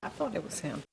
I thought it was him.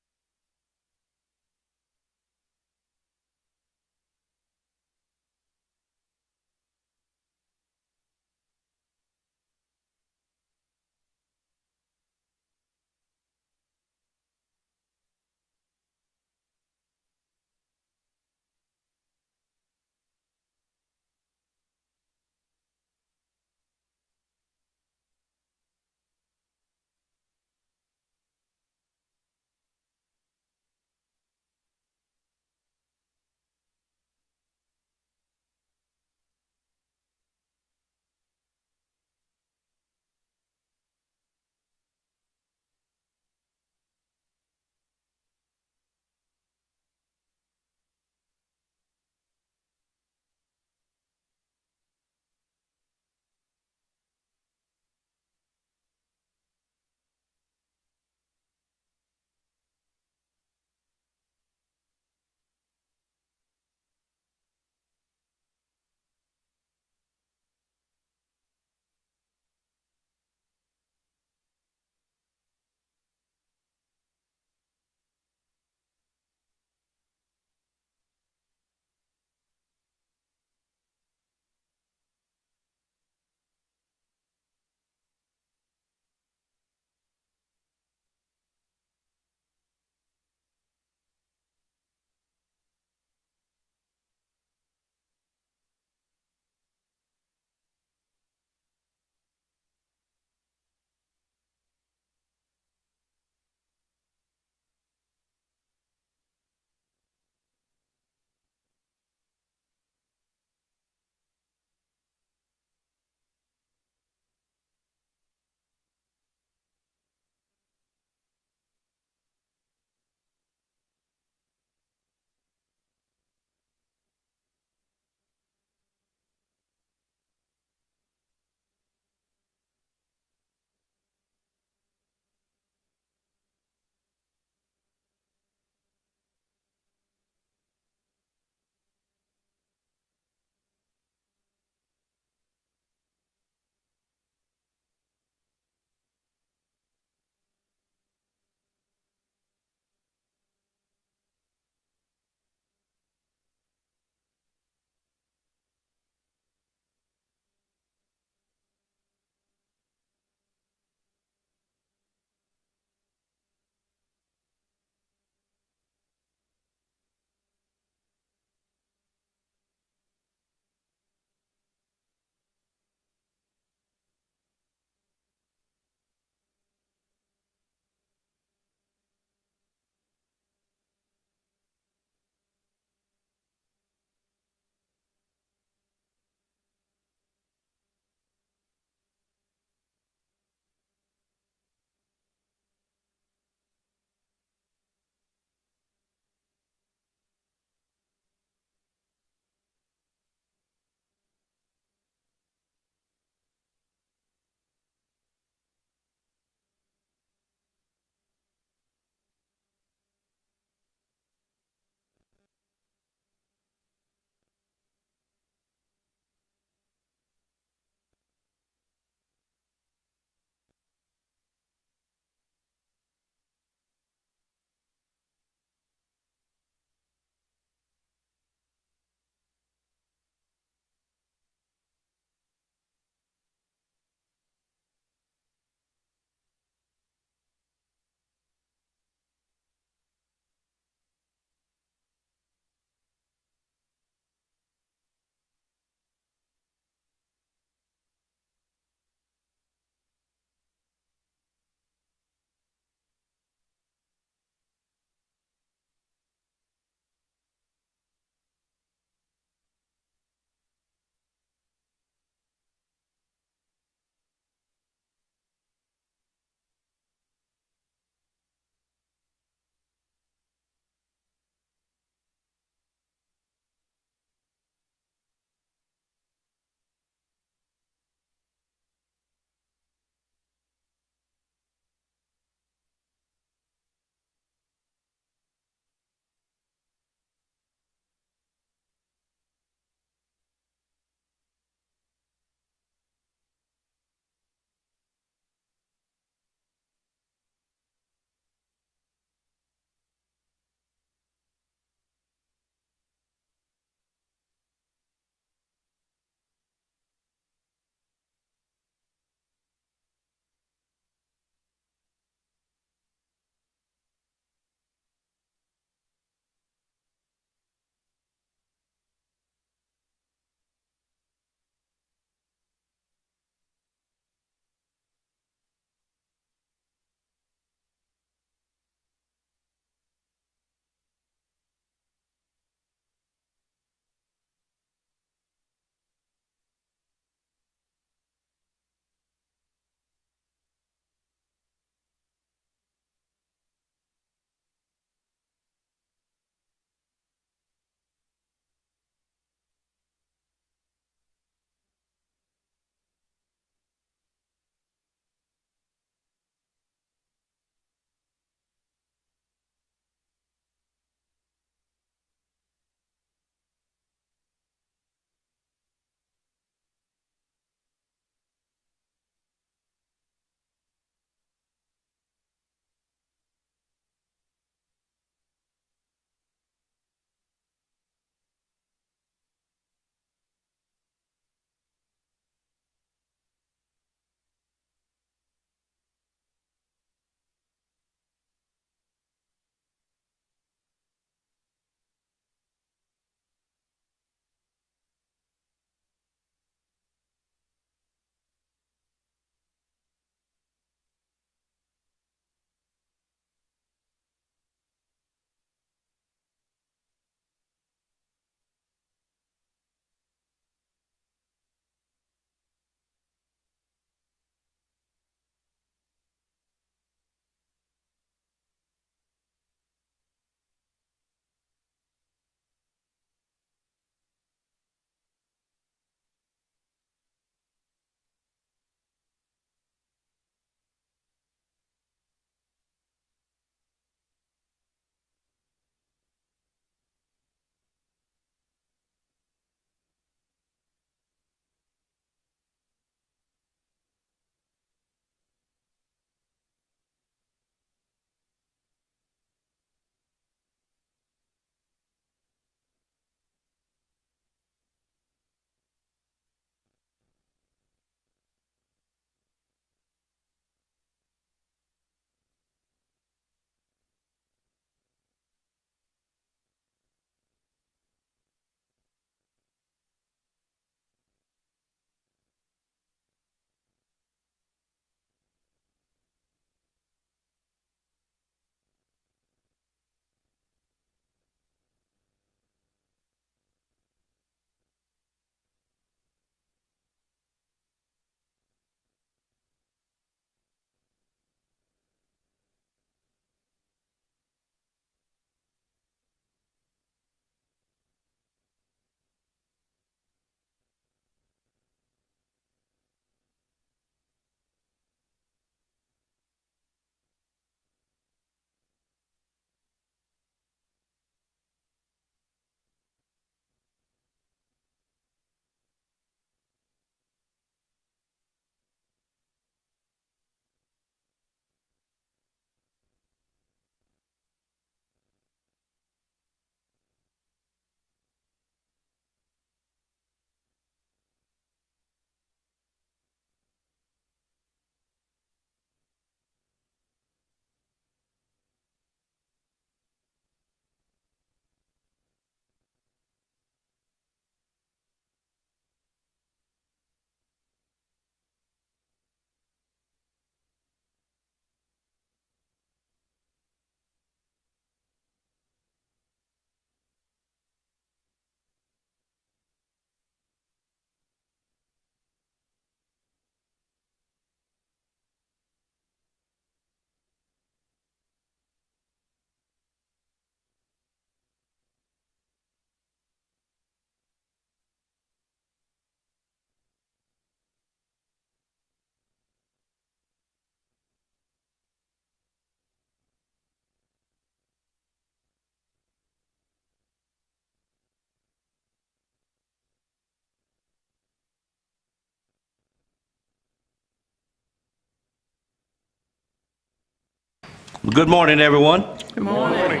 Well, good morning, everyone. Good morning.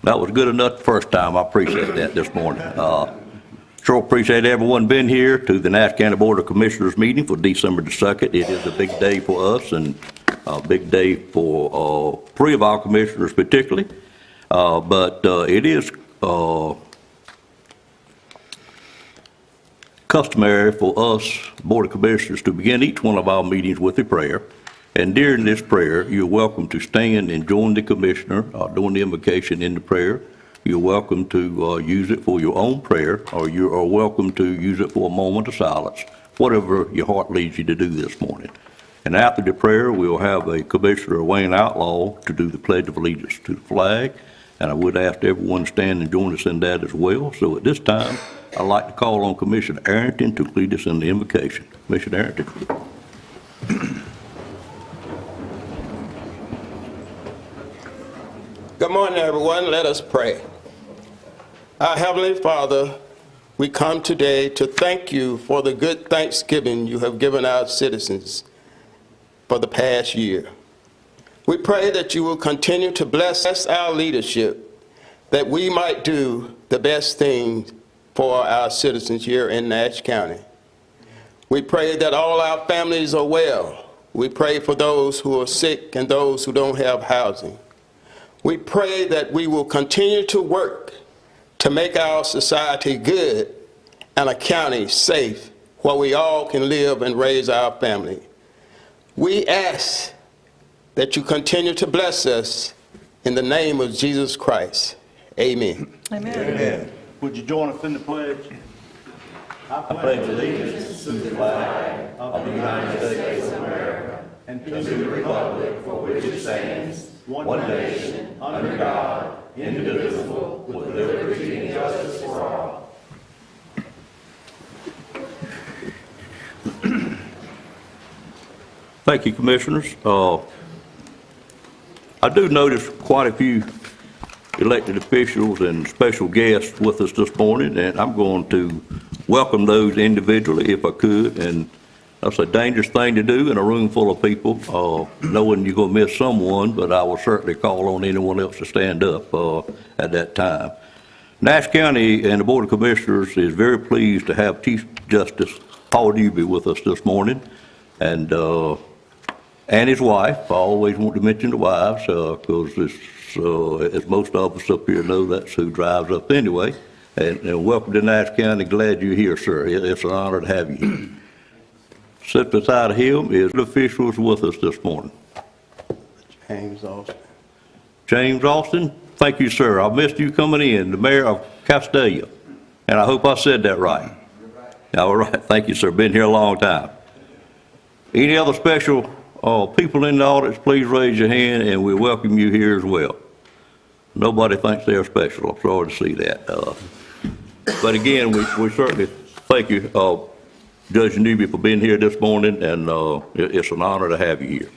That was good enough the first time. I appreciate that this morning. Sure appreciate everyone being here to the Nash County Board of Commissioners meeting for December the 2nd. It is a big day for us and a big day for three of our commissioners particularly. But it is customary for us, Board of Commissioners, to begin each one of our meetings with a prayer. And during this prayer, you're welcome to stand and join the commissioner during the invocation in the prayer. You're welcome to use it for your own prayer, or you are welcome to use it for a moment of silence, whatever your heart leads you to do this morning. And after the prayer, we'll have a Commissioner Wayne Outlaw to do the Pledge of Allegiance to the flag. And I would ask everyone to stand and join us in that as well. So at this time, I'd like to call on Commissioner Arrington to lead us in the invocation. Commissioner Arrington. Good morning, everyone. Let us pray. Our Heavenly Father, we come today to thank you for the good Thanksgiving you have given our citizens for the past year. We pray that you will continue to bless our leadership, that we might do the best thing for our citizens here in Nash County. We pray that all our families are well. We pray for those who are sick and those who don't have housing. We pray that we will continue to work to make our society good and a county safe where we all can live and raise our family. We ask that you continue to bless us in the name of Jesus Christ. Amen. Amen. Amen. Would you join us in the pledge? I pledge allegiance to the flag of the United States of America and to the republic for which it stands, one nation, under God, indivisible, with liberty and justice for all. Thank you, Commissioners. I do notice quite a few elected officials and special guests with us this morning, and I'm going to welcome those individually if I could. And that's a dangerous thing to do in a room full of people, knowing you're going to miss someone, but I will certainly call on anyone else to stand up at that time. Nash County and the Board of Commissioners is very pleased to have Chief Justice Paul Newby with us this morning, and his wife. I always want to mention the wives because as most of us up here know, that's who drives up anyway. And welcome to Nash County. Glad you're here, sir. It's an honor to have you here. Sit beside him is the officials with us this morning. James Austin. James Austin, thank you, sir. I missed you coming in, the mayor of Castalia. And I hope I said that right. All right, thank you, sir. Been here a long time. Any other special people in the audience, please raise your hand and we welcome you here as well. Nobody thinks they're special. I'm sorry to see that. But again, we certainly thank you, Judge Newby, for being here this morning, and it's an honor to have you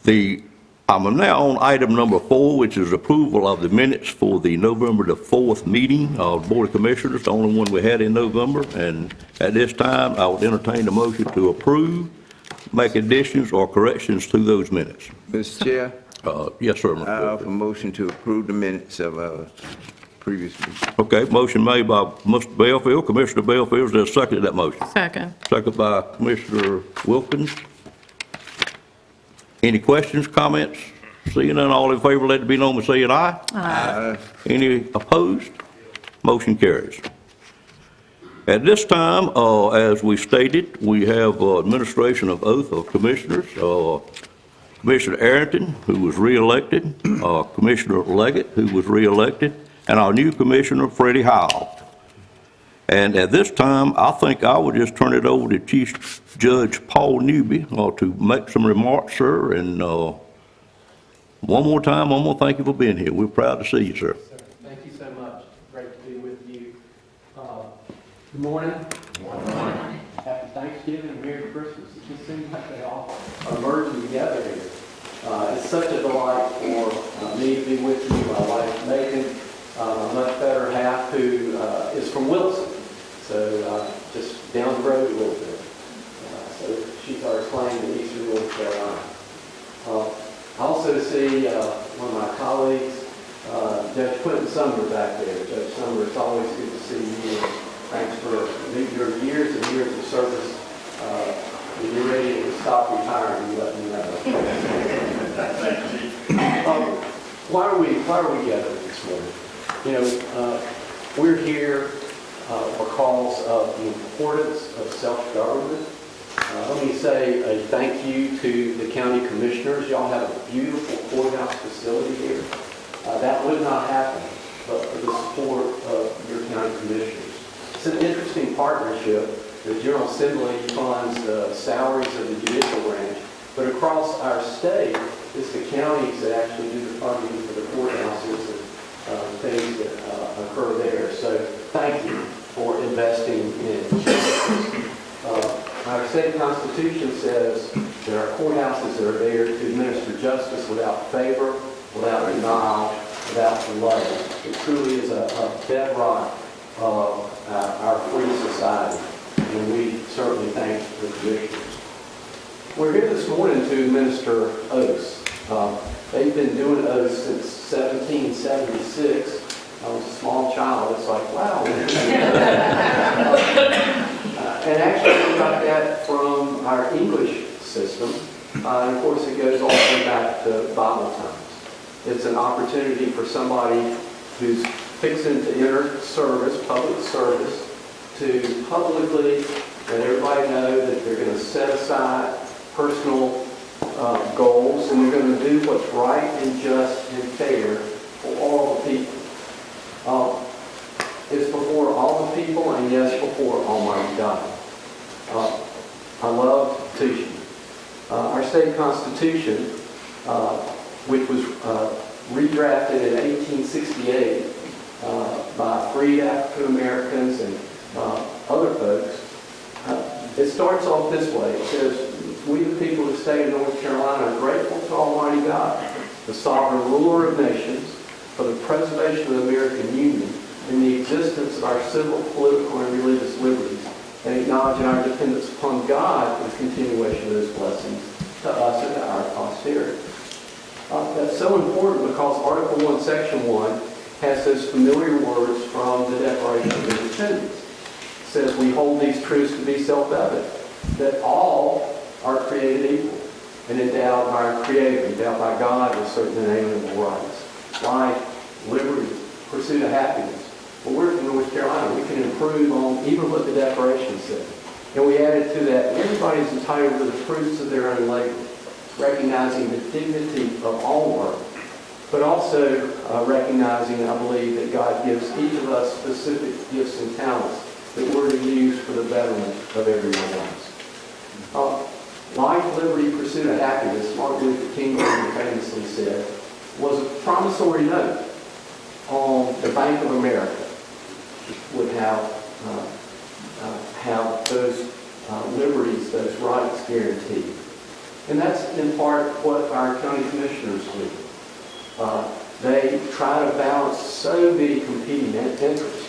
here. I'm now on item number 4, which is approval of the minutes for the November the 4th meeting of the Board of Commissioners, the only one we had in November. And at this time, I would entertain the motion to approve, make additions or corrections to those minutes. Mr. Chair, Yes, sir. I offer a motion to approve the minutes of our previous meeting. Okay, motion made by Mr. Belfield, Commissioner Belfield. Is there a second to that motion? Second. Second by Commissioner Wilkins. Any questions, comments? Seeing none, all in favor, let it be known by saying aye. Aye. Any opposed? Motion carries. At this time, as we stated, we have administration of oath of commissioners. Commissioner Arrington, who was reelected, Commissioner Leggett, who was reelected, and our new commissioner, Freddie Howell. And at this time, I think I would just turn it over to Chief Judge Paul Newby to make some remarks, sir. And one more time, I'm going to thank you for being here. We're proud to see you, sir. Thank you so much. Great to be with you. Good morning. Good morning. Happy Thanksgiving and Merry Christmas. It just seems like they all are merging together here. It's such a delight for me to be with you. My wife, Megan, my much better half, who is from Wilson. So just down the road a little bit. So she's our claim to Eastern North Carolina. to see one of my colleagues, Judge Quentin Sumner back there. Judge Sumner, it's always good to see you. Thanks for your years and years of service. When you're ready to stop retiring, you let me know. Why are we gathered this morning? You know, we're here because of the importance of self-government. Let me say a thank you to the county commissioners. Y'all have a beautiful courthouse facility here. That would not happen but for the support of your county commissioners. It's an interesting partnership. The General Assembly funds the salaries of the judicial branch, but across our state, it's the counties that actually do the funding for the courthouses and things that occur there. So thank you for investing in justice. Our state constitution says that our courthouses are there to administer justice without favor, without denial, without delay. It truly is a bedrock of our free society, and we certainly thank the commissioners. We're here this morning to administer oaths. They've been doing oaths since 1776. I was a small child. It's like, wow. And actually, we got that from our English system. And of course, it goes all the way back to Bible times. It's an opportunity for somebody who's fixing to enter service, public service, to publicly let everybody know that they're going to set aside personal goals, and they're going to do what's right and just and fair for all the people. It's before all the people, and yes, before Almighty God. I love teaching. Our state constitution, which was redrafted in 1868 by freed African Americans and other folks, it starts off this way. It says, "We the people of the state of North Carolina are grateful to Almighty God, the sovereign ruler of nations, for the preservation of the American Union and the existence of our civil, political, and religious liberties, and acknowledging our dependence upon God for the continuation of those blessings to us and to our posterity." That's so important because Article 1, Section 1 has those familiar words from the Declaration of Independence. It says, "We hold these truths to be self-evident, that all are created equal and endowed by our Creator, endowed by God with certain inalienable rights. Life, liberty, pursuit of happiness." Well, we're from North Carolina. We can improve on even what the Declaration said. And we added to that, everybody's entitled to the fruits of their own labor, recognizing the dignity of all work, but also recognizing, I believe, that God gives each of us specific gifts and talents that we're to use for the betterment of everyone else. Life, liberty, pursuit of happiness, Martin Luther King famously said, was a promissory note on the Bank of America. Would have those liberties, those rights guaranteed. And that's in part what our county commissioners do. They try to balance so many competing interests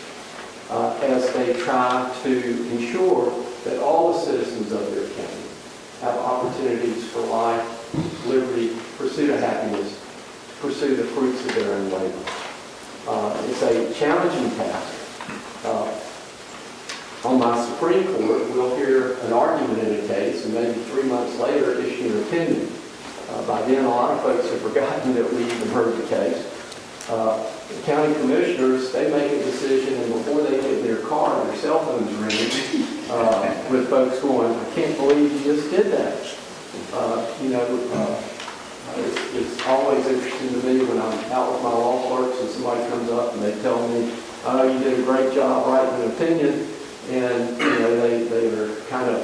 as they try to ensure that all the citizens of their county have opportunities for life, liberty, pursuit of happiness, to pursue the fruits of their own labor. It's a challenging task. On my Supreme Court, we'll hear an argument in a case and maybe 3 months later issue an opinion. By then, a lot of folks have forgotten that we even heard the case. The county commissioners, they make a decision, and before they get in their car, their cell phones ringing with folks going, "I can't believe you just did that." It's always interesting to me when I'm out with my law clerks and somebody comes up and they tell me, "Oh, you did a great job writing an opinion," and they are kind of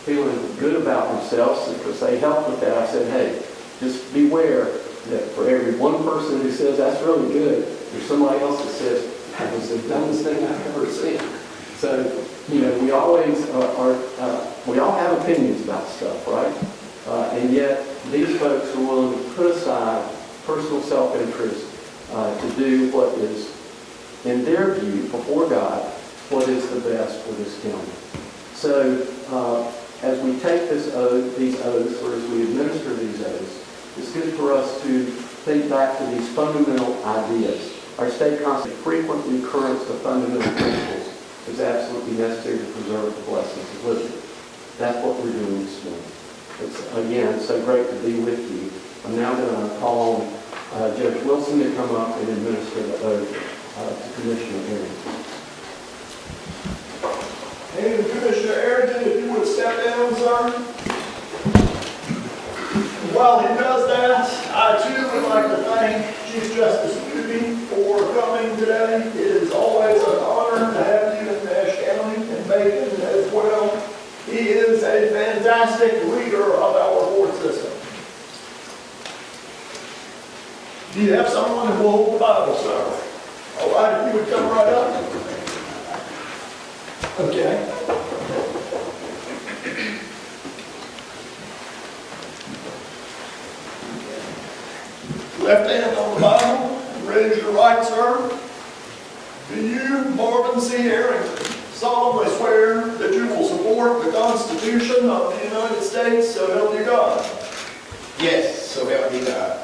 feeling good about themselves because they helped with that. I said, "Hey, just beware that for every one person who says that's really good, there's somebody else that says that was the dumbest thing I've ever seen." So we always we all have opinions about stuff, right? And yet these folks are willing to put aside personal self-interest to do what is, in their view, before God, what is the best for this county. So as we take these oaths, or as we administer these oaths, it's good for us to think back to these fundamental ideas. Our state constitution, frequent recurrence of fundamental principles is absolutely necessary to preserve the blessings of liberty. That's what we're doing this morning. It's, again, so great to be with you. I'm now going to call on Judge Wilson to come up and administer the oath to Commissioner Arrington. And Commissioner Arrington, if you would step down, sir. While he does that, I too would like to thank Chief Justice Newby for coming today. It is always an honor to have you in Nash County and Macon as well. He is a fantastic leader of our court system. Do you have someone who will hold the Bible, sir? All right, if you would come right up. Okay. Left hand on the Bible, raise your right, sir. Do you, Marvin C. Arrington, solemnly swear that you will support the Constitution of the United States, so help you God? Yes, so help me God.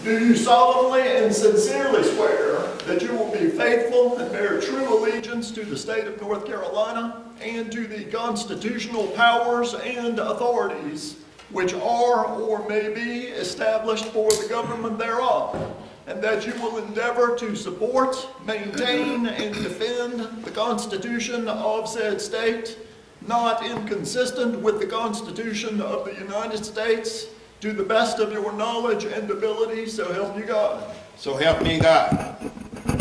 Do you solemnly and sincerely swear that you will be faithful and bear true allegiance to the state of North Carolina and to the constitutional powers and authorities which are or may be established for the government thereof, and that you will endeavor to support, maintain, and defend the Constitution of said state, not inconsistent with the Constitution of the United States, to the best of your knowledge and ability, so help you God? So help me God.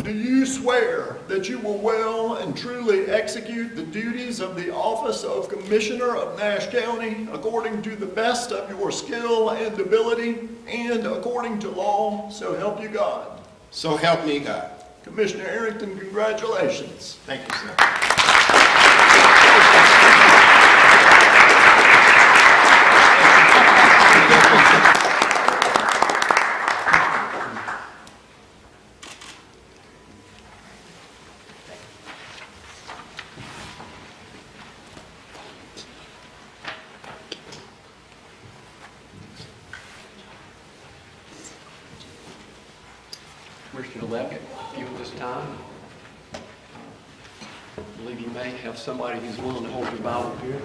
Do you swear that you will well and truly execute the duties of the office of Commissioner of Nash County according to the best of your skill and ability and according to law, so help you God? So help me God. Commissioner Arrington, congratulations. Thank you, sir. Commissioner Leggett, if you at this time, I believe you may have somebody who's willing to hold your Bible here.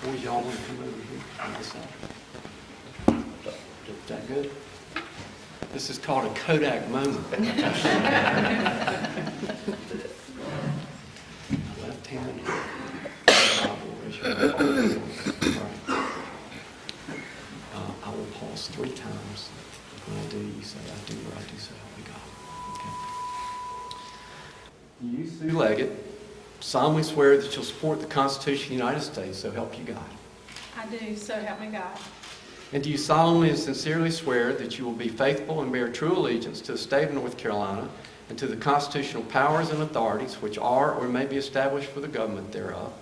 Boys, y'all want to come over here on this side? Is that good? This is called a Kodak moment. Left hand. I will pause 3 times. When I do, you say, I do, or I do, so help me God. Okay. You, Sue Leggett, solemnly swear that you'll support the Constitution of the United States, so help you God. I do, so help me God. And do you solemnly and sincerely swear that you will be faithful and bear true allegiance to the state of North Carolina and to the constitutional powers and authorities which are or may be established for the government thereof,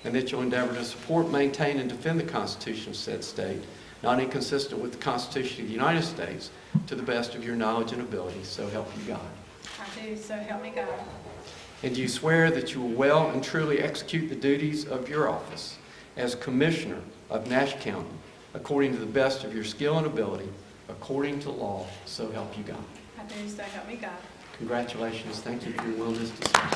and that you'll endeavor to support, maintain, and defend the Constitution of said state, not inconsistent with the Constitution of the United States, to the best of your knowledge and ability, so help you God? I do, so help me God. And do you swear that you will well and truly execute the duties of your office as Commissioner of Nash County, according to the best of your skill and ability, according to law, so help you God? I do, so help me God. Congratulations. Thank you for your willingness to serve.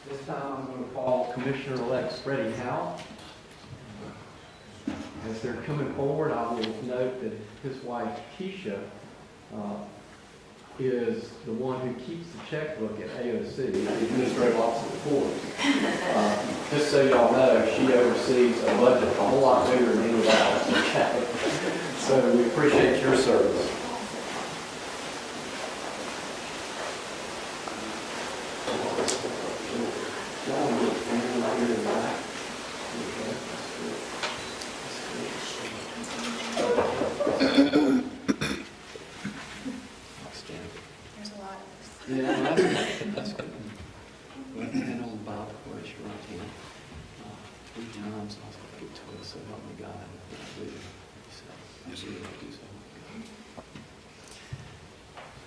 This time I'm going to call Commissioner-elect Freddie Howe. As they're coming forward, I will note that his wife, Keisha, is the one who keeps the checkbook at AOC, the Administrative Office of the Court. Just so y'all know, she oversees a budget a whole lot bigger than any of ours. So we appreciate your service. your right hand. Three times, I'll say it to us, so help me God. And I do. So, I do so.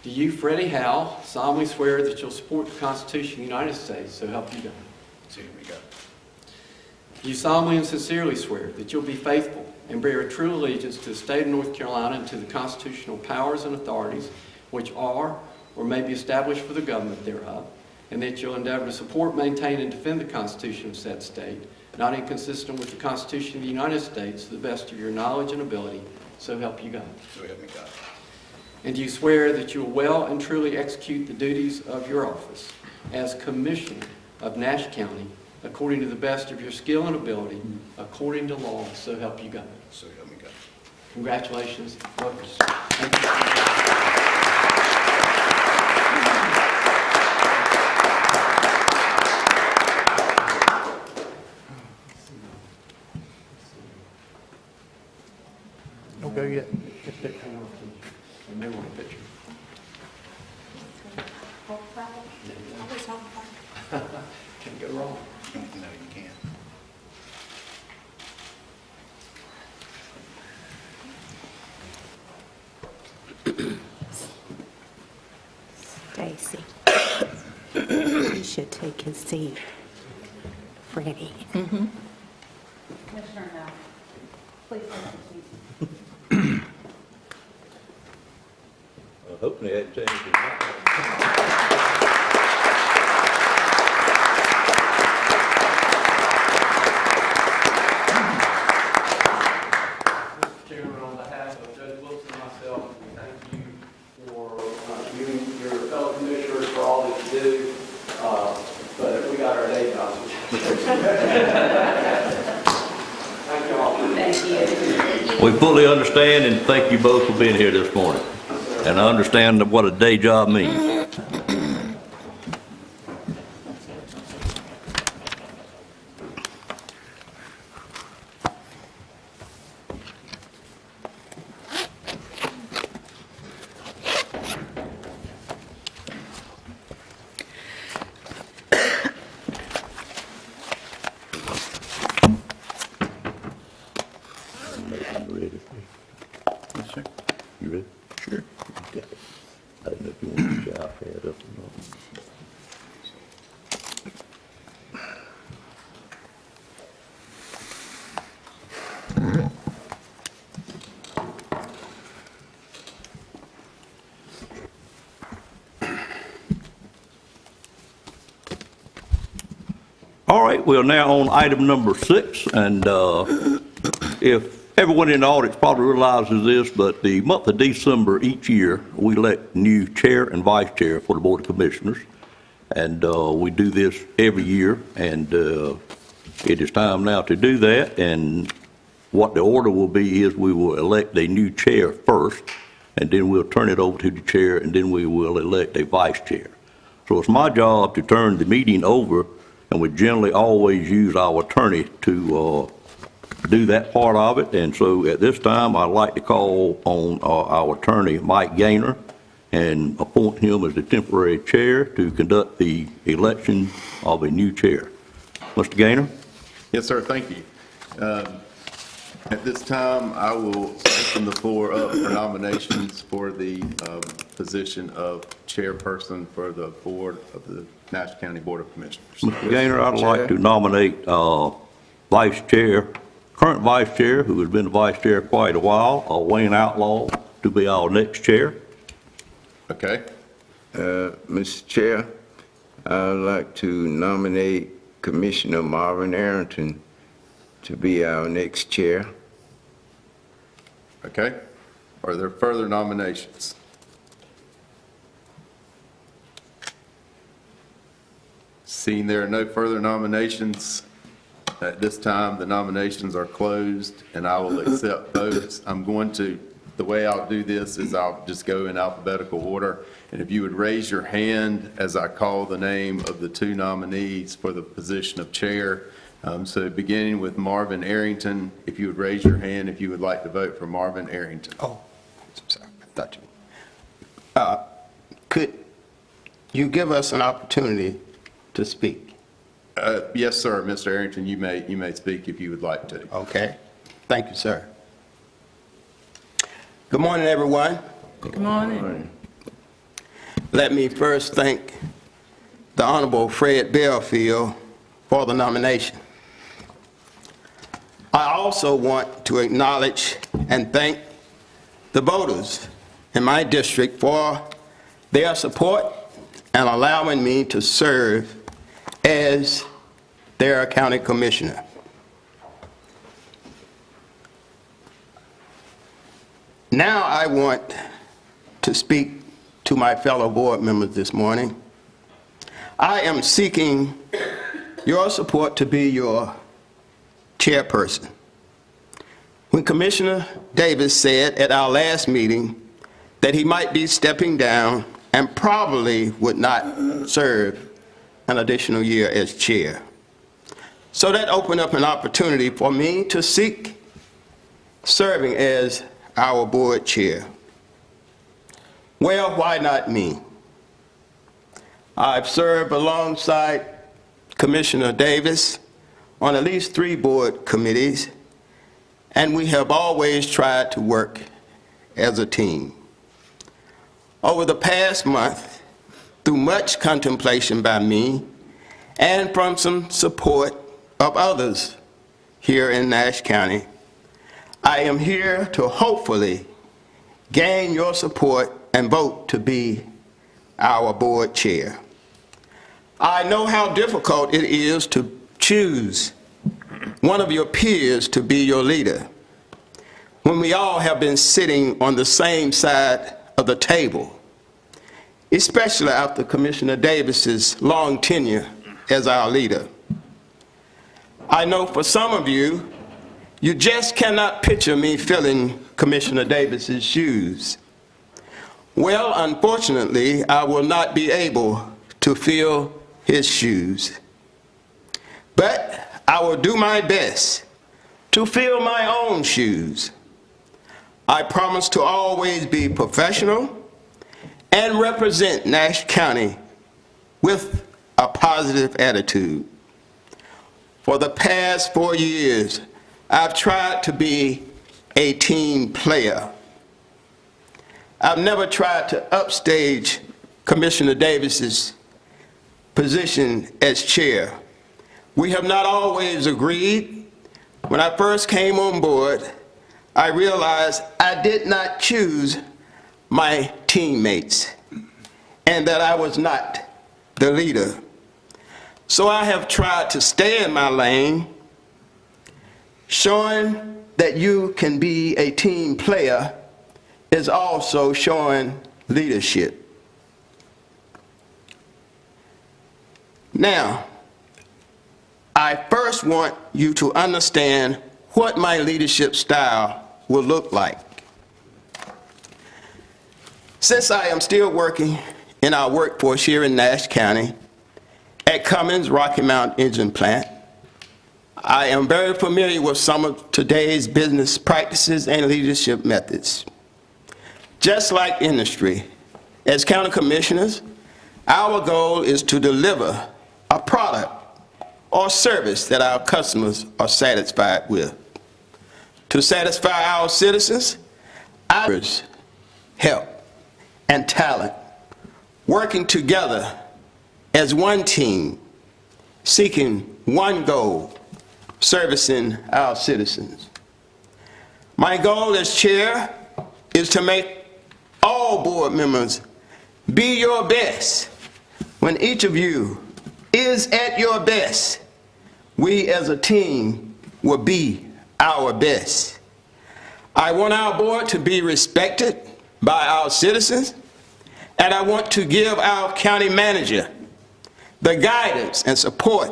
Do you, Freddie Howell, solemnly swear that you'll support the Constitution of the United States, so help you God? So help me God. Do you solemnly and sincerely swear that you'll be faithful and bear a true allegiance to the state of North Carolina and to the constitutional powers and authorities which are or may be established for the government thereof, and that you'll endeavor to support, maintain, and defend the Constitution of said state, not inconsistent with the Constitution of the United States, to the best of your knowledge and ability, so help you God? So help me God. And do you swear that you will well and truly execute the duties of your office as Commissioner of Nash County according to the best of your skill and ability, according to law, so help you God? So help me God. Congratulations. Welcome. Thank you. Don't go yet. You may want a picture. Can't go wrong. No, you can't. Stacy. You should take his seat. Freddie. Commissioner Howell, please take your seat. Hopefully that changes. Mr. Chairman, on behalf of Judge Wilson and myself, we thank you for you and your fellow commissioners for all that you do, but we got our day jobs. Thank you all. Thank you. We fully understand and thank you both for being here this morning. And I understand what a day job means. Ready? Yes, sir. You ready? Sure. Okay. I don't know if you want to get your iPad up or not. All right, we're now on item number 6, and if everyone in the audience probably realizes this, but the month of December each year, we elect new chair and vice chair for the Board of Commissioners, and we do this every year, and it is time now to do that, and what the order will be is we will elect a new chair first, and then we'll turn it over to the chair, and then we will elect a vice chair. So it's my job to turn the meeting over, and we generally always use our attorney to do that part of it. And so at this time, I'd like to call on our attorney, Mike Gaynor, and appoint him as the temporary chair to conduct the election of a new chair. Mr. Gaynor? Yes, sir, thank you. At this time, I will open the floor up for nominations for the position of chairperson for the board of the Nash County Board of Commissioners. Mr. Gaynor, I'd like to nominate vice chair, current vice chair, who has been the vice chair quite a while, Wayne Outlaw, to be our next chair. Okay, Mr. Chair, I'd like to nominate Commissioner Marvin Arrington to be our next chair. okay. Are there further nominations? Seeing there are no further nominations, at this time, the nominations are closed, and I will accept votes. The way I'll do this is I'll just go in alphabetical order, and if you would raise your hand as I call the name of the two nominees for the position of chair. So beginning with Marvin Arrington, if you would raise your hand if you would like to vote for Marvin Arrington. Oh, I'm sorry, I thought you. Could you give us an opportunity to speak? Yes, sir, Mr. Arrington, you may speak if you would like to. Okay. Thank you, sir. Good morning, everyone. Good morning. Let me first thank the Honorable Fred Belfield for the nomination. I also want to acknowledge and thank the voters in my district for their support and allowing me to serve as their county commissioner. Now I want to speak to my fellow board members this morning. I am seeking your support to be your chairperson. When Commissioner Davis said at our last meeting that he might be stepping down and probably would not serve an additional year as chair. So that opened up an opportunity for me to seek serving as our board chair. Well, why not me? I've served alongside Commissioner Davis on at least 3 board committees, and we have always tried to work as a team. Over the past month, through much contemplation by me and from some support of others here in Nash County, I am here to hopefully gain your support and vote to be our board chair. I know how difficult it is to choose one of your peers to be your leader when we all have been sitting on the same side of the table, especially after Commissioner Davis's long tenure as our leader. I know for some of you, you just cannot picture me filling Commissioner Davis's shoes. Well, unfortunately, I will not be able to fill his shoes. But I will do my best to fill my own shoes. I promise to always be professional and represent Nash County with a positive attitude. For the past 4 years, I've tried to be a team player. I've never tried to upstage Commissioner Davis's position as chair. We have not always agreed. When I first came on board, I realized I did not choose my teammates and that I was not the leader. So I have tried to stay in my lane, showing that you can be a team player is also showing leadership. Now, I first want you to understand what my leadership style will look like. Since I am still working in our workforce here in Nash County at Cummins Rocky Mount Engine Plant, I am very familiar with some of today's business practices and leadership methods. Just like industry, as county commissioners, our goal is to deliver a product or service that our customers are satisfied with. To satisfy our citizens, ours help and talent, working together as one team, seeking one goal, servicing our citizens. My goal as chair is to make all board members be your best. When each of you is at your best, we as a team will be our best. I want our board to be respected by our citizens, and I want to give our county manager the guidance and support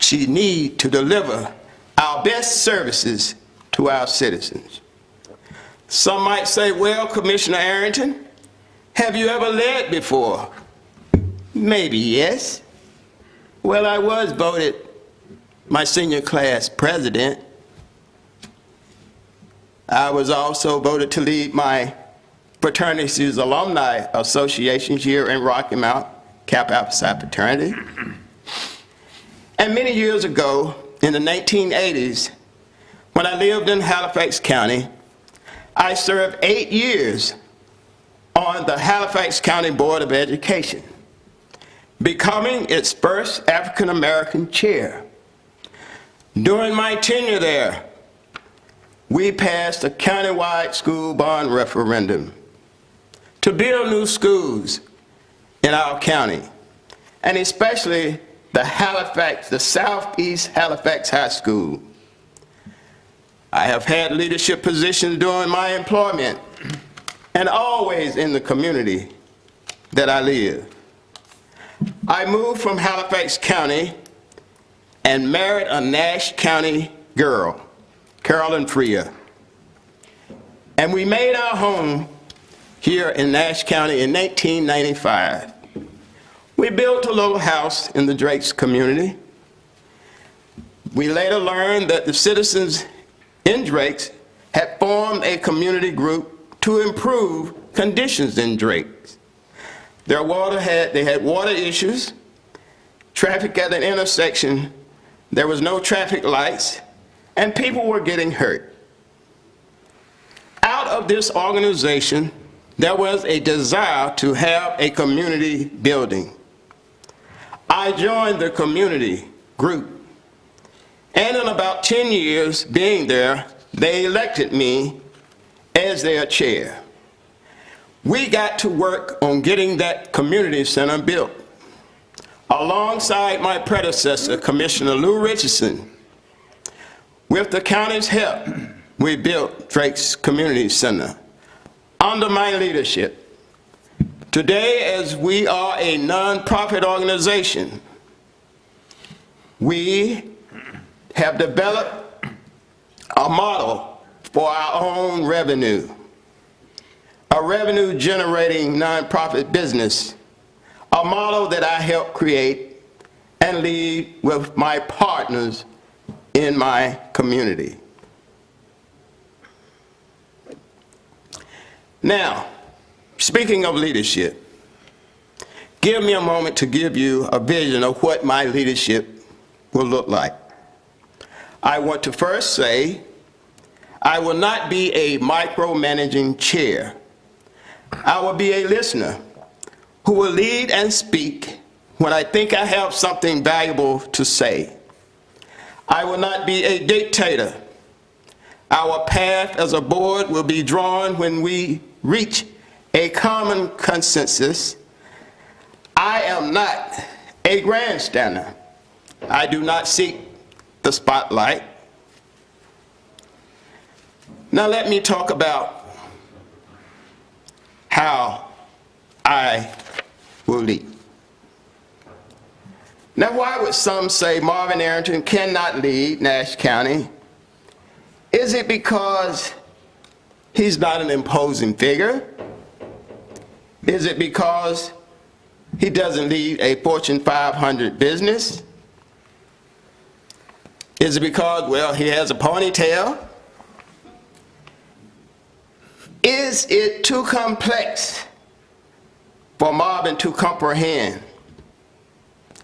she needs to deliver our best services to our citizens. Some might say, well, Commissioner Arrington, have you ever led before? Maybe yes. Well, I was voted my senior class president. I was also voted to lead my fraternity's alumni association here in Rocky Mount, Kappa Alpha Psi fraternity. And many years ago, in the 1980s, when I lived in Halifax County, I served 8 years on the Halifax County Board of Education, becoming its first African-American chair. During my tenure there, we passed a countywide school bond referendum to build new schools in our county, and especially the Southeast Halifax High School. I have had leadership positions during my employment and always in the community that I live. I moved from Halifax County and married a Nash County girl, Carolyn Freer. And we made our home here in Nash County in 1995. We built a little house in the Drakes community. We later learned that the citizens in Drakes had formed a community group to improve conditions in Drakes. They had water issues, traffic at an intersection, there was no traffic lights, and people were getting hurt. Out of this organization, there was a desire to have a community building. I joined the community group, and in about 10 years being there, they elected me as their chair. We got to work on getting that community center built. Alongside my predecessor, Commissioner Lou Richardson, with the county's help, we built Drake's Community Center under my leadership. Today, as we are a nonprofit organization, we have developed a model for our own revenue, a revenue-generating nonprofit business, a model that I helped create and lead with my partners in my community. Now, speaking of leadership, give me a moment to give you a vision of what my leadership will look like. I want to first say, I will not be a micromanaging chair. I will be a listener who will lead and speak when I think I have something valuable to say. I will not be a dictator. Our path as a board will be drawn when we reach a common consensus. I am not a grandstander. I do not seek the spotlight. Now let me talk about how I will lead. Now, why would some say Marvin Arrington cannot lead Nash County? Is it because he's not an imposing figure? Is it because he doesn't lead a Fortune 500 business? Is it because, well, he has a ponytail? Is it too complex for Marvin to comprehend?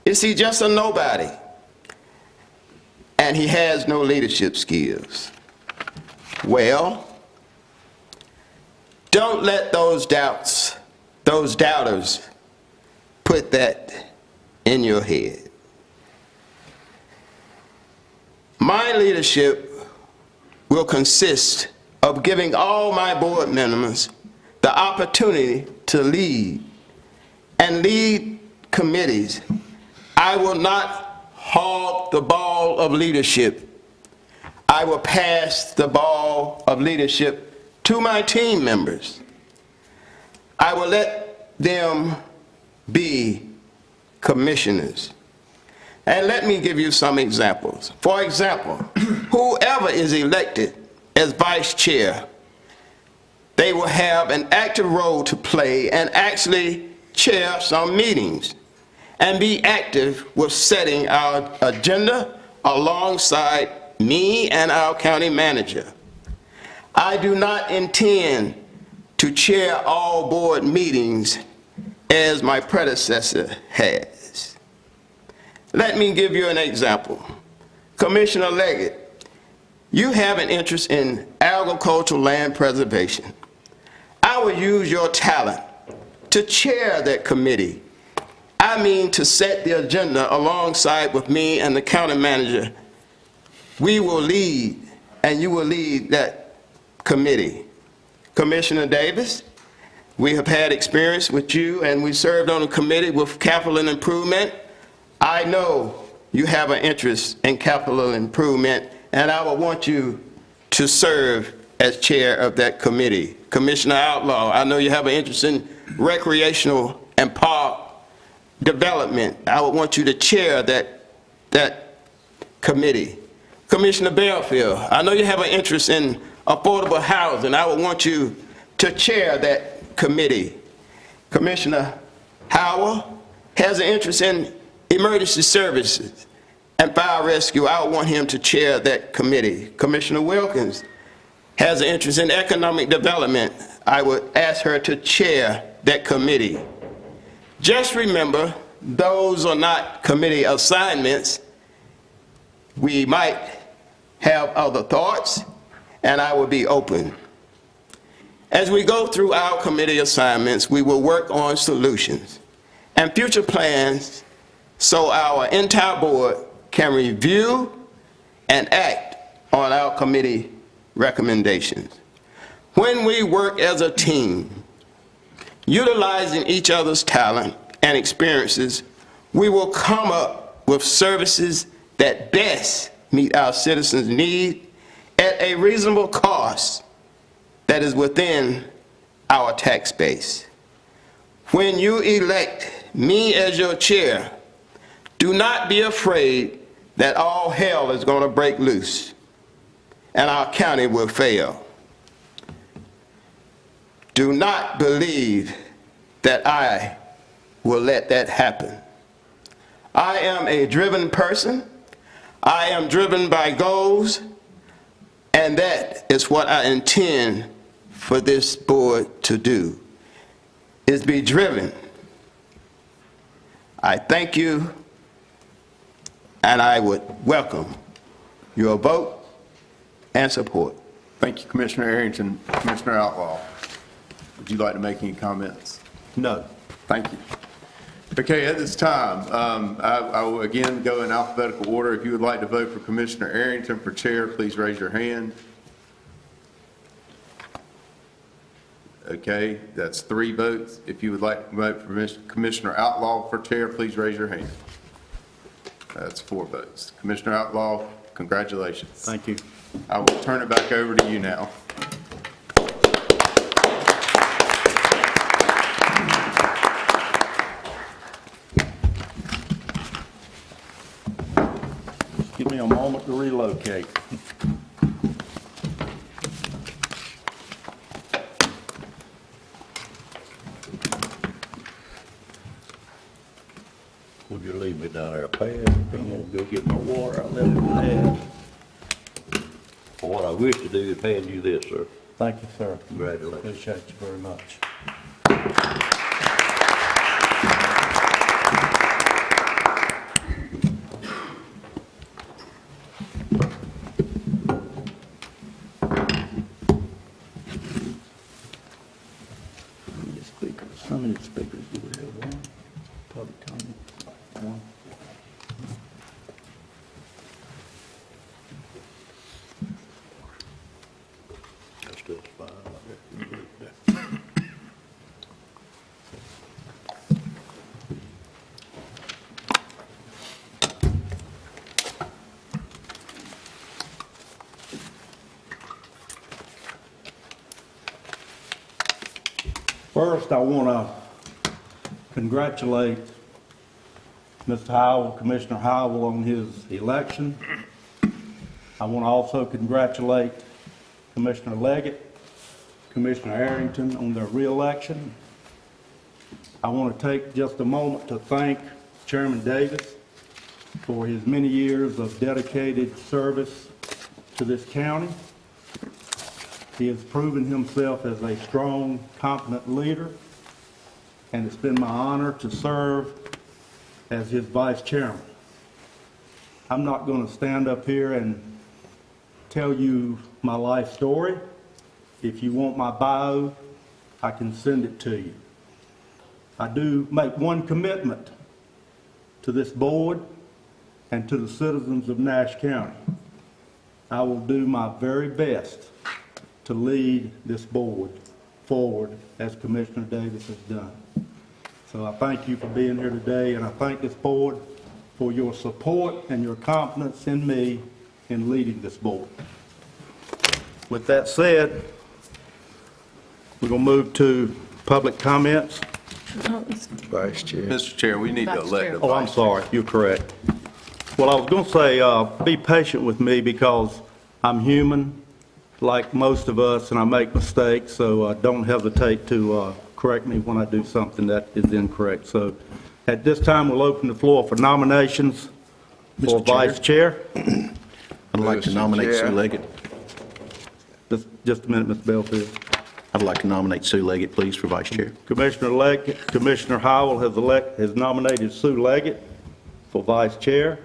Is he just a nobody? And he has no leadership skills? Well, don't let those doubters, put that in your head. My leadership will consist of giving all my board members the opportunity to lead and lead committees. I will not hog the ball of leadership. I will pass the ball of leadership to my team members. I will let them be commissioners. And let me give you some examples. For example, whoever is elected as vice chair, they will have an active role to play and actually chair some meetings and be active with setting our agenda alongside me and our county manager. I do not intend to chair all board meetings as my predecessor has. Let me give you an example. Commissioner Leggett, you have an interest in agricultural land preservation. I will use your talent to chair that committee. I mean to set the agenda alongside with me and the county manager. We will lead, and you will lead that committee. Commissioner Davis, we have had experience with you, and we served on a committee with capital improvement. I know you have an interest in capital improvement, and I would want you to serve as chair of that committee. Commissioner Outlaw, I know you have an interest in recreational and park development. I would want you to chair that committee. Commissioner Belfield, I know you have an interest in affordable housing. I would want you to chair that committee. Commissioner Howell has an interest in emergency services and fire rescue. I would want him to chair that committee. Commissioner Wilkins has an interest in economic development. I would ask her to chair that committee. Just remember, those are not committee assignments. We might have other thoughts, and I will be open. As we go through our committee assignments, we will work on solutions and future plans so our entire board can review and act on our committee recommendations. When we work as a team, utilizing each other's talent and experiences, we will come up with services that best meet our citizens' needs at a reasonable cost that is within our tax base. When you elect me as your chair, do not be afraid that all hell is going to break loose and our county will fail. Do not believe that I will let that happen. I am a driven person. I am driven by goals, and that is what I intend for this board to do, is be driven. I thank you, and I would welcome your vote and support. Thank you, Commissioner Arrington. Commissioner Outlaw, would you like to make any comments? No. Thank you. Okay, at this time, I will again go in alphabetical order. If you would like to vote for Commissioner Arrington for chair, please raise your hand. Okay, that's 3 votes. If you would like to vote for Commissioner Outlaw for chair, please raise your hand. That's 4 votes. Commissioner Outlaw, congratulations. Thank you. I will turn it back over to you now. Give me a moment to relocate. Would you leave me down there a pad? I'm gonna go get my water. I left it there. What I wish to do is hand you this, sir. Thank you, sir. Congratulations. Appreciate you very much. How many speakers do we have? One? Probably Tommy. One. That's still fine. First, I want to congratulate Mr. Howell, Commissioner Howell, on his election. I want to also congratulate Commissioner Leggett, Commissioner Arrington on their reelection. I want to take just a moment to thank Chairman Davis for his many years of dedicated service to this county. He has proven himself as a strong, competent leader, and it's been my honor to serve as his vice chairman. I'm not going to stand up here and tell you my life story. If you want my bio, I can send it to you. I do make one commitment to this board and to the citizens of Nash County. I will do my very best to lead this board forward as Commissioner Davis has done. So I thank you for being here today, and I thank this board for your support and your confidence in me in leading this board. With that said, we're going to move to public comments. Vice Chair. Mr. Chair, we need to elect a Oh, I'm vice. sorry, you're correct. Well, I was going to say, be patient with me because I'm human, like most of us, and I make mistakes, so don't hesitate to correct me when I do something that is incorrect. So at this time, we'll open the floor for nominations for Mr. Chair. Vice Chair. I'd like to Mr. nominate Chair. Sue Leggett. Just a minute, Ms. Belfield. I'd like to nominate Sue Leggett, please, for Vice Chair. Commissioner Howell has nominated Sue Leggett for Vice Chair.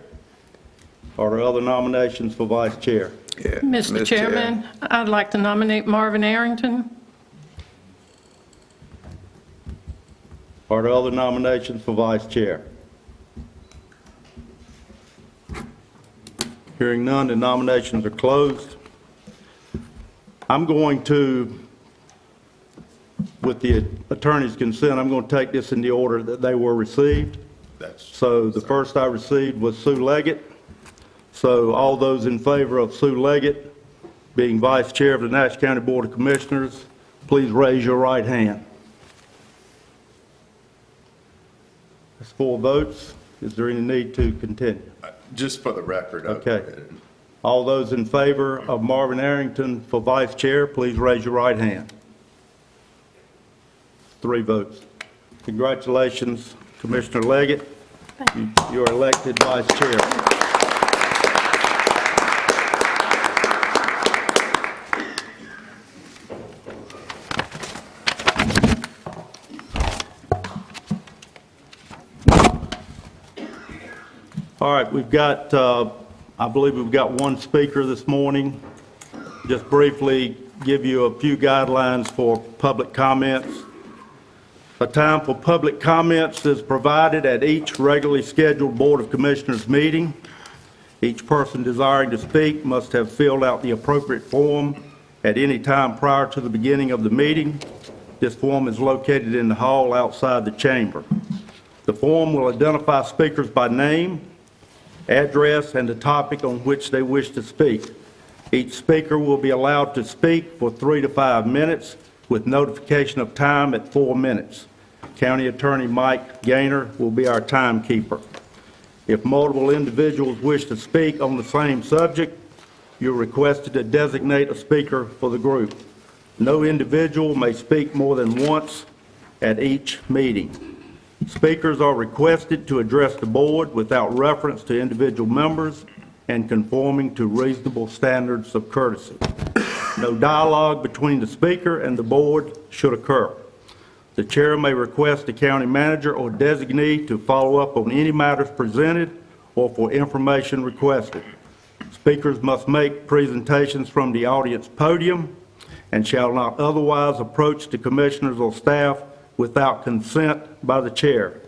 Are there other nominations for Vice Chair? Yeah. Mr. Chairman, I'd like to nominate Marvin Arrington. Are there other nominations for Vice Chair? Hearing none, the nominations are closed. I'm going to, with the attorney's consent, I'm going to take this in the order that they were received. So the first I received was Sue Leggett. So all those in favor of Sue Leggett being Vice Chair of the Nash County Board of Commissioners, please raise your right hand. That's 4 votes. Is there any need to continue? Just for the record. Okay. All those in favor of Marvin Arrington for Vice Chair, please raise your right hand. 3 votes. Congratulations, Commissioner Leggett. You are elected Vice Chair. All right, we've got, I believe we've got 1 speaker this morning. Just briefly give you a few guidelines for public comments. A time for public comments is provided at each regularly scheduled Board of Commissioners meeting. Each person desiring to speak must have filled out the appropriate form at any time prior to the beginning of the meeting. This form is located in the hall outside the chamber. The form will identify speakers by name, address, and the topic on which they wish to speak. Each speaker will be allowed to speak for 3 to 5 minutes with notification of time at 4 minutes. County Attorney Mike Gaynor will be our timekeeper. If multiple individuals wish to speak on the same subject, you're requested to designate a speaker for the group. No individual may speak more than once at each meeting. Speakers are requested to address the board without reference to individual members and conforming to reasonable standards of courtesy. No dialogue between the speaker and the board should occur. The chair may request the county manager or designee to follow up on any matters presented or for information requested. Speakers must make presentations from the audience podium and shall not otherwise approach the commissioners or staff without consent by the chair.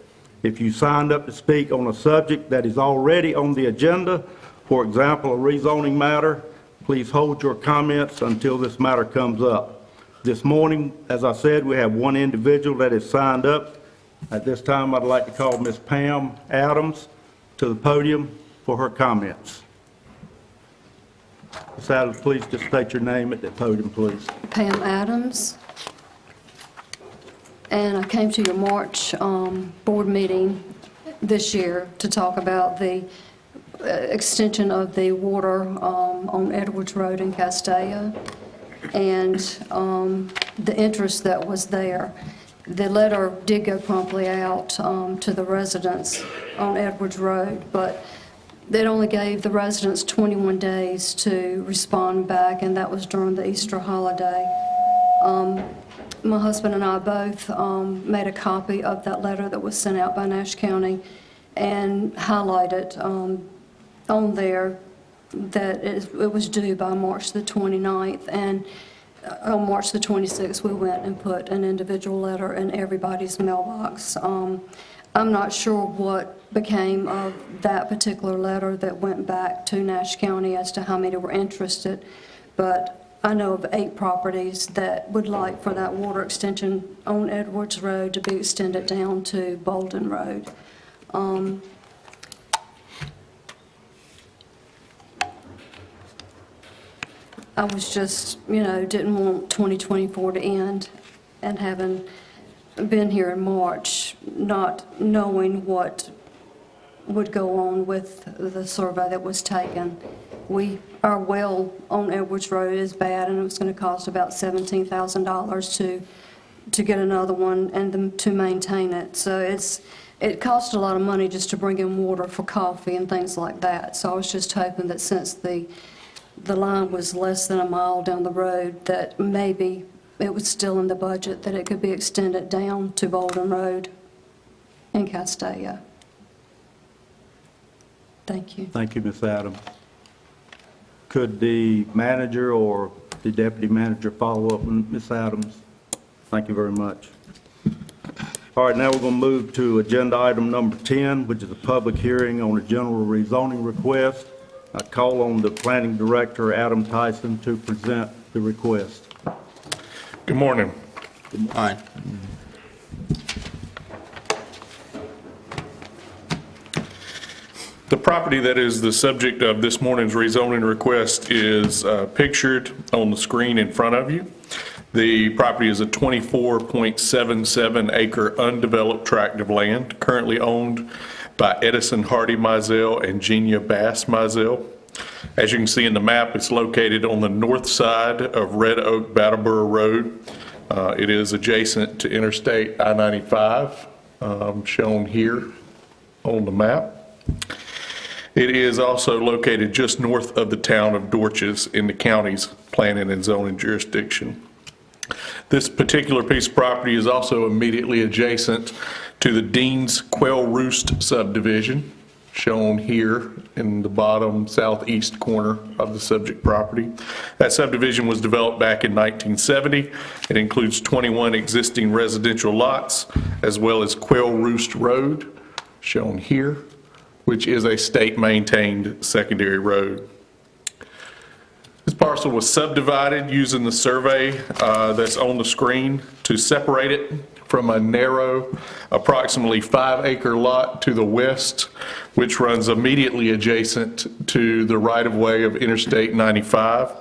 If you signed up to speak on a subject that is already on the agenda, for example, a rezoning matter, please hold your comments until this matter comes up. This morning, as I said, we have 1 individual that is signed up. At this time, I'd like to call Ms. Pam Adams to the podium for her comments. Ms. Adams, please just state your name at the podium, please. Pam Adams. And I came to your March board meeting this year to talk about the extension of the water on Edwards Road in Castaic and the interest that was there. The letter did go promptly out to the residents on Edwards Road, but it only gave the residents 21 days to respond back, and that was during the Easter holiday. My husband and I both made a copy of that letter that was sent out by Nash County and highlighted on there that it was due by March the 29th, and on March the 26th, we went and put an individual letter in everybody's mailbox. I'm not sure what became of that particular letter that went back to Nash County as to how many were interested, but I know of 8 properties that would like for that water extension on Edwards Road to be extended down to Bolden Road. I was just, didn't want 2024 to end, and having been here in March, not knowing what would go on with the survey that was taken. Our well on Edwards Road is bad, and it was going to cost about $17,000 to get another one and to maintain it. So it cost a lot of money just to bring in water for coffee and things like that. So I was just hoping that since the line was less than a mile down the road, that maybe it was still in the budget, that it could be extended down to Bolden Road in Castaic. Thank you. Thank you, Ms. Adams. Could the manager or the deputy manager follow up with Ms. Adams? Thank you very much. All right, now we're going to move to agenda item number 10, which is a public hearing on a general rezoning request. I call on the planning director, Adam Tyson, to present the request. Good morning. Good morning. The property that is the subject of this morning's rezoning request is pictured on the screen in front of you. The property is a 24.77 acre undeveloped tract of land currently owned by Edison Hardy Mizell and Genia Bass Mizell. As you can see in the map, it's located on the north side of Red Oak Brattleboro Road. It is adjacent to Interstate I-95, shown here on the map. It is also located just north of the town of Dorches in the county's planning and zoning jurisdiction. This particular piece of property is also immediately adjacent to the Dean's Quail Roost subdivision, shown here in the bottom southeast corner of the subject property. That subdivision was developed back in 1970. It includes 21 existing residential lots, as well as Quail Roost Road, shown here, which is a state-maintained secondary road. This parcel was subdivided using the survey that's on the screen to separate it from a narrow, approximately 5-acre lot to the west, which runs immediately adjacent to the right-of-way of Interstate 95.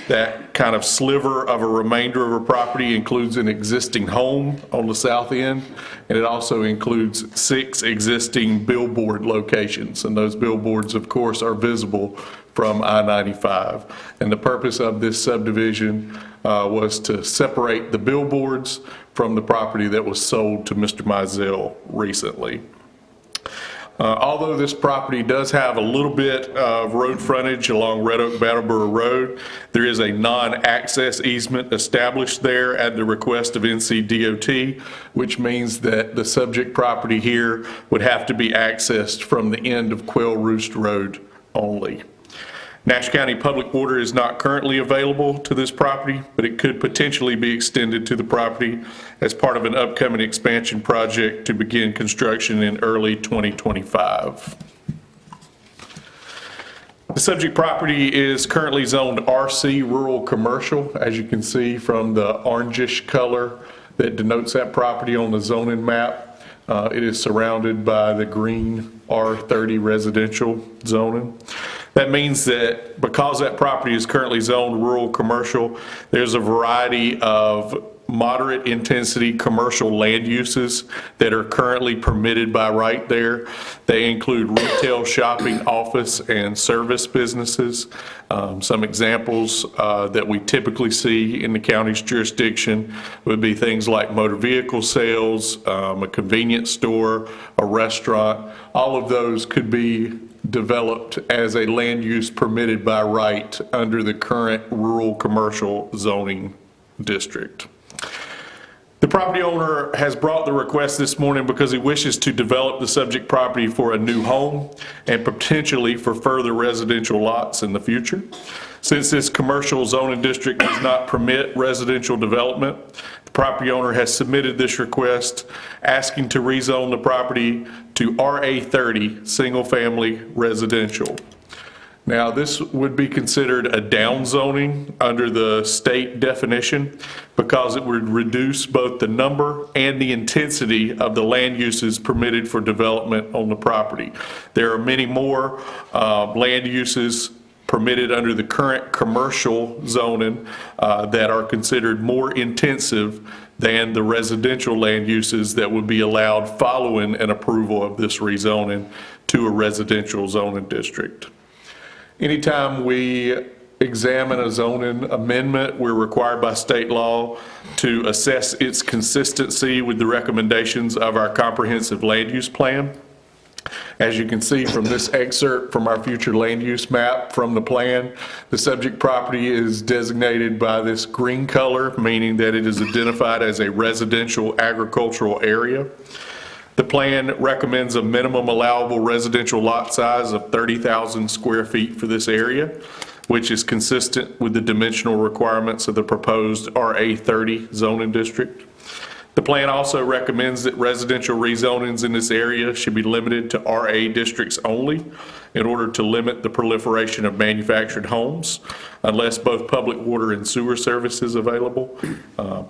That kind of sliver of a remainder of a property includes an existing home on the south end, and it also includes 6 existing billboard locations. And those billboards, of course, are visible from I-95. And the purpose of this subdivision was to separate the billboards from the property that was sold to Mr. Mizell recently. Although this property does have a little bit of road frontage along Red Oak Brattleboro Road, there is a non-access easement established there at the request of NCDOT, which means that the subject property here would have to be accessed from the end of Quail Roost Road only. Nash County Public Water is not currently available to this property, but it could potentially be extended to the property as part of an upcoming expansion project to begin construction in early 2025. The subject property is currently zoned RC Rural Commercial, as you can see from the orangish color that denotes that property on the zoning map. It is surrounded by the green R30 residential zoning. That means that because that property is currently zoned rural commercial, there's a variety of moderate intensity commercial land uses that are currently permitted by right there. They include retail, shopping, office, and service businesses. Some examples that we typically see in the county's jurisdiction would be things like motor vehicle sales, a convenience store, a restaurant. All of those could be developed as a land use permitted by right under the current rural commercial zoning district. The property owner has brought the request this morning because he wishes to develop the subject property for a new home and potentially for further residential lots in the future. Since this commercial zoning district does not permit residential development, the property owner has submitted this request asking to rezone the property to RA30, single-family residential. Now, this would be considered a downzoning under the state definition because it would reduce both the number and the intensity of the land uses permitted for development on the property. There are many more land uses permitted under the current commercial zoning that are considered more intensive than the residential land uses that would be allowed following an approval of this rezoning to a residential zoning district. Anytime we examine a zoning amendment, we're required by state law to assess its consistency with the recommendations of our comprehensive land use plan. As you can see from this excerpt from our future land use map from the plan, the subject property is designated by this green color, meaning that it is identified as a residential agricultural area. The plan recommends a minimum allowable residential lot size of 30,000 square feet for this area, which is consistent with the dimensional requirements of the proposed RA30 zoning district. The plan also recommends that residential rezonings in this area should be limited to RA districts only in order to limit the proliferation of manufactured homes, unless both public water and sewer service is available.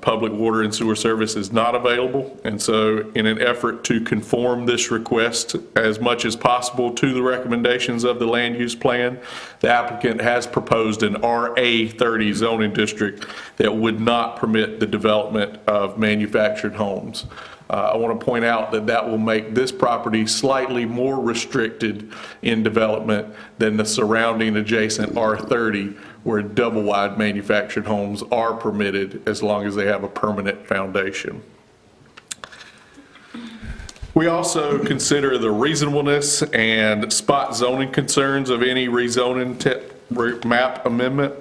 Public water and sewer service is not available, and so in an effort to conform this request as much as possible to the recommendations of the land use plan, the applicant has proposed an RA30 zoning district that would not permit the development of manufactured homes. I want to point out that that will make this property slightly more restricted in development than the surrounding adjacent R30, where double-wide manufactured homes are permitted as long as they have a permanent foundation. We also consider the reasonableness and spot zoning concerns of any rezoning map amendment.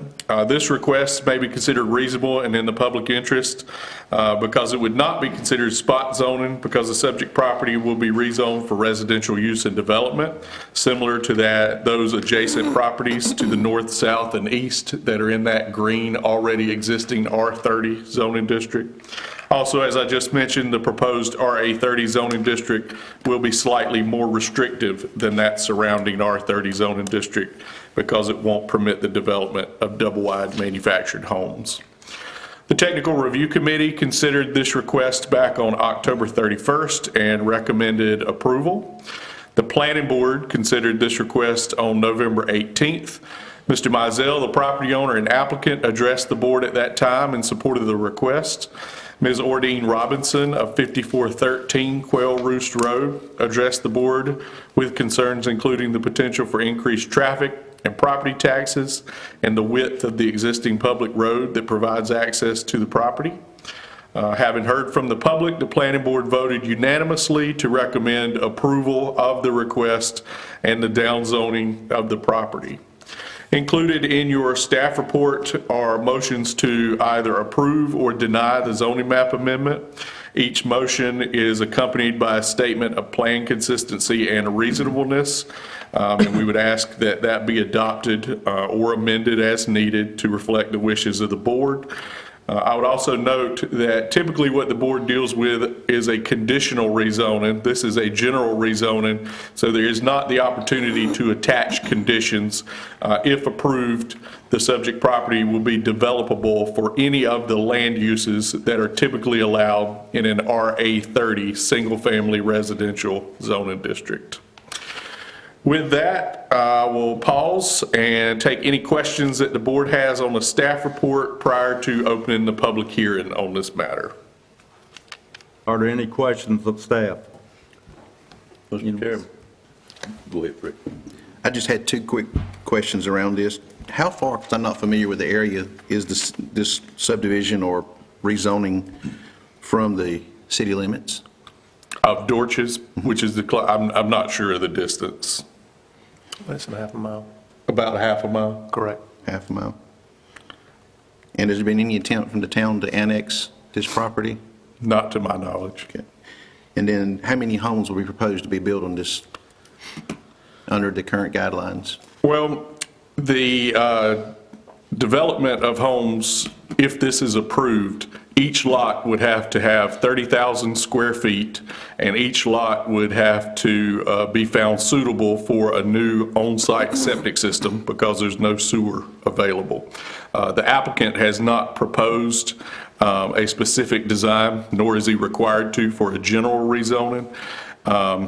This request may be considered reasonable and in the public interest because it would not be considered spot zoning because the subject property will be rezoned for residential use and development, similar to those adjacent properties to the north, south, and east that are in that green already existing R30 zoning district. Also, as I just mentioned, the proposed RA30 zoning district will be slightly more restrictive than that surrounding R30 zoning district because it won't permit the development of double-wide manufactured homes. The Technical Review Committee considered this request back on October 31st and recommended approval. The Planning Board considered this request on November 18th. Mr. Mizell, the property owner and applicant, addressed the board at that time in support of the request. Ms. Ordine Robinson of 5413 Quail Roost Road addressed the board with concerns including the potential for increased traffic and property taxes and the width of the existing public road that provides access to the property. Having heard from the public, the planning board voted unanimously to recommend approval of the request and the downzoning of the property. Included in your staff report are motions to either approve or deny the zoning map amendment. Each motion is accompanied by a statement of plan consistency and reasonableness, and we would ask that that be adopted or amended as needed to reflect the wishes of the board. I would also note that typically what the board deals with is a conditional rezoning. This is a general rezoning, so there is not the opportunity to attach conditions. If approved, the subject property will be developable for any of the land uses that are typically allowed in an RA30 single-family residential zoning district. With that, I will pause and take any questions that the board has on the staff report prior to opening the public hearing on this matter. Are there any questions of staff? Mr. Chairman. Go ahead, Fred. I just had two quick questions around this. How far, because I'm not familiar with the area, is this subdivision or rezoning from the city limits? Of Dorches, which is I'm not sure of the distance. Less than half a mile. About a half a mile? Correct. Half a mile. And has there been any attempt from the town to annex this property? Not to my knowledge. Okay. And then how many homes will be proposed to be built on this, under the current guidelines? Well, the development of homes, if this is approved, each lot would have to have 30,000 square feet, and each lot would have to be found suitable for a new on-site septic system because there's no sewer available. The applicant has not proposed a specific design, nor is he required to for a general rezoning.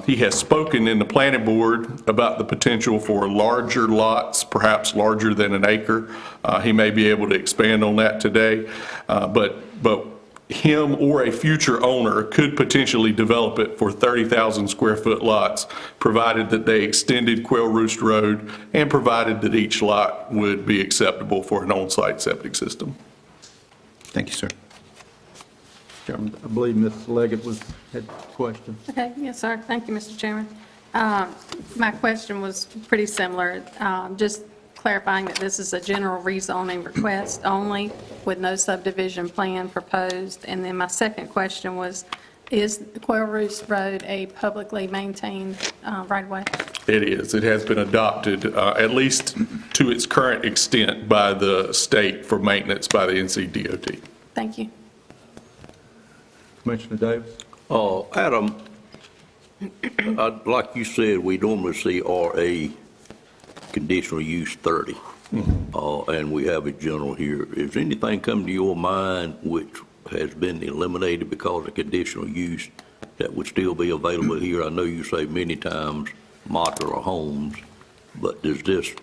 He has spoken in the planning board about the potential for larger lots, perhaps larger than an acre. He may be able to expand on that today, but him or a future owner could potentially develop it for 30,000 square foot lots, provided that they extended Quail Roost Road and provided that each lot would be acceptable for an on-site septic system. Thank you, sir. Chairman, I believe Ms. Leggett had a question. Okay, yes, sir. Thank you, Mr. Chairman. My question was pretty similar, just clarifying that this is a general rezoning request only with no subdivision plan proposed. And then my second question was, is Quail Roost Road a publicly maintained right-of-way? It is. It has been adopted, at least to its current extent, by the state for maintenance by the NCDOT. Thank you. Commissioner Davis? Adam, like you said, we normally see RA conditional use 30, and we have a general here. Is anything come to your mind which has been eliminated because of conditional use that would still be available here? I know you say many times modular homes, but does this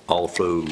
also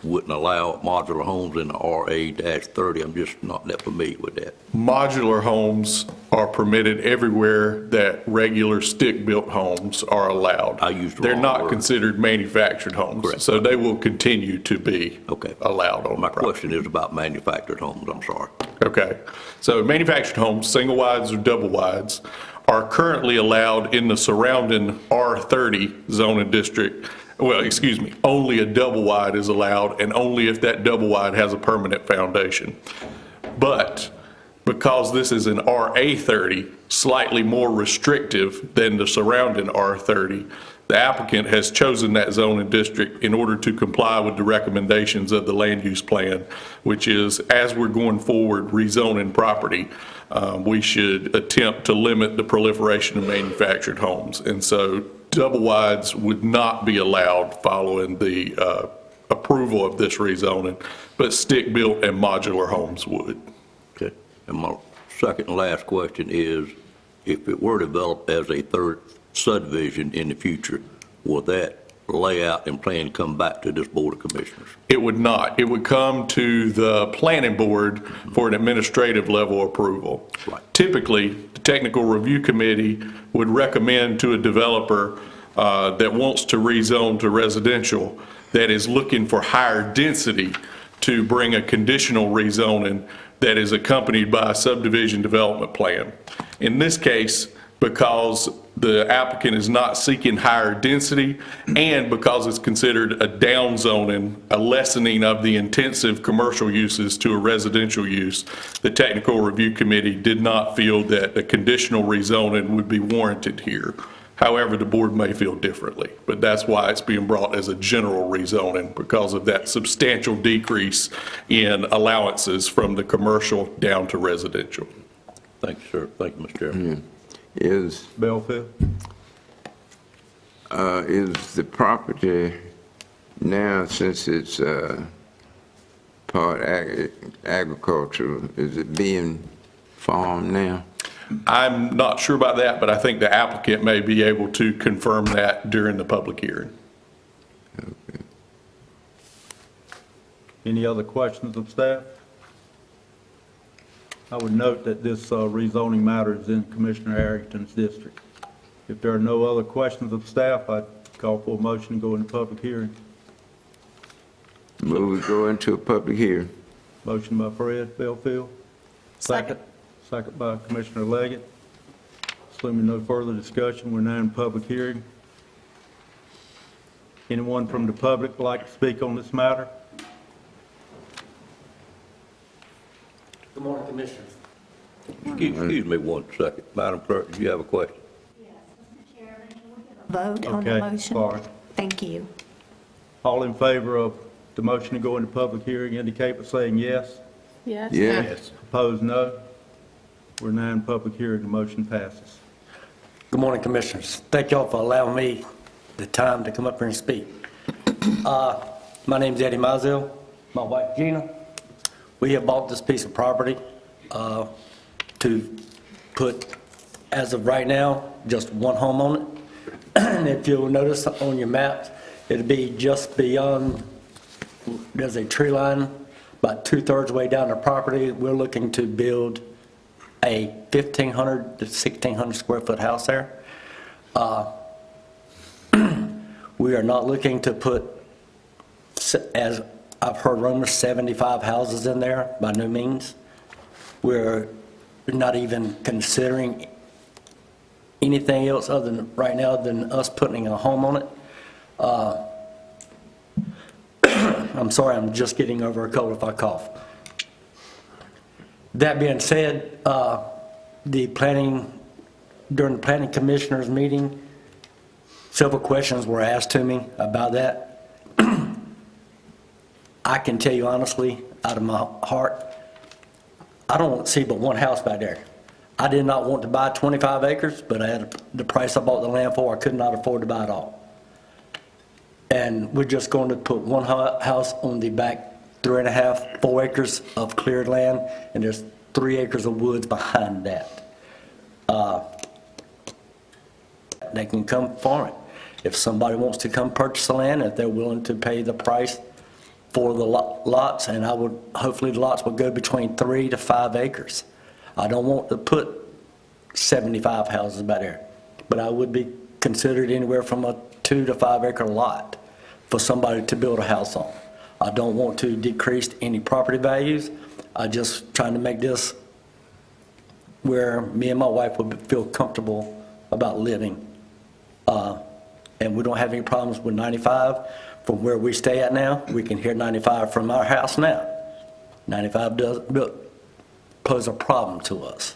wouldn't allow modular homes in the RA-30? I'm just not that familiar with that. Modular homes are permitted everywhere that regular stick-built homes are allowed. I used the They're wrong not word. considered manufactured homes. Correct. So they will continue to be allowed on My the property. question is about manufactured homes, I'm sorry. Okay. So manufactured homes, single wides or double wides, are currently allowed in the surrounding R30 zoning district. Well, excuse me, only a double wide is allowed, and only if that double wide has a permanent foundation. But because this is an RA30, slightly more restrictive than the surrounding R30, the applicant has chosen that zoning district in order to comply with the recommendations of the land use plan, which is, as we're going forward rezoning property, we should attempt to limit the proliferation of manufactured homes. And so double wides would not be allowed following the approval of this rezoning, but stick-built and modular homes would. Okay. And my second and last question is, if it were developed as a third subdivision in the future, will that layout and plan come back to this Board of Commissioners? It would not. It would come to the planning board for an administrative level approval. Right. Typically, the technical review committee would recommend to a developer that wants to rezone to residential, that is looking for higher density, to bring a conditional rezoning that is accompanied by a subdivision development plan. In this case, because the applicant is not seeking higher density, and because it's considered a downzoning, a lessening of the intensive commercial uses to a residential use, the technical review committee did not feel that a conditional rezoning would be warranted here. However, the board may feel differently, but that's why it's being brought as a general rezoning, because of that substantial decrease in allowances from the commercial down to residential. Thank you, sir. Thank you, Mr. Chairman. Is Belfield? is the property now, since it's part agricultural, is it being farmed now? I'm not sure about that, but I think the applicant may be able to confirm that during the public hearing. Okay. Any other questions of staff? I would note that this rezoning matter is in Commissioner Arrington's district. If there are no other questions of staff, I'd call for a motion to go into public hearing. Move we go into a public hearing. Motion by Fred Belfield. Second. Second by Commissioner Leggett. Assuming no further discussion, we're now in public hearing. Anyone from the public would like to speak on this matter? Good morning, Commissioners. Excuse me one second. Madam Clerk, do you have a question? Vote on the Okay, motion. sorry. Thank you. All in favor of the motion to go into public hearing indicate by saying yes. Yes? Yes. Opposed, no. We're now in public hearing, the motion passes. Good morning, Commissioners. Thank y'all for allowing me the time to come up here and speak. My name's Eddie Mizell, my wife Gina. We have bought this piece of property to put, as of right now, just one home on it. And if you'll notice on your maps, it'll be just beyond, there's a tree line about 2/3 way down the property. We're looking to build a 1,500 to 1,600 square foot house there. We are not looking to put, as I've heard rumors, 75 houses in there, by no means. We're not even considering anything else other than, right now, than us putting a home on it. I'm sorry, I'm just getting over a cold if I cough. That being said, during the planning commissioners meeting, several questions were asked to me about that. I can tell you honestly, out of my heart, I don't see but one house back there. I did not want to buy 25 acres, but at the price I bought the land for, I could not afford to buy it all. And we're just going to put one house on the back 3.5, 4 acres of cleared land, and there's 3 acres of woods behind that. They can come farm it. If somebody wants to come purchase the land, if they're willing to pay the price for the lots, and hopefully the lots will go between 3 to 5 acres. I don't want to put 75 houses back there, but I would be considered anywhere from a 2 to 5 acre lot for somebody to build a house on. I don't want to decrease any property values. I just trying to make this where me and my wife would feel comfortable about living. And we don't have any problems with 95 from where we stay at now. We can hear 95 from our house now. 95 doesn't pose a problem to us.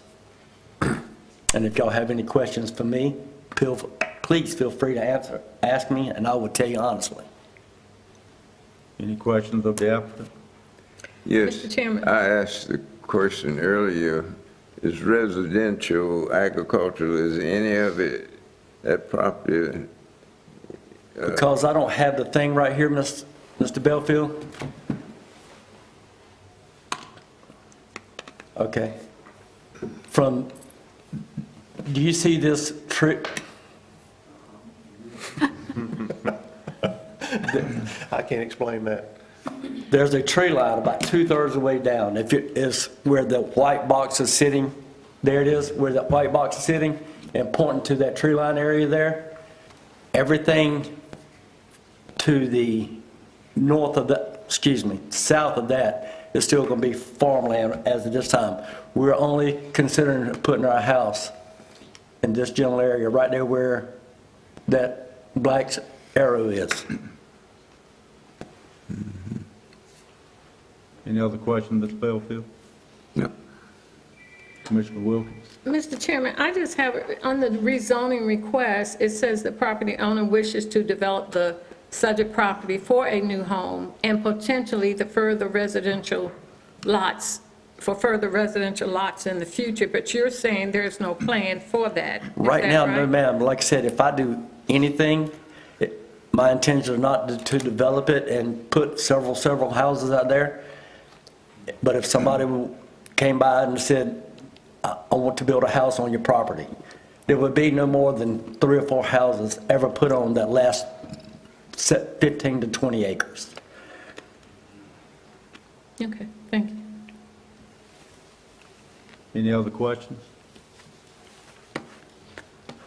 And if y'all have any questions for me, please feel free to ask me, and I will tell you honestly. Any questions of the applicant? Yes. Mr. Chairman. I asked the question earlier, is residential, agricultural, is any of it, that property? Because I don't have the thing right here, Mr. Belfield. Okay. Do you see this tree? I can't explain that. There's a tree line about 2/3 of the way down. If it is where the white box is sitting, there it is, where that white box is sitting, and pointing to that tree line area there. Everything to the north of that, south of that is still going to be farmland as of this time. We're only considering putting our house in this general area right there where that black arrow is. Any other questions, Mr. Belfield? No. Commissioner Wilkins? Mr. Chairman, I just have, on the rezoning request, it says the property owner wishes to develop the subject property for a new home and potentially the further residential lots, in the future, but you're saying there's no plan for that. Is Right that now, right? no ma'am. Like I said, if I do anything, my intention is not to develop it and put several houses out there. But if somebody came by and said, I want to build a house on your property, there would be no more than 3 or 4 houses ever put on that last 15 to 20 acres. Okay, thank you. Any other questions?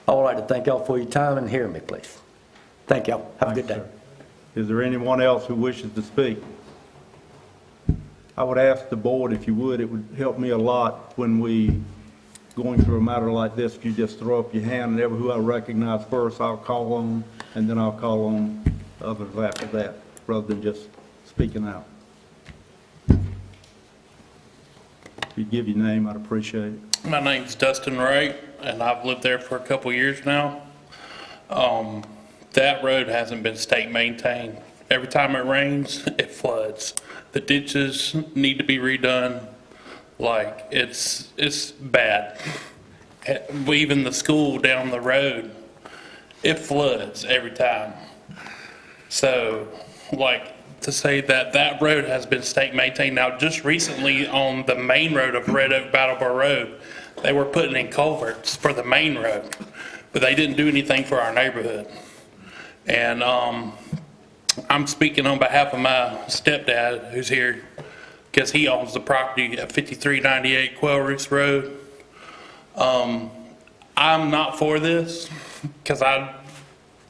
I would like to thank y'all for your time and hearing me, please. Thank y'all. Have a good day. Thanks, sir. Is there anyone else who wishes to speak? I would ask the board, if you would, it would help me a lot when we going through a matter like this, if you just throw up your hand, and ever who I recognize first, I'll call on, and then I'll call on others after that, rather than just speaking out. If you give your name, I'd appreciate it. My name's Dustin Wright, and I've lived there for a couple years now. That road hasn't been state maintained. Every time it rains, it floods. The ditches need to be redone. Like, it's bad. Even the school down the road, it floods every time. So, like, to say that that road has been state maintained. Now, just recently on the main road of Red Oak Brattleboro Road, they were putting in culverts for the main road, but they didn't do anything for our neighborhood. And I'm speaking on behalf of my stepdad, who's here, because he owns the property at 5398 Quail Roost Road. I'm not for this, because I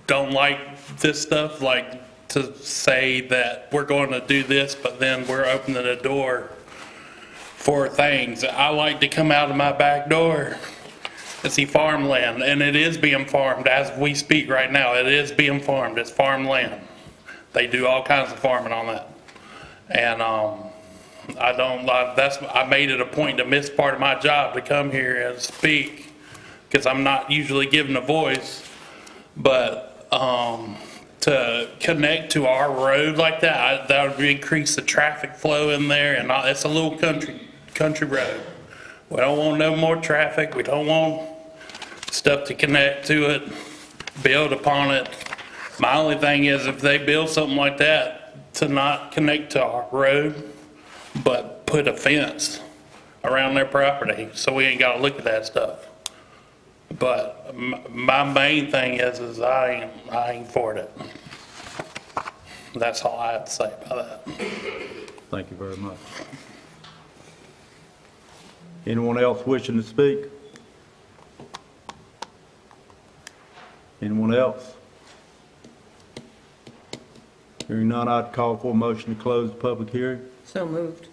don't like this stuff, like to say that we're going to do this, but then we're opening the door for things. I like to come out of my back door and see farmland, and it is being farmed as we speak right now. It is being farmed. It's farmland. They do all kinds of farming on that. And I made it a point to miss part of my job to come here and speak, because I'm not usually given a voice. But to connect to our road like that, that would increase the traffic flow in there, and it's a little country road. We don't want no more traffic. We don't want stuff to connect to it, build upon it. My only thing is, if they build something like that, to not connect to our road, but put a fence around their property, so we ain't got to look at that stuff. But my main thing is I ain't for it. That's all I have to say about that. Thank you very much. Anyone else wishing to speak? Anyone else? Hearing none, I'd call for a motion to close the public hearing. So moved.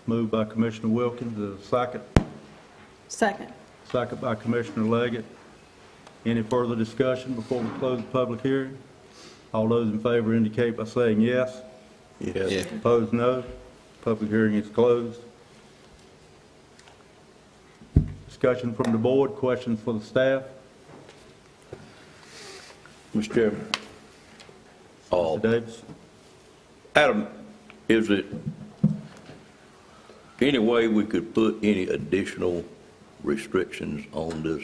Moved by Commissioner Wilkins, is there a second? Second. Second by Commissioner Leggett. Any further discussion before we close the public hearing? All those in favor indicate by saying yes. Yes. Opposed, no. Public hearing is closed. Discussion from the board, questions for the staff? Mr. Chairman. Mr. Davis? Adam, is it any way we could put any additional restrictions on this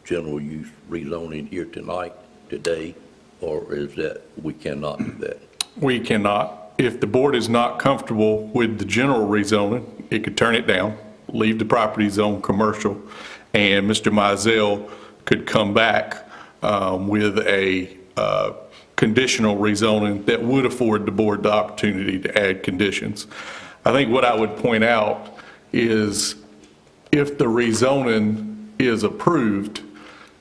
general use rezoning here tonight, today, or is that we cannot do that? We cannot. If the board is not comfortable with the general rezoning, it could turn it down, leave the property zone commercial, and Mr. Mizell could come back with a conditional rezoning that would afford the board the opportunity to add conditions. I think what I would point out is if the rezoning is approved,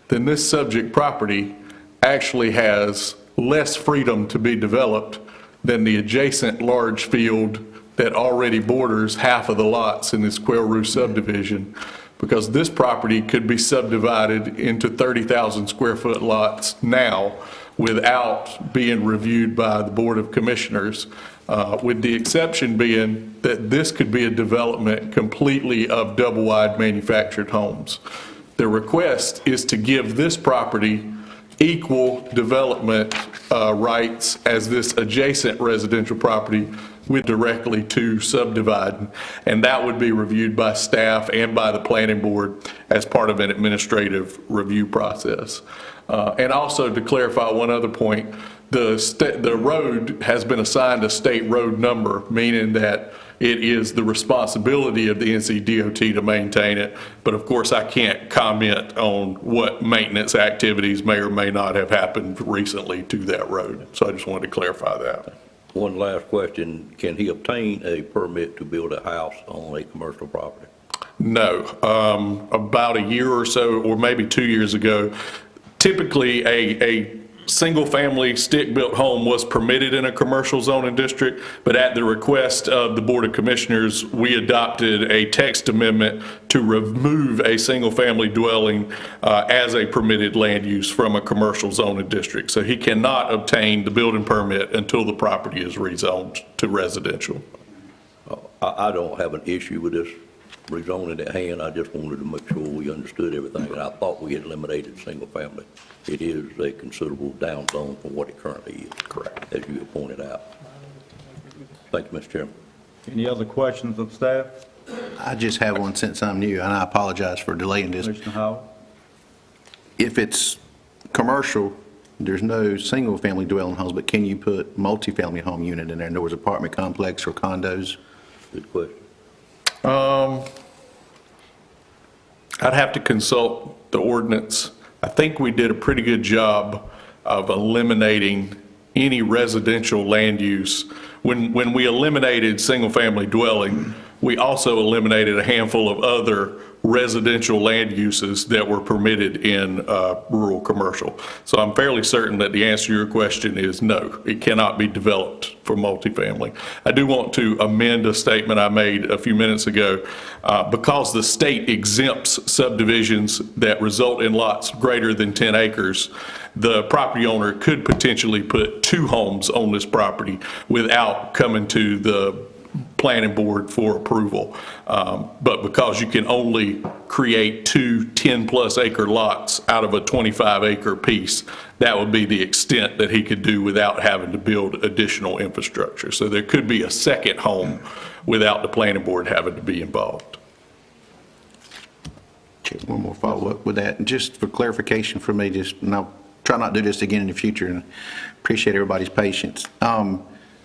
then this subject property actually has less freedom to be developed than the adjacent large field that already borders half of the lots in this Quail Roost subdivision, because this property could be subdivided into 30,000 square foot lots now without being reviewed by the Board of Commissioners, with the exception being that this could be a development completely of double-wide manufactured homes. The request is to give this property equal development rights as this adjacent residential property with directly to subdividing, and that would be reviewed by staff and by the planning board as part of an administrative review process. And also to clarify one other point, the road has been assigned a state road number, meaning that it is the responsibility of the NCDOT to maintain it. But of course, I can't comment on what maintenance activities may or may not have happened recently to that road. So I just wanted to clarify that. One last question, can he obtain a permit to build a house on a commercial property? No. About a year or so, or maybe 2 years ago, typically a single-family stick-built home was permitted in a commercial zoning district, but at the request of the Board of Commissioners, we adopted a text amendment to remove a single-family dwelling as a permitted land use from a commercial zoning district. So he cannot obtain the building permit until the property is rezoned to residential. I don't have an issue with this rezoning at hand. I just wanted to make sure we understood everything, and I thought we had eliminated single family. It is a considerable down zone from what it currently is. Correct. As you have pointed out. Thank you, Mr. Chairman. Any other questions of staff? I just have one since I'm new, and I apologize for delaying this. Commissioner Howell? If it's commercial, there's no single-family dwelling homes, but can you put multifamily home unit in there? In other words, apartment complex or condos? Good question. I'd have to consult the ordinance. I think we did a pretty good job of eliminating any residential land use. When we eliminated single-family dwelling, we also eliminated a handful of other residential land uses that were permitted in rural commercial. So I'm fairly certain that the answer to your question is no, it cannot be developed for multifamily. I do want to amend a statement I made a few minutes ago. Because the state exempts subdivisions that result in lots greater than 10 acres, the property owner could potentially put 2 homes on this property without coming to the planning board for approval. But because you can only create 2 10-plus acre lots out of a 25-acre piece, that would be the extent that he could do without having to build additional infrastructure. So there could be a second home without the planning board having to be involved. One more follow-up with that, and just for clarification for me, and I'll try not to do this again in the future, and appreciate everybody's patience.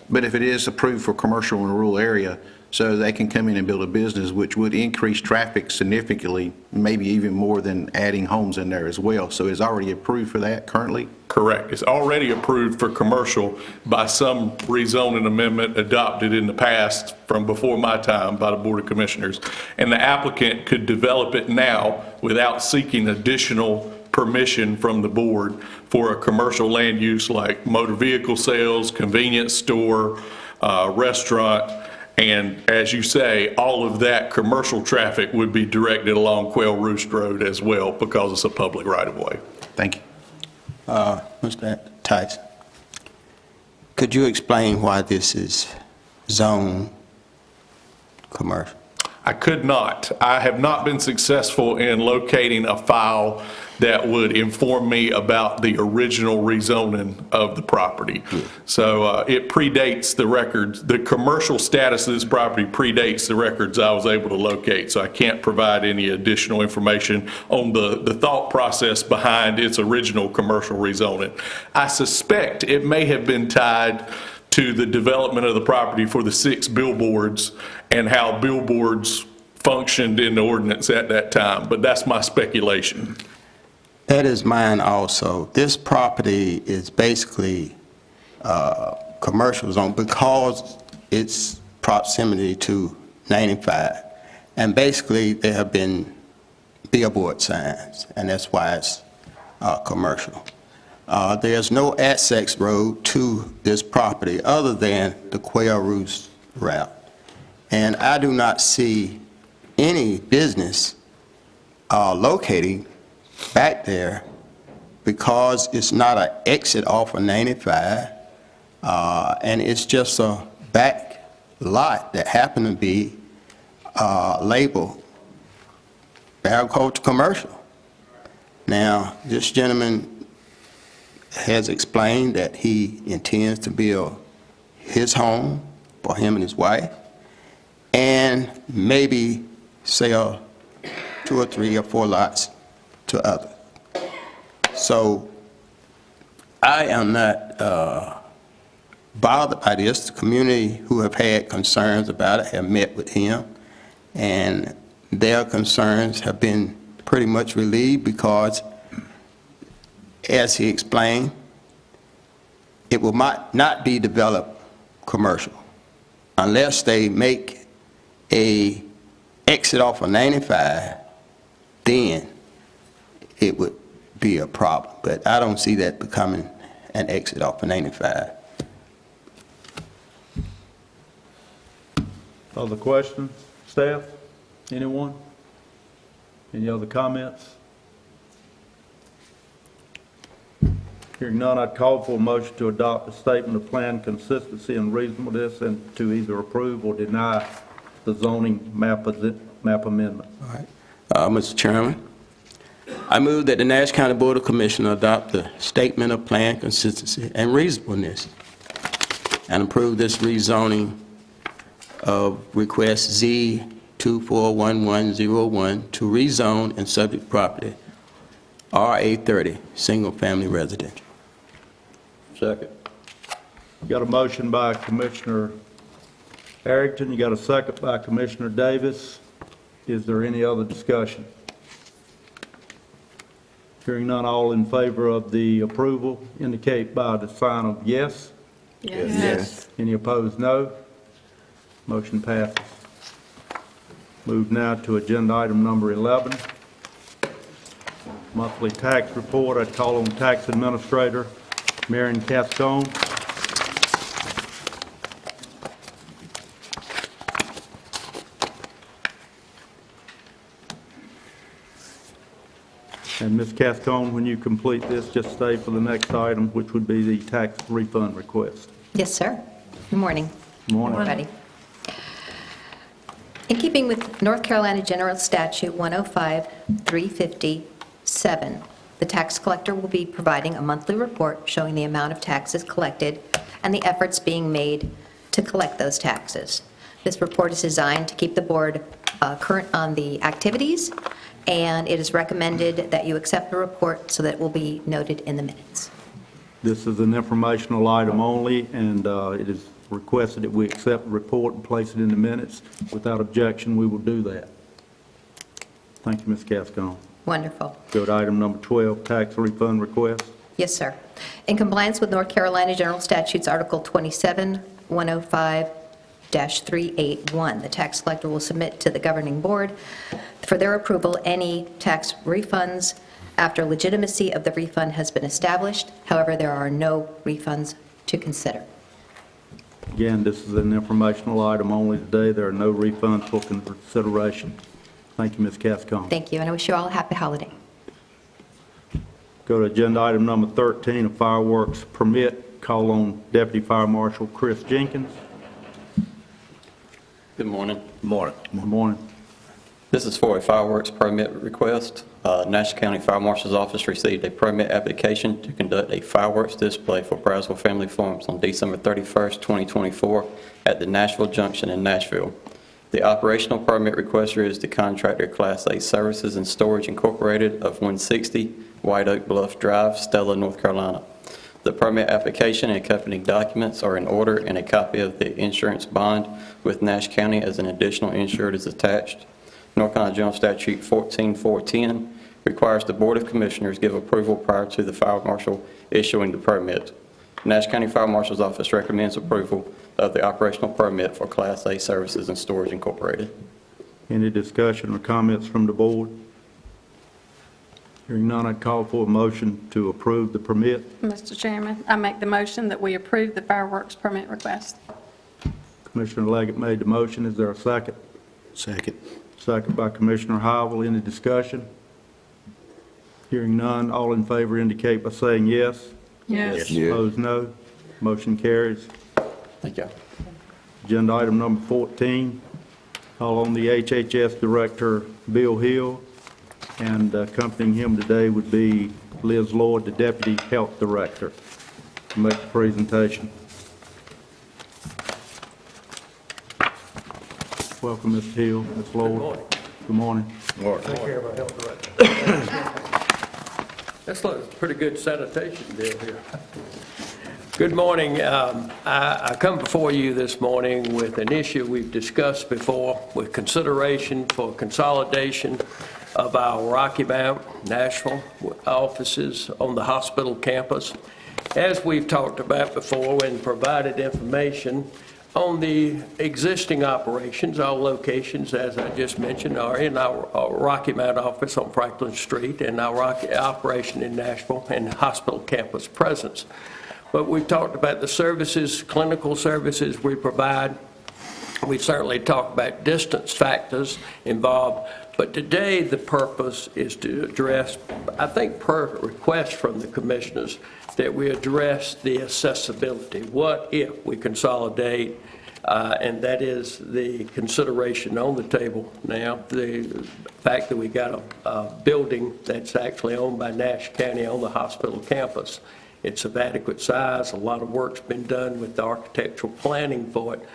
But if it is approved for commercial in a rural area, so they can come in and build a business, which would increase traffic significantly, maybe even more than adding homes in there as well. So it's already approved for that currently? Correct. It's already approved for commercial by some rezoning amendment adopted in the past from before my time by the Board of Commissioners. And the applicant could develop it now without seeking additional permission from the board for a commercial land use like motor vehicle sales, convenience store, restaurant. And as you say, all of that commercial traffic would be directed along Quail Roost Road as well because it's a public right-of-way. Thank you. Mr. Tyson, could you explain why this is zone commercial? I could not. I have not been successful in locating a file that would inform me about the original rezoning of the property. So it predates the records. The commercial status of this property predates the records I was able to locate, so I can't provide any additional information on the thought process behind its original commercial rezoning. I suspect it may have been tied to the development of the property for the 6 billboards and how billboards functioned in the ordinance at that time, but that's my speculation. That is mine also. This property is basically commercial zone because its proximity to 95. And basically there have been billboard signs, and that's why it's commercial. There's no access road to this property other than the Quail Roost route. And I do not see any business locating back there because it's not an exit off of 95, and it's just a back lot that happened to be labeled agricultural commercial. Now, this gentleman has explained that he intends to build his home for him and his wife and maybe sell 2 or 3 or 4 lots to others. So I am not bothered by this. The community who have had concerns about it have met with him, and their concerns have been pretty much relieved because, as he explained, it will not be developed commercial unless they make a exit off of 95, then it would be a problem. But I don't see that becoming an exit off of 95. Other questions, staff? Anyone? Any other comments? Hearing none, I'd call for a motion to adopt a statement of plan consistency and reasonableness and to either approve or deny the zoning map map amendment. Mr. Chairman, I move that the Nash County Board of Commissioners adopt the Statement of Plan Consistency and Reasonableness and approve this rezoning of request Z241101 to rezone and subject property RA30, single-family residential. Second. You got a motion by Commissioner Harrington, you got a second by Commissioner Davis. Is there any other discussion? Hearing none, all in favor of the approval indicate by the sign of yes. Yes. Any opposed, no. Motion passes. Move now to agenda item number 11. Monthly tax report. I call on Tax Administrator Marion Cascone. And Ms. Cascone, when you complete this, just stay for the next item, which would be the tax refund request. Yes, sir. Good morning. Good morning. Everybody. In keeping with North Carolina General Statute 105-357, the tax collector will be providing a monthly report showing the amount of taxes collected and the efforts being made to collect those taxes. This report is designed to keep the board current on the activities, and it is recommended that you accept the report so that it will be noted in the minutes. This is an informational item only, and it is requested that we accept the report and place it in the minutes. Without objection, we will do that. Thank you, Ms. Cascone. Wonderful. Go to item number 12, tax refund request. Yes, sir. In compliance with North Carolina General Statutes, Article 27, 105-381, the tax collector will submit to the governing board for their approval any tax refunds after legitimacy of the refund has been established. However, there are no refunds to consider. Again, this is an informational item only today. There are no refunds for consideration. Thank you, Ms. Cascone. Thank you, and I wish you all a happy holiday. Go to agenda item number 13, a fireworks permit. Call on Deputy Fire Marshal Chris Jenkins. Good morning. Good morning. Good morning. This is for a fireworks permit request. Nash County Fire Marshal's Office received a permit application to conduct a fireworks display for Brownsville Family Farms on December 31st, 2024 at the Nashville Junction in Nashville. The operational permit requester is the contractor Class A Services and Storage Incorporated of 160 White Oak Bluff Drive, Stella, North Carolina. The permit application and accompanying documents are in order, and a copy of the insurance bond with Nash County as an additional insured is attached. North Carolina General Statute 14410 requires the Board of Commissioners give approval prior to the Fire Marshal issuing the permit. Nash County Fire Marshal's Office recommends approval of the operational permit for Class A Services and Storage Incorporated. Any discussion or comments from the board? Hearing none, I'd call for a motion to approve the permit. Mr. Chairman, I make the motion that we approve the fireworks permit request. Commissioner Leggett made the motion. Is there a second? Second. Second by Commissioner Howell. Any discussion? Hearing none, all in favor indicate by saying yes. Yes. Opposed, no. Motion carries. Thank you. Agenda item number 14, call on the HHS Director, Bill Hill, and accompanying him today would be Liz Lloyd, the Deputy Health Director, to make the presentation. Welcome, Mr. Hill, Ms. Lloyd. Good morning. Good morning. Take care of our health director. That's a pretty good sanitation deal here. Good morning. I come before you this morning with an issue we've discussed before, with consideration for consolidation of our Rocky Mount, Nashville offices on the hospital campus. As we've talked about before and provided information on the existing operations, our locations, as I just mentioned, are in our Rocky Mount office on Franklin Street and our operation in Nashville and hospital campus presence. But we've talked about the services, clinical services we provide. We certainly talked about distance factors involved. But today the purpose is to address, I think per request from the commissioners, that we address the accessibility. What if we consolidate and that is the consideration on the table now, the fact that we got a building that's actually owned by Nash County on the hospital campus. It's of adequate size. A lot of work's been done with the architectural planning for it,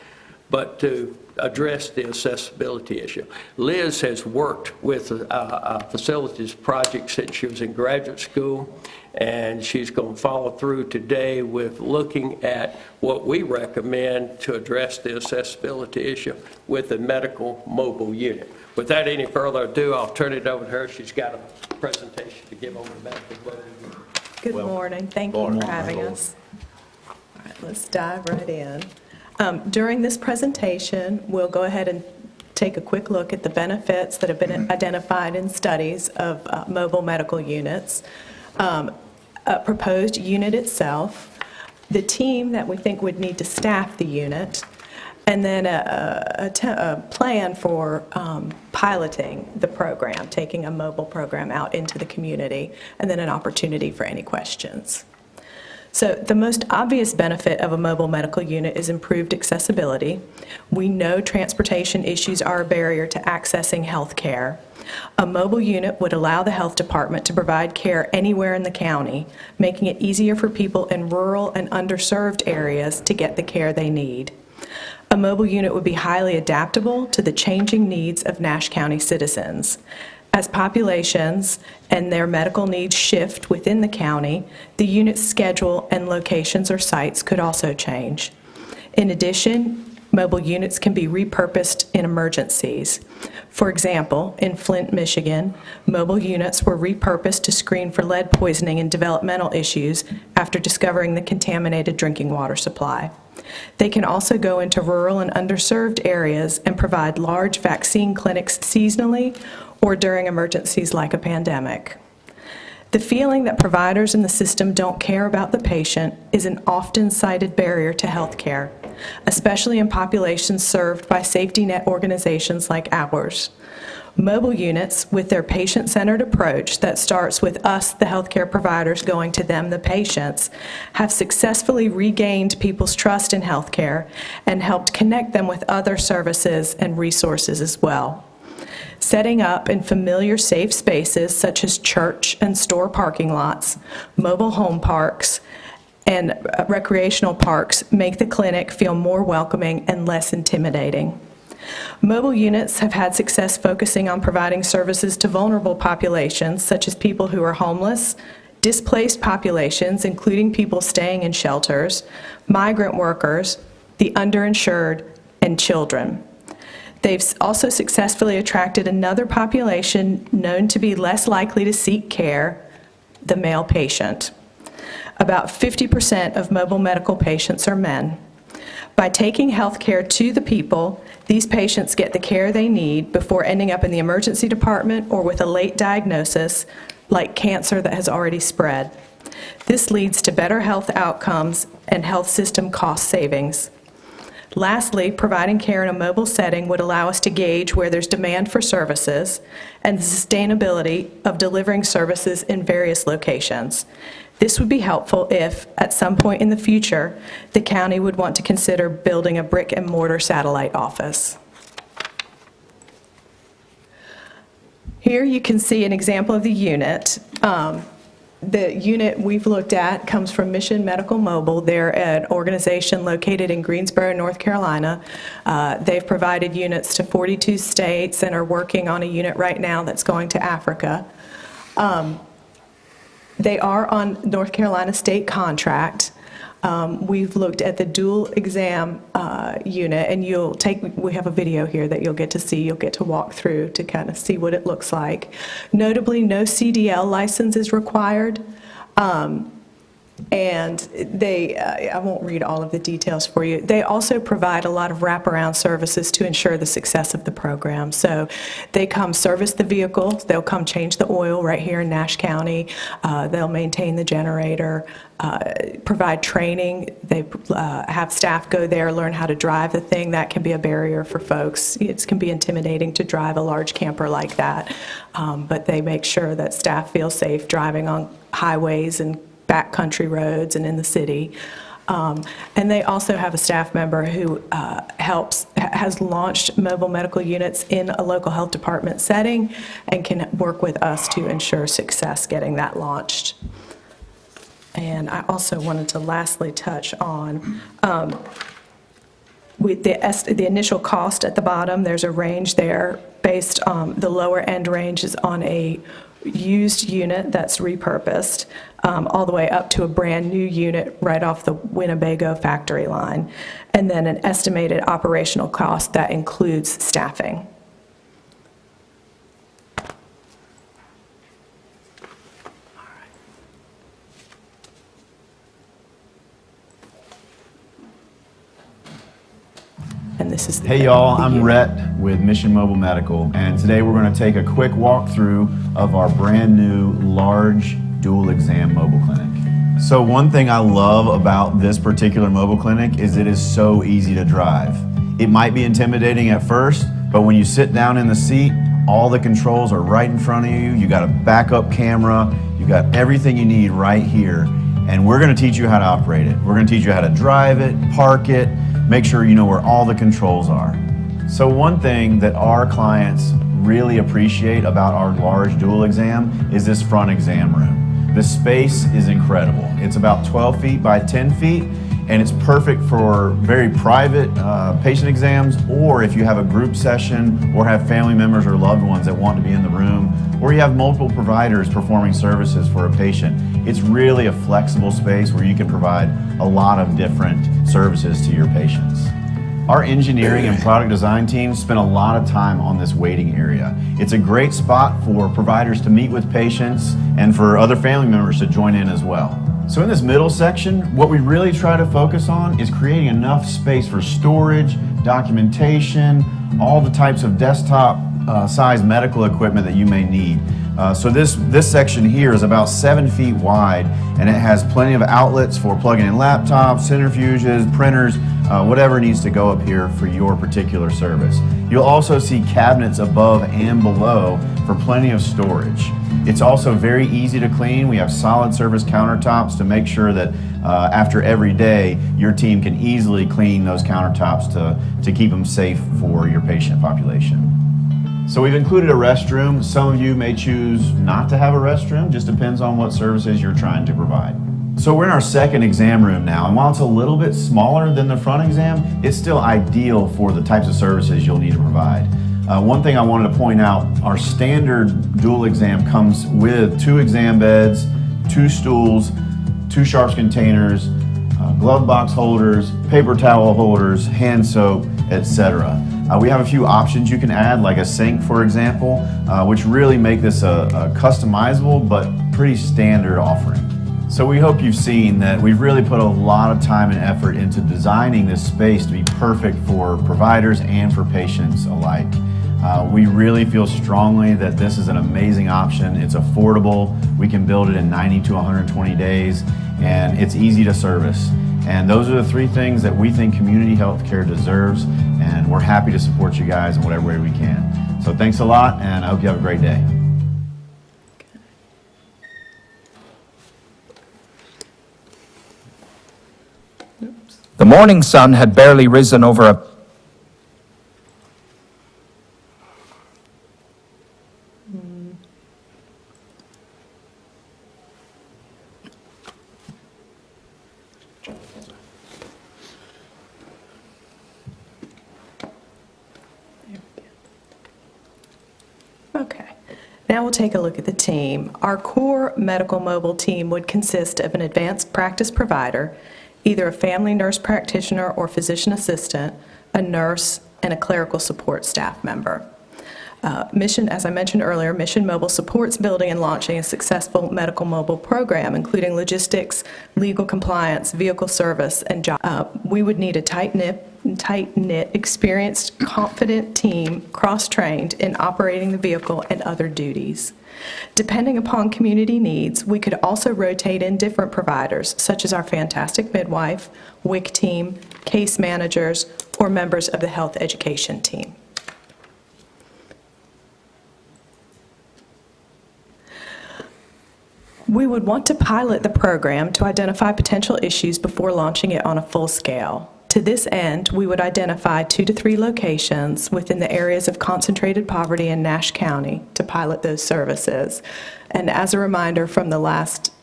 but to address the accessibility issue. Liz has worked with a facilities project since she was in graduate school, and she's going to follow through today with looking at what we recommend to address the accessibility issue with the medical mobile unit. Without any further ado, I'll turn it over to her. She's got a presentation to give on the medical mobile unit. Good morning. Thank you for having us. All right, let's dive right in. During this presentation, we'll go ahead and take a quick look at the benefits that have been identified in studies of mobile medical units, a proposed unit itself, the team that we think would need to staff the unit, and then a plan for piloting the program, taking a mobile program out into the community, and then an opportunity for any questions. So the most obvious benefit of a mobile medical unit is improved accessibility. We know transportation issues are a barrier to accessing health care. A mobile unit would allow the health department to provide care anywhere in the county, making it easier for people in rural and underserved areas to get the care they need. A mobile unit would be highly adaptable to the changing needs of Nash County citizens. As populations and their medical needs shift within the county, the unit's schedule and locations or sites could also change. In addition, mobile units can be repurposed in emergencies. For example, in Flint, Michigan, mobile units were repurposed to screen for lead poisoning and developmental issues after discovering the contaminated drinking water supply. They can also go into rural and underserved areas and provide large vaccine clinics seasonally or during emergencies like a pandemic. The feeling that providers in the system don't care about the patient is an often cited barrier to health care, especially in populations served by safety net organizations like ours. Mobile units, with their patient-centered approach that starts with us, the healthcare providers, going to them, the patients, have successfully regained people's trust in healthcare and helped connect them with other services and resources as well. Setting up in familiar safe spaces such as church and store parking lots, mobile home parks, and recreational parks make the clinic feel more welcoming and less intimidating. Mobile units have had success focusing on providing services to vulnerable populations, such as people who are homeless, displaced populations, including people staying in shelters, migrant workers, the underinsured, and children. They've also successfully attracted another population known to be less likely to seek care, the male patient. About 50% of mobile medical patients are men. By taking health care to the people, these patients get the care they need before ending up in the emergency department or with a late diagnosis like cancer that has already spread. This leads to better health outcomes and health system cost savings. Lastly, providing care in a mobile setting would allow us to gauge where there's demand for services and the sustainability of delivering services in various locations. This would be helpful if, at some point in the future, the county would want to consider building a brick-and-mortar satellite office. Here you can see an example of the unit. The unit we've looked at comes from Mission Medical Mobile. They're an organization located in Greensboro, North Carolina. They've provided units to 42 states and are working on a unit right now that's going to Africa. They are on North Carolina state contract. We've looked at the dual exam unit, and we have a video here that you'll get to see, you'll get to walk through to kind of see what it looks like. Notably, no CDL license is required. And I won't read all of the details for you. They also provide a lot of wraparound services to ensure the success of the program. So they come service the vehicles, they'll come change the oil right here in Nash County, they'll maintain the generator, provide training. They have staff go there, learn how to drive the thing. That can be a barrier for folks. It can be intimidating to drive a large camper like that, but they make sure that staff feel safe driving on highways and backcountry roads and in the city. And they also have a staff member who has launched mobile medical units in a local health department setting and can work with us to ensure success getting that launched. And I also wanted to lastly touch on with the initial cost at the bottom. There's a range there based on the lower end range is on a used unit that's repurposed, all the way up to a brand-new unit right off the Winnebago factory line, and then an estimated operational cost that includes staffing. And this is Hey y'all, I'm Rhett with Mission Mobile Medical, and today we're going to take a quick walkthrough of our brand new large dual exam mobile clinic. So one thing I love about this particular mobile clinic is it is so easy to drive. It might be intimidating at first, but when you sit down in the seat, all the controls are right in front of you. You got a backup camera, you got everything you need right here, and we're going to teach you how to operate it. We're going to teach you how to drive it, park it, make sure you know where all the controls are. So one thing that our clients really appreciate about our large dual exam is this front exam room. The space is incredible. It's about 12 feet by 10 feet, and it's perfect for very private patient exams, or if you have a group session or have family members or loved ones that want to be in the room, or you have multiple providers performing services for a patient. It's really a flexible space where you can provide a lot of different services to your patients. Our engineering and product design teams spend a lot of time on this waiting area. It's a great spot for providers to meet with patients and for other family members to join in as well. So in this middle section, what we really try to focus on is creating enough space for storage, documentation, all the types of desktop size medical equipment that you may need. So this section here is about 7 feet wide, and it has plenty of outlets for plugging in laptops, centrifuges, printers, whatever needs to go up here for your particular service. You'll also see cabinets above and below for plenty of storage. It's also very easy to clean. We have solid surface countertops to make sure that after every day, your team can easily clean those countertops to keep them safe for your patient population. So we've included a restroom. Some of you may choose not to have a restroom, just depends on what services you're trying to provide. So we're in our second exam room now, and while it's a little bit smaller than the front exam, it's still ideal for the types of services you'll need to provide. One thing I wanted to point out, our standard dual exam comes with 2 exam beds, 2 stools, 2 sharps containers, glove box holders, paper towel holders, hand soap, etc. We have a few options you can add, like a sink, for example, which really make this a customizable but pretty standard offering. So we hope you've seen that we've really put a lot of time and effort into designing this space to be perfect for providers and for patients alike. We really feel strongly that this is an amazing option. It's affordable. We can build it in 90 to 120 days, and it's easy to service. And those are the 3 things that we think community healthcare deserves, and we're happy to support you guys in whatever way we can. So thanks a lot, and I hope you have a great day. The morning sun had barely risen over a Okay. Now we'll take a look at the team. Our core medical mobile team would consist of an advanced practice provider, either a family nurse practitioner or physician assistant, a nurse, and a clerical support staff member. Mission, as I mentioned earlier, Mission Mobile supports building and launching a successful medical mobile program, including logistics, legal compliance, vehicle service, and job. We would need a tight-knit, experienced, confident team, cross-trained in operating the vehicle and other duties. Depending upon community needs, we could also rotate in different providers, such as our fantastic midwife, WIC team, case managers, or members of the health education team. We would want to pilot the program to identify potential issues before launching it on a full scale. To this end, we would identify 2 to 3 locations within the areas of concentrated poverty in Nash County to pilot those services. And as a reminder from the last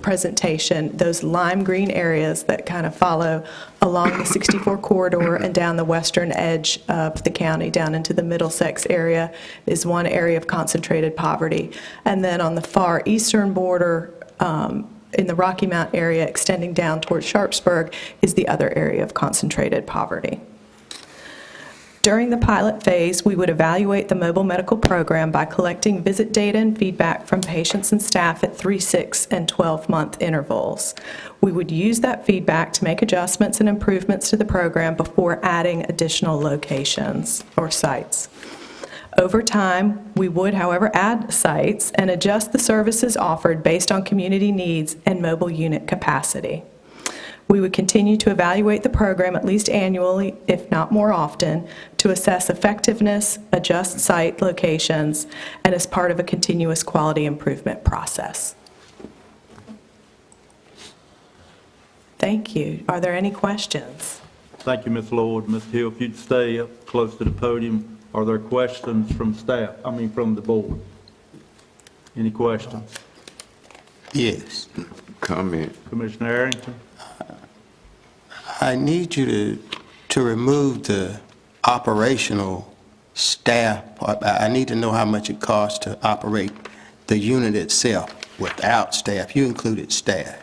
presentation, those lime green areas that kind of follow along the 64 corridor and down the western edge of the county down into the Middlesex area is one area of concentrated poverty. And then on the far eastern border, in the Rocky Mount area extending down towards Sharpsburg, is the other area of concentrated poverty. During the pilot phase, we would evaluate the mobile medical program by collecting visit data and feedback from patients and staff at 3, 6, and 12-month intervals. We would use that feedback to make adjustments and improvements to the program before adding additional locations or sites. Over time, we would, however, add sites and adjust the services offered based on community needs and mobile unit capacity. We would continue to evaluate the program at least annually, if not more often, to assess effectiveness, adjust site locations, and as part of a continuous quality improvement process. Thank you. Are there any questions? Thank you, Ms. Lloyd. Mr. Hill, if you'd stay up close to the podium, are there questions from staff, from the board? Any questions? Yes. Comment. Commissioner Arrington? I need you to remove the operational staff part. I need to know how much it costs to operate the unit itself without staff. You included staff.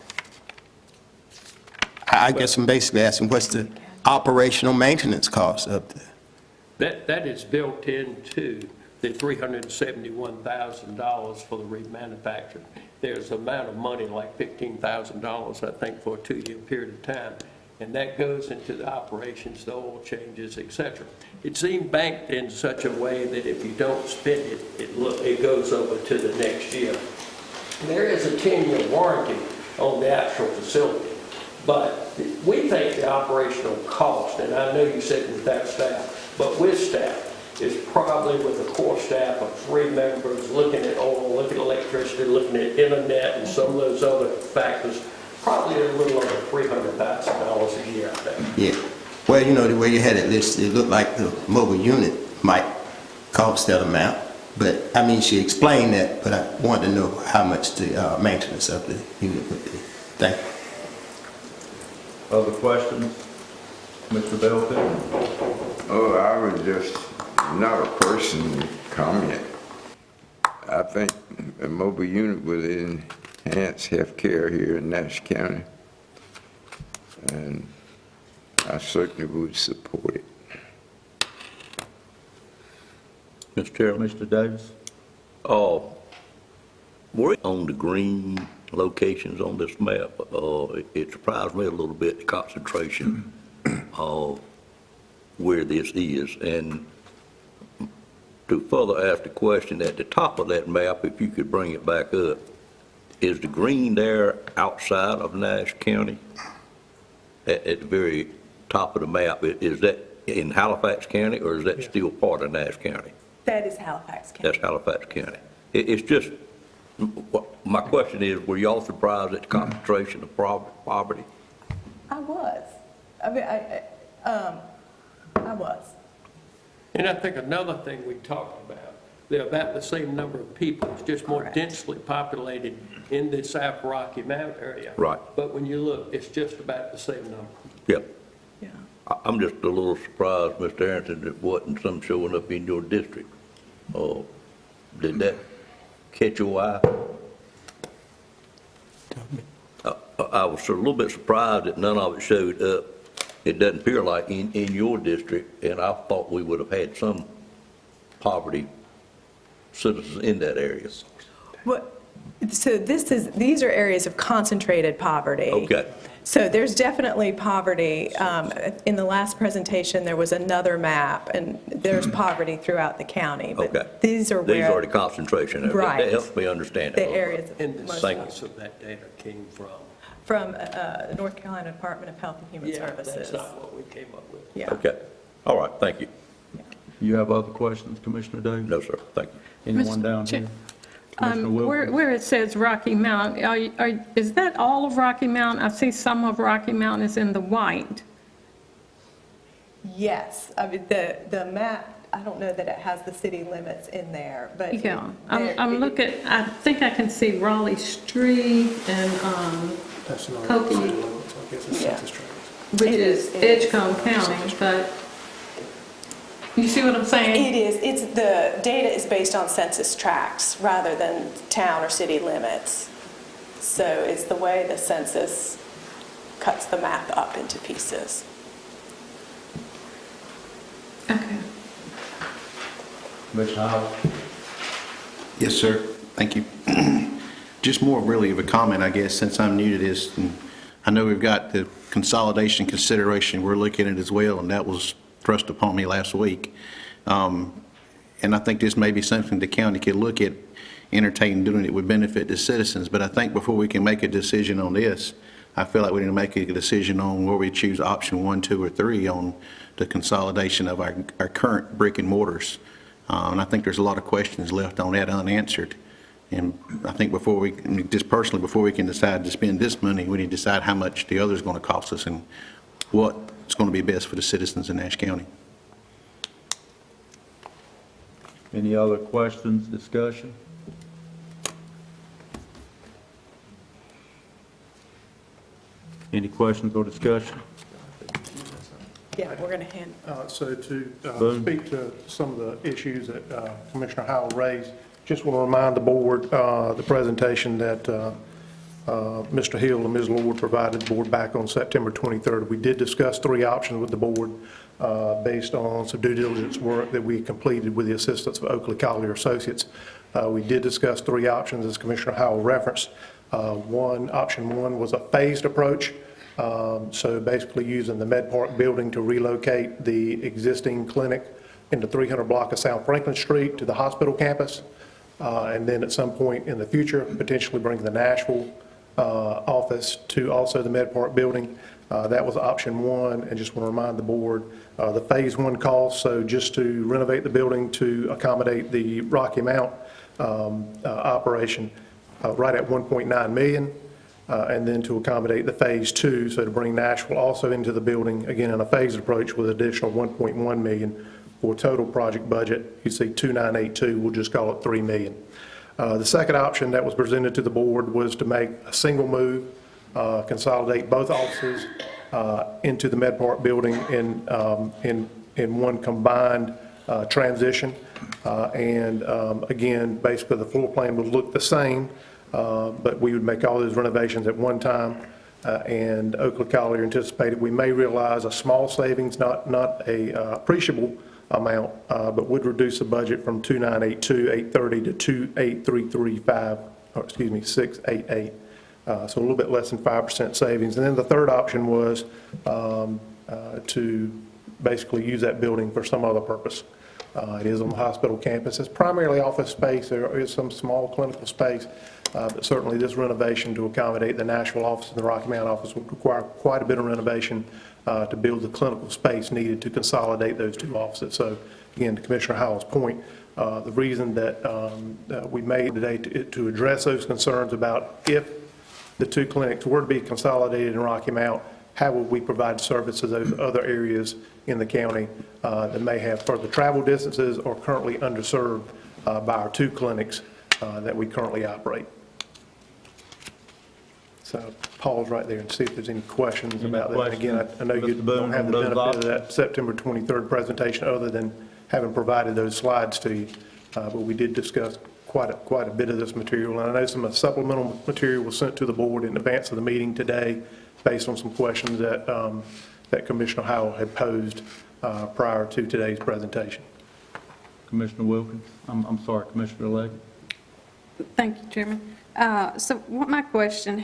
I guess I'm basically asking, what's the operational maintenance cost of the... That is built into the $371,000 for the remanufacture. There's an amount of money, like $15,000, I think, for a 2-year period of time, and that goes into the operations, the oil changes, et cetera. It's being banked in such a way that if you don't spend it, it goes over to the next year. There is a 10-year warranty on the actual facility, but we think the operational cost, and I know you said without staff, but with staff, is probably with a core staff of 3 members looking at oil, looking at electricity, looking at internet, and some of those other factors, probably a little over $300,000 a year, I think. Yeah. Well, you know, the way you had it listed, it looked like the mobile unit might cost that amount. But, I mean, she explained that, but I wanted to know how much the maintenance of the unit would be. Thank you. Other questions? Mr. Belfield? Oh, I was just not a personal comment. I think a mobile unit would enhance health care here in Nash County, and I certainly would support it. Mr. Chairman. Mr. Davis? We're on the green locations on this map. It surprised me a little bit, the concentration of where this is. And to further ask the question, at the top of that map, if you could bring it back up, is the green there outside of Nash County? At the very top of the map, is that in Halifax County, or is that still part of Nash County? That is Halifax County. That's Halifax County. It's just, my question is, were y'all surprised at the concentration of poverty? I was. I mean, I was. And I think another thing we talked about, they're about the same number of people, it's just more densely populated in the South Rocky Mountain area. Right. But when you look, it's just about the same number. Yep. Yeah. I'm just a little surprised, Mr. Arrington, that wasn't some showing up in your district. Did that catch your eye? I was a little bit surprised that none of it showed up. It doesn't appear like in your district, and I thought we would have had some poverty citizens in that area. So these are areas of concentrated poverty. Okay. So there's definitely poverty. In the last presentation, there was another map, and there's poverty throughout the county. But okay. These are the concentration areas. Right. That helps me understand the it. areas of And the most source of that data came from? From the North Carolina Department of Health and Human Services. That's not what we came up with. Yeah. Okay. All right. Thank you. You have other questions, Commissioner Davis? No, sir. Thank you. Anyone down here? Commissioner Wilkins? Where it says Rocky Mount, is that all of Rocky Mount? I see some of Rocky Mount is in the white. Yes, I mean, the map, I don't know that it has the city limits in there, but. Yeah, I'm looking, I think I can see Raleigh Street and Koki, which is Edgecombe County, but you see what I'm saying? It is. It's, the data is based on census tracts rather than town or city limits. So it's the way the census cuts the map up into pieces. Okay. Commissioner Howell? Yes, sir. Thank you. Just more really of a comment, I guess, since I'm new to this. And I know we've got the consolidation consideration we're looking at as well, and that was thrust upon me last week. And I think this may be something the county could look at, entertain doing it would benefit the citizens. But I think before we can make a decision on this, I feel like we need to make a decision on where we choose option 1, 2, or 3 on the consolidation of our current brick and mortars. And I think there's a lot of questions left on that unanswered. And I think before we, just personally, before we can decide to spend this money, we need to decide how much the other is going to cost us and what's going to be best for the citizens in Nash County. Any other questions, discussion? Any questions or discussion? Yeah, we're going to hand. So to Boone. speak to some of the issues that Commissioner Howell raised, just want to remind the board the presentation that Mr. Hill and Ms. Lord provided the board back on September 23rd. We did discuss 3 options with the board based on some due diligence work that we completed with the assistance of Oakley Collier Associates. We did discuss 3 options, as Commissioner Howell referenced. Option one was a phased approach. So basically using the Med Park building to relocate the existing clinic into 300 block of South Franklin Street to the hospital campus. And then at some point in the future, potentially bring the Nashville office to also the Med Park building. That was option 1, and just want to remind the board, the phase 1 cost, so just to renovate the building to accommodate the Rocky Mount operation, right at $1.9 million. And then to accommodate the phase 2, so to bring Nashville also into the building, again in a phased approach with additional $1.1 million for a total project budget. You see 2,982, we'll just call it $3 million. The second option that was presented to the board was to make a single move, consolidate both offices into the Med Park building in one combined transition. Again, basically the floor plan would look the same, but we would make all those renovations at one time. And Oakley Collier anticipated we may realize a small savings, not a appreciable amount, but would reduce the budget from 2,982, 830 to 2,8335, or excuse me, 688. So a little bit less than 5% savings. And then the third option was to basically use that building for some other purpose. It is on the hospital campus. It's primarily office space. There is some small clinical space, but certainly this renovation to accommodate the Nashville office and the Rocky Mount office would require quite a bit of renovation to build the clinical space needed to consolidate those 2 offices. So again, to Commissioner Howell's point, the reason that we made today to address those concerns about if the 2 clinics were to be consolidated in Rocky Mount, how would we provide service to those other areas in the county that may have further travel distances or currently underserved by our 2 clinics that we currently operate. So pause right there and see if there's any questions about that. And again, I know you don't have the benefit of that September 23rd presentation other than having provided those slides to you, but we did discuss quite a bit of this material. And I know some supplemental material was sent to the board in advance of the meeting today based on some questions that Commissioner Howell had posed prior to today's presentation. Commissioner Wilkins? I'm sorry, Commissioner-elect? Thank you, Chairman. So what my question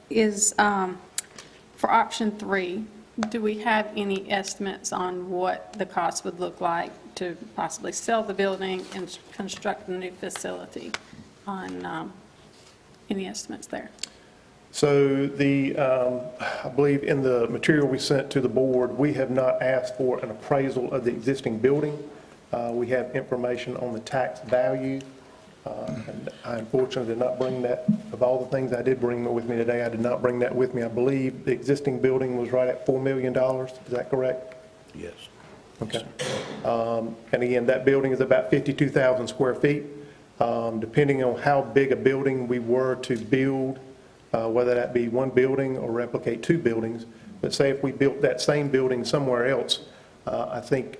is for option 3, do we have any estimates on what the cost would look like to possibly sell the building and construct a new facility? On any estimates there? So I believe in the material we sent to the board, we have not asked for an appraisal of the existing building. We have information on the tax value And I unfortunately did not bring that, of all the things I did bring with me today, I did not bring that with me. I believe the existing building was right at $4 million, is that correct? Yes. Okay. And again, that building is about 52,000 square feet. Depending on how big a building we were to build, whether that be one building or replicate two buildings, but say if we built that same building somewhere else, I think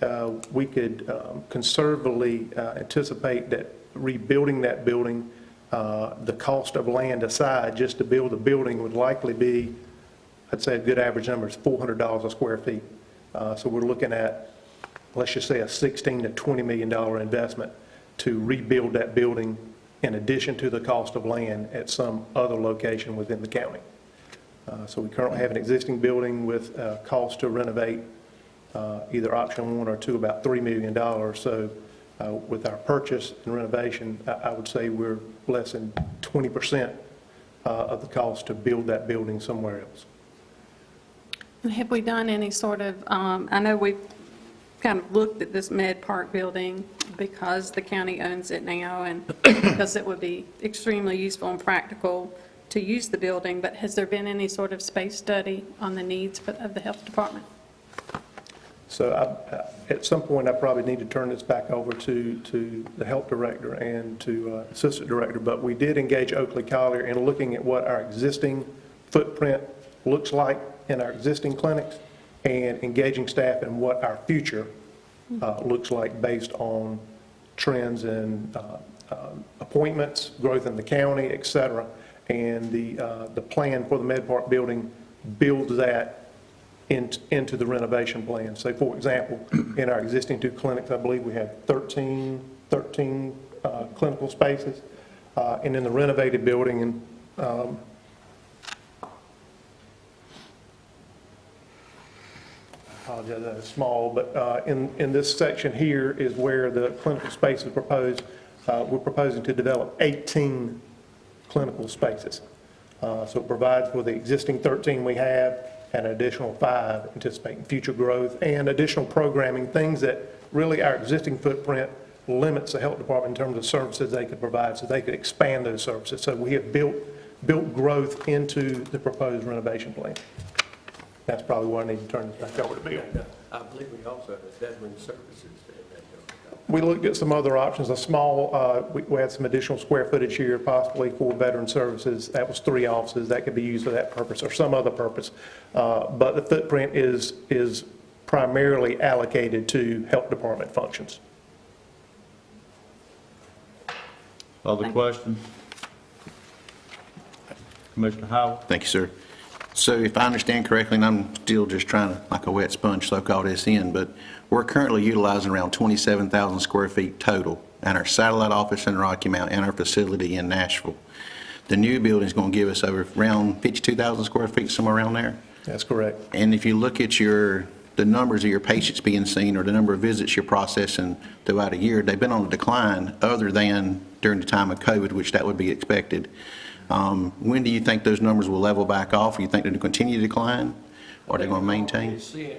we could conservatively anticipate that rebuilding that building, the cost of land aside, just to build a building would likely be, I'd say a good average number is $400 a square feet. So we're looking at, let's just say, a $16 to $20 million investment to rebuild that building in addition to the cost of land at some other location within the county. So we currently have an existing building with cost to renovate, either option 1 or 2, about $3 million. So with our purchase and renovation, I would say we're less than 20% of the cost to build that building somewhere else. Have we done any sort of, I know we've kind of looked at this Med Park building because the county owns it now and because it would be extremely useful and practical to use the building, but has there been any sort of space study on the needs of the health department? So at some point, I probably need to turn this back over to the health director and to assistant director, but we did engage Oakley Collier in looking at what our existing footprint looks like in our existing clinics and engaging staff in what our future looks like based on trends in appointments, growth in the county, et cetera. And the plan for the Med Park building builds that into the renovation plan. So for example, in our existing 2 clinics, I believe we have 13 clinical spaces. And in the renovated building, and apologize, that is small, but in this section here is where the clinical space is proposed. We're proposing to develop 18 clinical spaces. So it provides for the existing 13 we have and an additional 5, anticipating future growth and additional programming, things that really our existing footprint limits the health department in terms of services they could provide, so they could expand those services. So we have built growth into the proposed renovation plan. That's probably why I need to turn this back over to Bill. I believe we also have veteran services. We looked at some other options, a small, we had some additional square footage here possibly for veteran services. That was 3 offices that could be used for that purpose or some other purpose. But the footprint is primarily allocated to health department functions. Other questions? Commissioner Howell? Thank you, sir. So if I understand correctly, and I'm still just trying to, like a wet sponge, soak all this in, but we're currently utilizing around 27,000 square feet total at our satellite office in Rocky Mount and our facility in Nashville. The new building is going to give us over around 52,000 square feet, somewhere around there. That's correct. And if you look at the numbers of your patients being seen or the number of visits you're processing throughout a year, they've been on a decline other than during the time of COVID, which that would be expected. When do you think those numbers will level back off? Do you think they're going to continue to decline, or are they going to maintain? We're seeing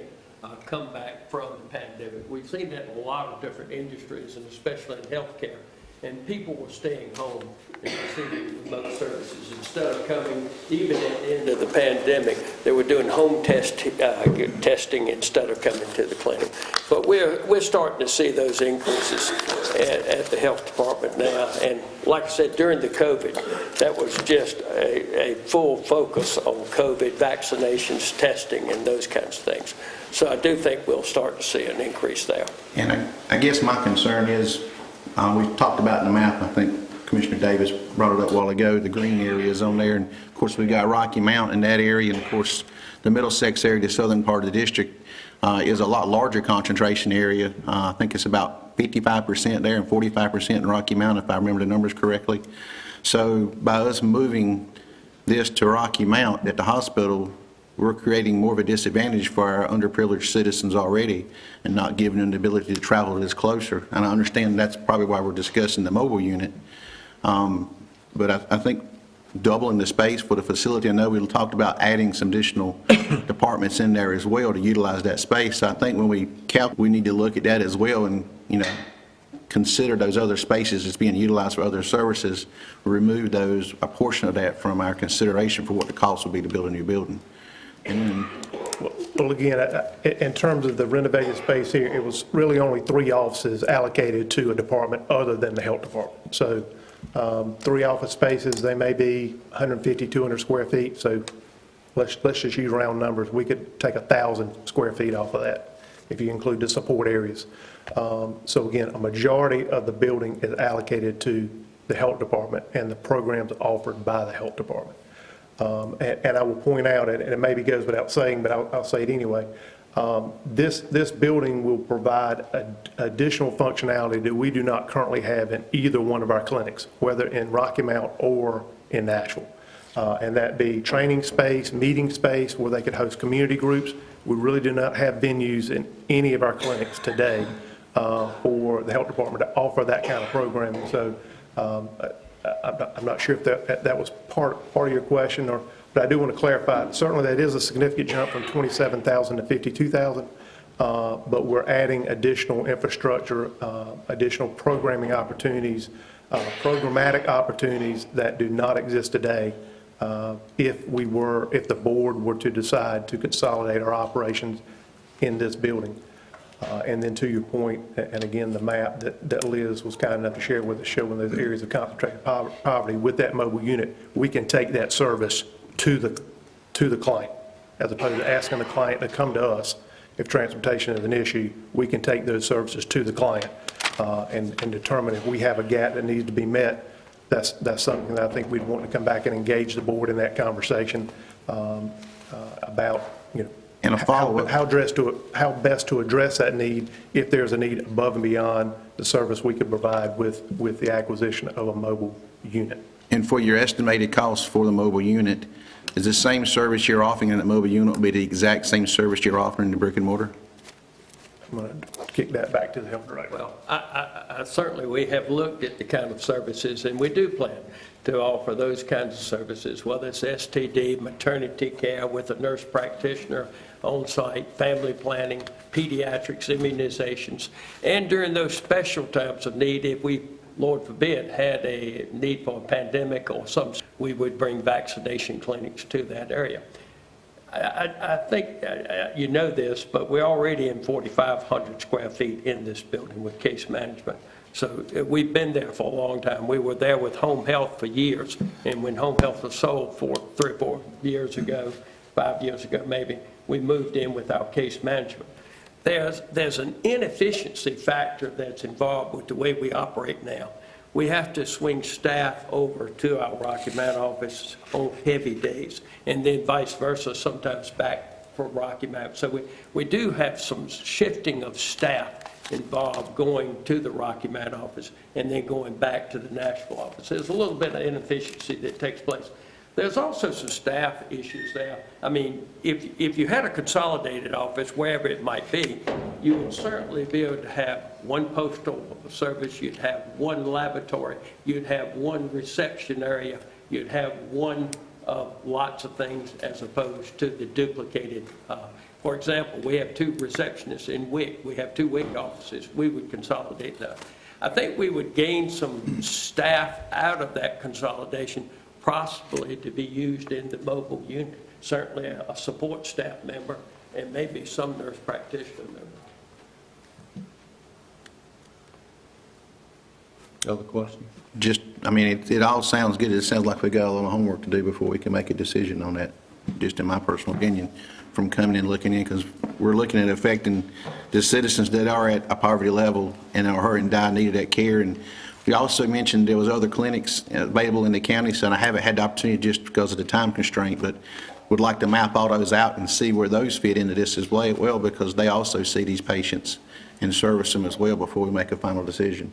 come back from the pandemic. We've seen that in a lot of different industries, and especially in healthcare. And people were staying home and receiving remote services instead of coming. Even at the end of the pandemic, they were doing home testing instead of coming to the clinic. But we're starting to see those increases at the health department now. And like I said, during the COVID, that was just a full focus on COVID, vaccinations, testing, and those kinds of things. So I do think we'll start to see an increase there. And I guess my concern is, we talked about in the map, I think Commissioner Davis brought it up a while ago, the green areas on there. And of course, we've got Rocky Mount in that area. And of course, the Middlesex area, the southern part of the district, is a lot larger concentration area. I think it's about 55% there and 45% in Rocky Mount, if I remember the numbers correctly. So by us moving this to Rocky Mount at the hospital, we're creating more of a disadvantage for our underprivileged citizens already and not giving them the ability to travel this closer. And I understand that's probably why we're discussing the mobile unit. But I think doubling the space for the facility, I know we talked about adding some additional departments in there as well to utilize that space. So I think when we need to look at that as well and, consider those other spaces as being utilized for other services, remove those, a portion of that from our consideration for what the cost would be to build a new building. And then Well, again, in terms of the renovated space here, it was really only 3 offices allocated to a department other than the health department. So 3 office spaces, they may be 150, 200 square feet. So let's just use round numbers. We could take 1,000 square feet off of that if you include the support areas. So again, a majority of the building is allocated to the health department and the programs offered by the health department. And I will point out, and it maybe goes without saying, but I'll say it anyway, this building will provide additional functionality that we do not currently have in either one of our clinics, whether in Rocky Mount or in Nashville. And that be training space, meeting space, where they could host community groups. We really do not have venues in any of our clinics today for the health department to offer that kind of programming. So I'm not sure if that was part of your question, but I do want to clarify. Certainly, that is a significant jump from 27,000 to 52,000, but we're adding additional infrastructure, additional programming opportunities, programmatic opportunities that do not exist today if the board were to decide to consolidate our operations in this building. And then to your point, and again, the map that Liz was kind enough to share with us showing those areas of concentrated poverty, with that mobile unit, we can take that service to the client, as opposed to asking the client to come to us. If transportation is an issue, we can take those services to the client and determine if we have a gap that needs to be met. That's something that I think we'd want to come back and engage the board in that conversation about, and a follow-up. How best to address that need if there's a need above and beyond the service we could provide with the acquisition of a mobile unit. And for your estimated cost for the mobile unit, is the same service you're offering in the mobile unit will be the exact same service you're offering in the brick and mortar? I'm going to kick that back to the health director. Well, certainly we have looked at the kind of services, and we do plan to offer those kinds of services, whether it's STD, maternity care with a nurse practitioner on site, family planning, pediatrics, immunizations, and during those special times of need, if we, Lord forbid, had a need for a pandemic or something, we would bring vaccination clinics to that area. I think you know this, but we're already in 4,500 square feet in this building with case management. So we've been there for a long time. We were there with home health for years, and when home health was sold 3 or 4 years ago, 5 years ago maybe, we moved in with our case management. There's an inefficiency factor that's involved with the way we operate now. We have to swing staff over to our Rocky Mount office on heavy days, and then vice versa, sometimes back for Rocky Mount. So we do have some shifting of staff involved going to the Rocky Mount office and then going back to the Nashville office. There's a little bit of inefficiency that takes place. There's also some staff issues there. I mean, if you had a consolidated office, wherever it might be, you would certainly be able to have one postal service, you'd have one laboratory, you'd have one reception area, you'd have one of lots of things as opposed to the duplicated. For example, we have 2 receptionists in WIC. We have 2 WIC offices. We would consolidate that. I think we would gain some staff out of that consolidation, possibly to be used in the mobile unit, certainly a support staff member, and maybe some nurse practitioner member. Other questions? Just, I mean, it all sounds good. It sounds like we got a little homework to do before we can make a decision on that, just in my personal opinion, from coming in, looking in, because we're looking at affecting the citizens that are at a poverty level and are in dire need of that care. And we also mentioned there was other clinics available in the county, so I haven't had the opportunity just because of the time constraint, but would like to map all those out and see where those fit into this as well, because they also see these patients and service them as well before we make a final decision.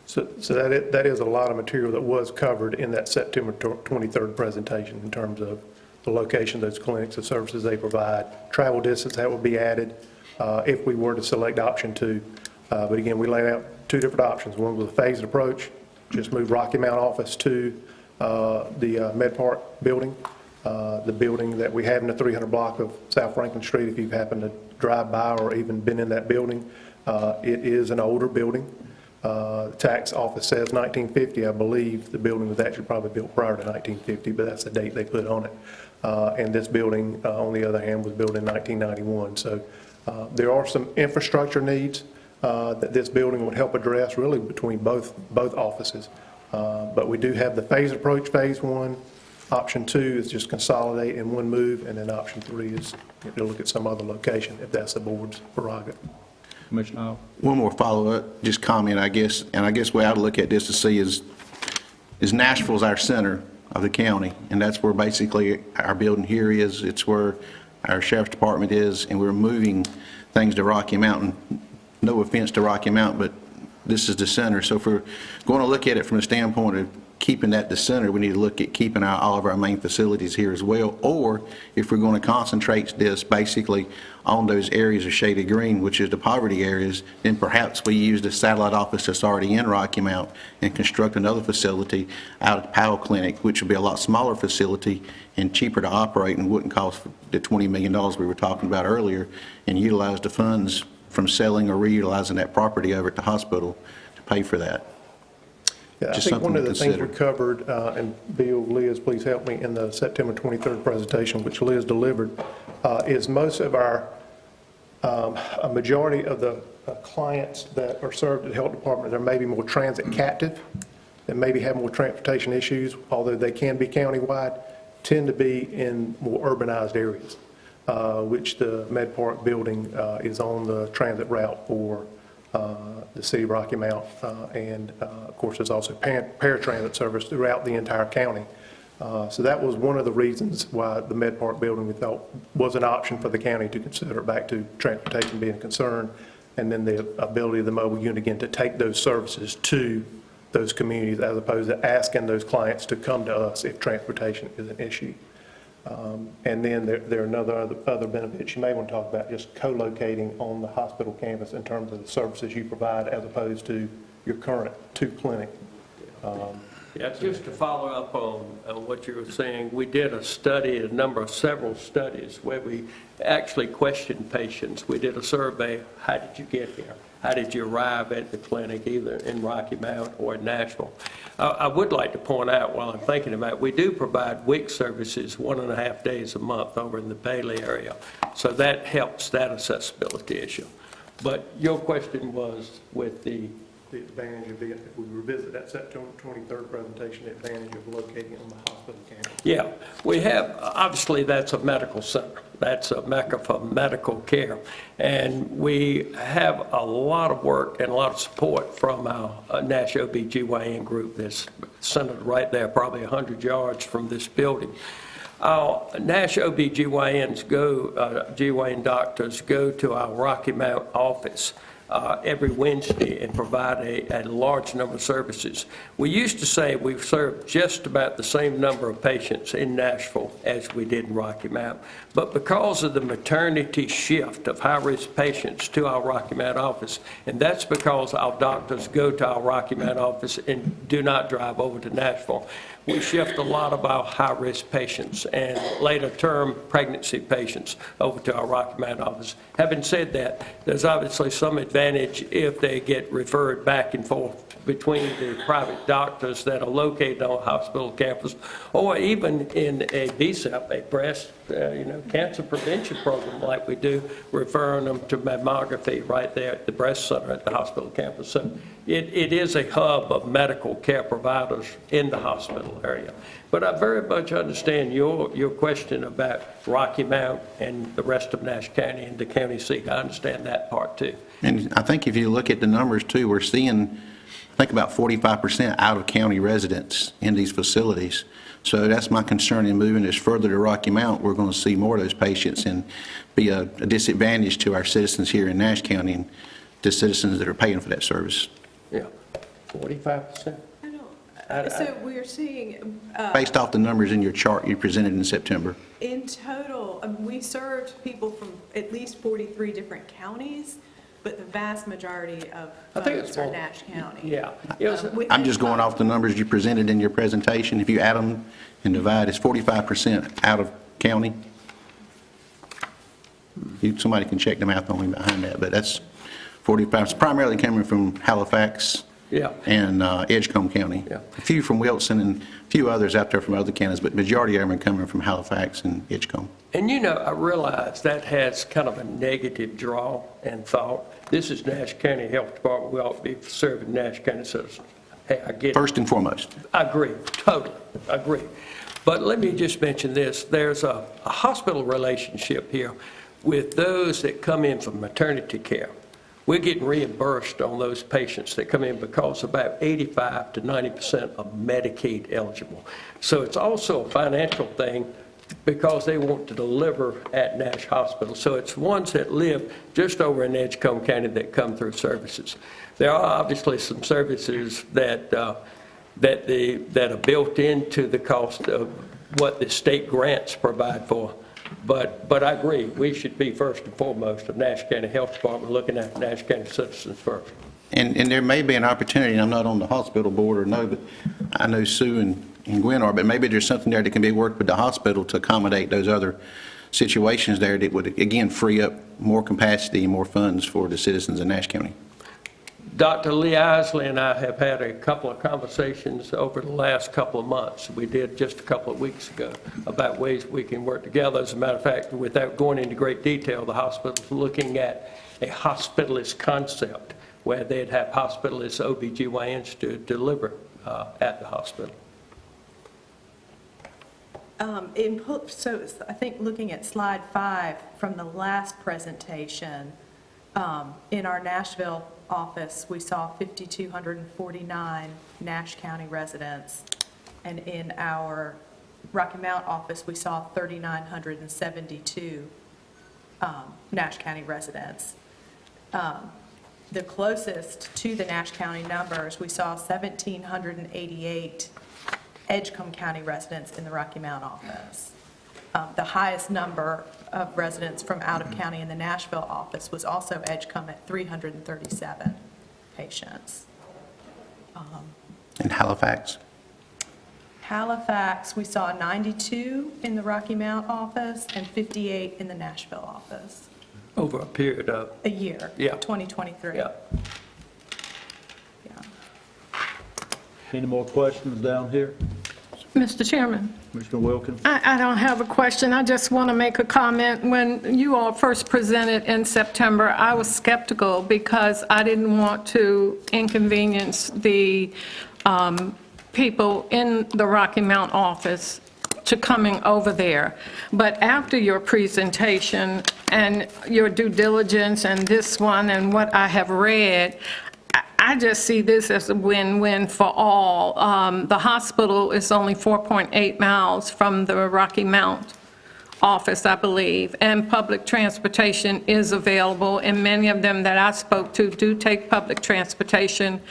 So that is a lot of material that was covered in that September 23rd presentation in terms of the location of those clinics, the services they provide, travel distance that will be added if we were to select option 2. But again, we laid out 2 different options. One was a phased approach, just move Rocky Mount office to the Med Park building, the building that we have in the 300 block of South Franklin Street, if you've happened to drive by or even been in that building. It is an older building. The tax office says 1950. I believe the building was actually probably built prior to 1950, but that's the date they put on it. And this building, on the other hand, was built in 1991. So there are some infrastructure needs that this building would help address, really between both offices. But we do have the phased approach, phase one. Option two is just consolidate in one move, and then option three is to look at some other location if that's the board's prerogative. Commissioner Howell? One more follow-up, just comment, I guess, and I guess the way I would look at this to see is Nashville's our center of the county, and that's where basically our building here is, it's where our sheriff's department is, and we're moving things to Rocky Mountain. No offense to Rocky Mountain, but this is the center. So if we're going to look at it from the standpoint of keeping that the center, we need to look at keeping all of our main facilities here as well. Or if we're going to concentrate this basically on those areas of shaded green, which is the poverty areas, then perhaps we use the satellite office that's already in Rocky Mount and construct another facility out at Powell Clinic, which would be a lot smaller facility and cheaper to operate and wouldn't cost the $20 million we were talking about earlier, and utilize the funds from selling or reutilizing that property over at the hospital to pay for that. Yeah, I Just think one something of to the things we consider. covered, and Bill, Liz, please help me, in the September 23rd presentation, which Liz delivered, is most of our, a majority of the clients that are served at the health department, they're maybe more transit captive, and maybe have more transportation issues, although they can be countywide, tend to be in more urbanized areas, which the Med Park building is on the transit route for the city of Rocky Mount, and of course there's also paratransit service throughout the entire county. So that was one of the reasons why the Med Park building we thought was an option for the county to consider, back to transportation being a concern, and then the ability of the mobile unit again to take those services to those communities as opposed to asking those clients to come to us if transportation is an issue. And then there are other benefits you may want to talk about, just co-locating on the hospital campus in terms of the services you provide as opposed to your current two clinic. Yeah, just to follow up on what you were saying, we did a study, several studies where we actually questioned patients. We did a survey, how did you get here? How did you arrive at the clinic, either in Rocky Mount or in Nashville? I would like to point out, while I'm thinking about it, we do provide WIC services 1.5 days a month over in the Bailey area. So that helps that accessibility issue. But your question was with the advantage of if we revisit that September 23rd presentation, the advantage of locating on the hospital campus. Yeah, we have, obviously that's a medical center. That's a mecca for medical care. And we have a lot of work and a lot of support from our Nash OB-GYN group that's centered right there, probably 100 yards from this building. Our Nash OB-GYNs GYN doctors go to our Rocky Mount office every Wednesday and provide a large number of services. We used to say we've served just about the same number of patients in Nashville as we did in Rocky Mount, but because of the maternity shift of high-risk patients to our Rocky Mount office, and that's because our doctors go to our Rocky Mount office and do not drive over to Nashville, we shift a lot of our high-risk patients and later-term pregnancy patients over to our Rocky Mount office. Having said that, there's obviously some advantage if they get referred back and forth between the private doctors that are located on a hospital campus, or even in a BSEP, a breast cancer prevention program like we do, referring them to mammography right there at the breast center at the hospital campus. So it is a hub of medical care providers in the hospital area. But I very much understand your question about Rocky Mount and the rest of Nash County and the county seat. I understand that part too. And I think if you look at the numbers too, we're seeing, I think about 45% out-of-county residents in these facilities. So that's my concern in moving this further to Rocky Mount. We're going to see more of those patients and be a disadvantage to our citizens here in Nash County and to citizens that are paying for that service. Yeah, 45%. So we're seeing... Based off the numbers in your chart you presented in September. In total, we served people from at least 43 different counties, but the vast majority of folks are Nash County. Yeah. I'm just going off the numbers you presented in your presentation. If you add them and divide, it's 45% out of county. Somebody can check the math on me behind that, but that's 45, it's primarily coming from Halifax Yeah. and Edgecombe County. Yeah. A few from Wilson and a few others out there from other counties, but majority of them are coming from Halifax and Edgecombe. And you know, I realize that has kind of a negative draw and thought. This is Nash County Health Department. We ought to be serving Nash County citizens. Hey, I get it. First and foremost. I agree, totally, I agree. But let me just mention this. There's a hospital relationship here with those that come in for maternity care. We're getting reimbursed on those patients that come in because about 85 to 90% are Medicaid eligible. So it's also a financial thing because they want to deliver at Nash Hospital. So it's ones that live just over in Edgecombe County that come through services. There are obviously some services that are built into the cost of what the state grants provide for. But I agree, we should be first and foremost of Nash County Health Department looking at Nash County citizens first. And there may be an opportunity, and I'm not on the hospital board or no, but I know Sue and Gwen are, but maybe there's something there that can be worked with the hospital to accommodate those other situations there that would, again, free up more capacity and more funds for the citizens of Nash County. Dr. Lee Isley and I have had a couple of conversations over the last couple of months. We did just a couple of weeks ago about ways we can work together. As a matter of fact, without going into great detail, the hospital's looking at a hospitalist concept where they'd have hospitalist OBGYNs to deliver at the hospital. So I think looking at slide 5 from the last presentation, in our Nashville office, we saw 5,249 Nash County residents, and in our Rocky Mount office, we saw 3,972 Nash County residents. The closest to the Nash County numbers, we saw 1,788 Edgecombe County residents in the Rocky Mount office. The highest number of residents from out of county in the Nashville office was also Edgecombe at 337 patients. In Halifax? Halifax, we saw 92 in the Rocky Mount office and 58 in the Nashville office. Over a period of A year, Yeah. 2023. Yeah. Any more questions down here? Mr. Chairman, Commissioner Wilkins? I don't have a question. I just want to make a comment. When you all first presented in September, I was skeptical because I didn't want to inconvenience the people in the Rocky Mount office to coming over there. But after your presentation and your due diligence and this one and what I have read, I just see this as a win-win for all. The hospital is only 4.8 miles from the Rocky Mount office, I believe, and public transportation is available, and many of them that I spoke to do take public transportation.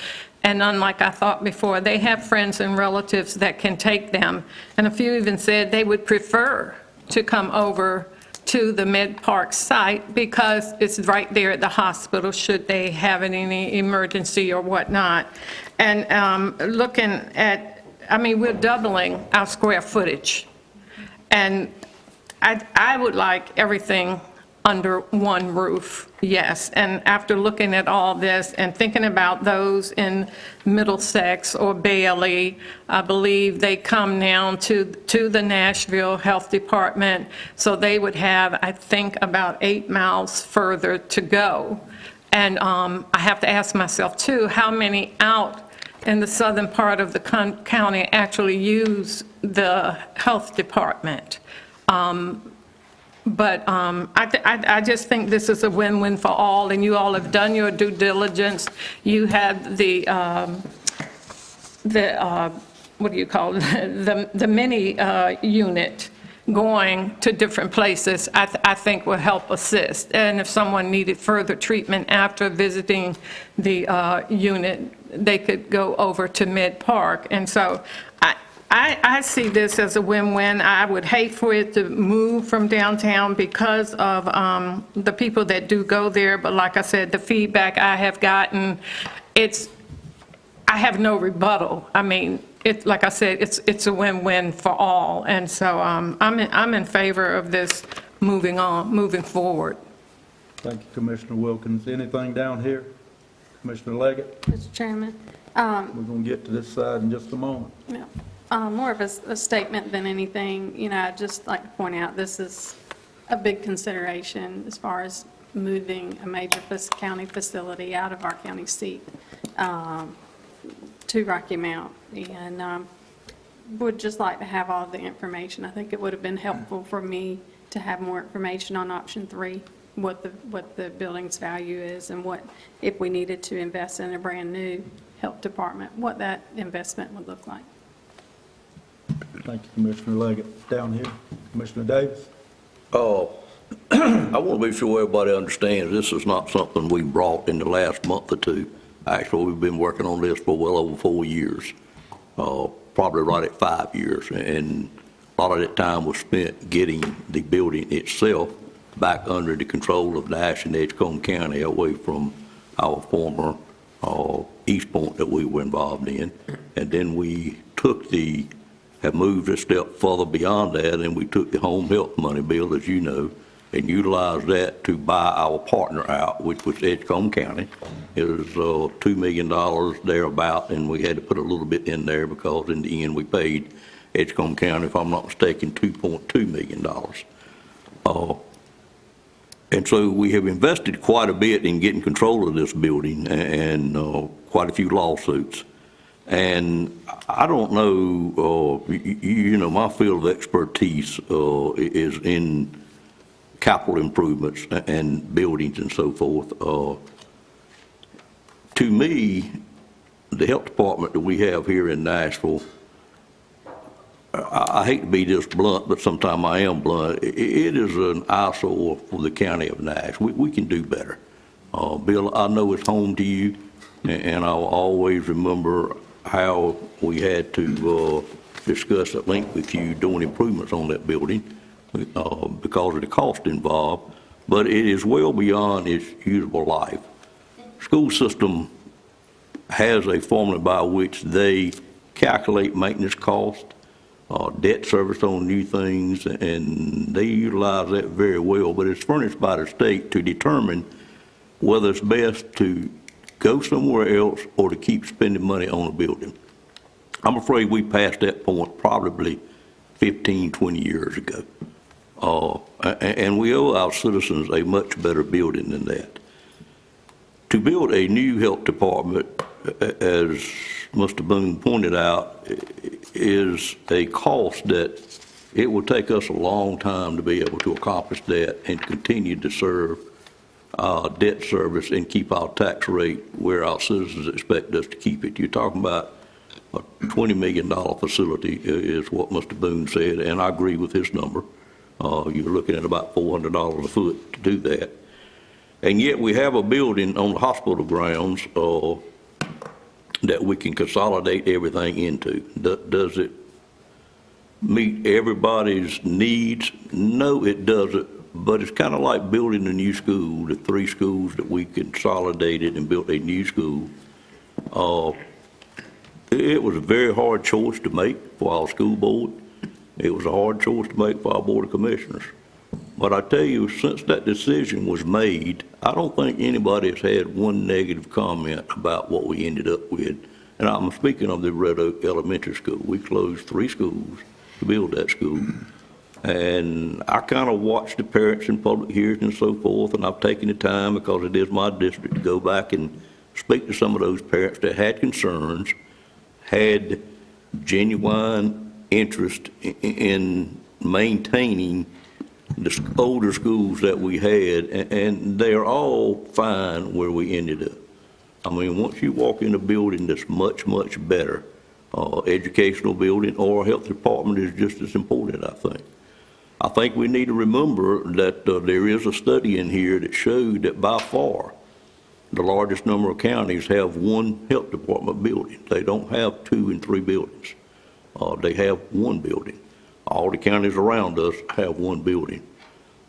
And unlike I thought before, they have friends and relatives that can take them. And a few even said they would prefer to come over to the Med Park site because it's right there at the hospital should they have any emergency or whatnot. And looking at, I mean, we're doubling our square footage. And I would like everything under one roof, yes. And after looking at all this and thinking about those in Middlesex or Bailey, I believe they come now to the Nashville Health Department, so they would have, I think, about 8 miles further to go. And I have to ask myself, too, how many out in the southern part of the county actually use the health department? But I just think this is a win-win for all, and you all have done your due diligence. You have the what do you call it, the mini unit going to different places, I think will help assist. And if someone needed further treatment after visiting the unit, they could go over to Med Park. And so I see this as a win-win. I would hate for it to move from downtown because of the people that do go there, but like I said, the feedback I have gotten, I have no rebuttal. I mean, like I said, it's a win-win for all, and so I'm in favor of this moving forward. Thank you, Commissioner Wilkins. Anything down here? Commissioner Leggett? Mr. Chairman, We're going to get to this side in just a moment. yeah, more of a statement than anything. You know, I'd just like to point out, this is a big consideration as far as moving a major county facility out of our county seat to Rocky Mount. And would just like to have all the information. I think it would have been helpful for me to have more information on option 3, what the building's value is, and what, if we needed to invest in a brand-new health department, what that investment would look like. Thank you, Commissioner Leggett. Down here, Commissioner Davis? I want to be sure everybody understands this is not something we brought in the last month or two. Actually, we've been working on this for well over 4 years, probably right at 5 years. And a lot of that time was spent getting the building itself back under the control of Nash and Edgecombe County, away from our former East Point that we were involved in. And then we have moved a step further beyond that, and we took the home health money bill, as you know, and utilized that to buy our partner out, which was Edgecombe County. It was $2 million thereabout, and we had to put a little bit in there because in the end we paid Edgecombe County, if I'm not mistaken, $2.2 million. And so we have invested quite a bit in getting control of this building, and quite a few lawsuits. And I don't know, you know, my field of expertise is in capital improvements and buildings and so forth. To me, the health department that we have here in Nashville, I hate to be this blunt, but sometimes I am blunt. It is an eyesore for the county of Nash. We can do better. Bill, I know it's home to you, and I'll always remember how we had to discuss at length with you doing improvements on that building because of the cost involved, but it is well beyond its usable life. School system has a formula by which they calculate maintenance cost, debt service on new things, and they utilize that very well, but it's furnished by the state to determine whether it's best to go somewhere else or to keep spending money on a building. I'm afraid we passed that point probably 15, 20 years ago. And we owe our citizens a much better building than that. To build a new health department, as Mr. Boone pointed out, is a cost that it will take us a long time to be able to accomplish that and continue to serve debt service and keep our tax rate where our citizens expect us to keep it. You're talking about a $20 million facility is what Mr. Boone said, and I agree with his number. You're looking at about $400 a foot to do that. And yet we have a building on the hospital grounds that we can consolidate everything into. Does it meet everybody's needs? No, it doesn't. But it's kind of like building a new school, the 3 schools that we consolidated and built a new school. It was a very hard choice to make for our school board. It was a hard choice to make for our Board of Commissioners. But I tell you, since that decision was made, I don't think anybody has had one negative comment about what we ended up with. And I'm speaking of the Red Oak Elementary School. We closed 3 schools to build that school. And I kind of watched the parents in public hearings and so forth, and I've taken the time, because it is my district, to go back and speak to some of those parents that had concerns, had genuine interest in maintaining the older schools that we had, and they're all fine where we ended up. I mean, once you walk in a building that's much, much better, educational building or a health department is just as important, I think. I think we need to remember that there is a study in here that showed that by far the largest number of counties have 1 health department building. They don't have 2 and 3 buildings. They have 1 building. All the counties around us have 1 building.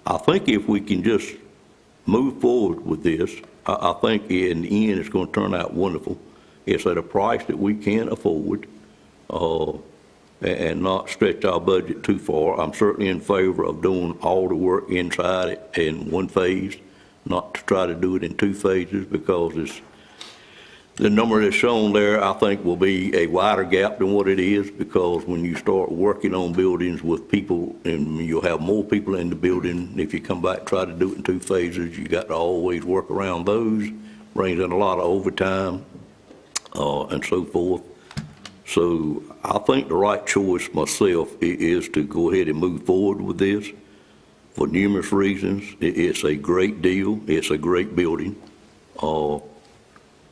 I think if we can just move forward with this, I think in the end it's going to turn out wonderful. It's at a price that we can afford, and not stretch our budget too far. I'm certainly in favor of doing all the work inside it in one phase, not to try to do it in two phases, because the number that's shown there, I think, will be a wider gap than what it is, because when you start working on buildings with people, and you'll have more people in the building, if you come back and try to do it in two phases, you got to always work around those, brings in a lot of overtime, and so forth. So I think the right choice myself is to go ahead and move forward with this for numerous reasons. It's a great deal. It's a great building.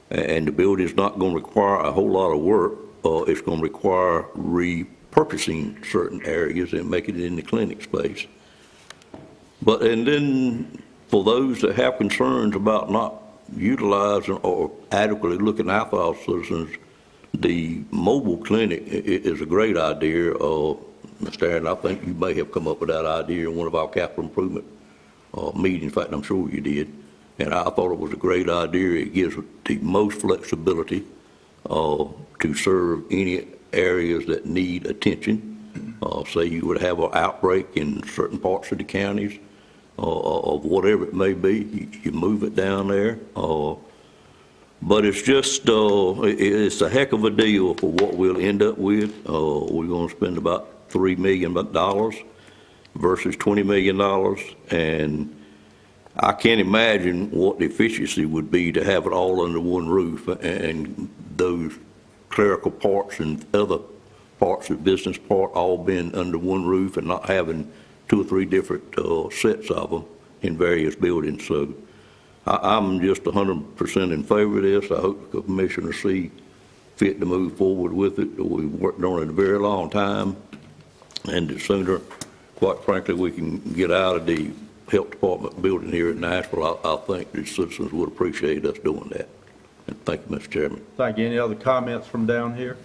And the building's not going to require a whole lot of work. It's going to require repurposing certain areas and making it in the clinic space. And then for those that have concerns about not utilizing or adequately looking after our citizens, the mobile clinic is a great idea. Mr. Aaron, I think you may have come up with that idea in one of our capital improvement meetings. In fact, I'm sure you did. And I thought it was a great idea. It gives the most flexibility to serve any areas that need attention. Say you would have an outbreak in certain parts of the counties, of whatever it may be, you move it down there. But it's just, it's a heck of a deal for what we'll end up with. We're going to spend about $3 million versus $20 million. And I can't imagine what the efficiency would be to have it all under one roof, and those clerical parts and other parts of the business part all being under one roof and not having 2 or 3 different sets of them in various buildings. So I'm just 100% in favor of this. I hope the commissioners see fit to move forward with it. We've worked on it a very long time, and the sooner, quite frankly, we can get out of the health department building here in Nashville, I think the citizens would appreciate us doing that. And thank you, Mr. Chairman. Thank you. Any other comments from down here?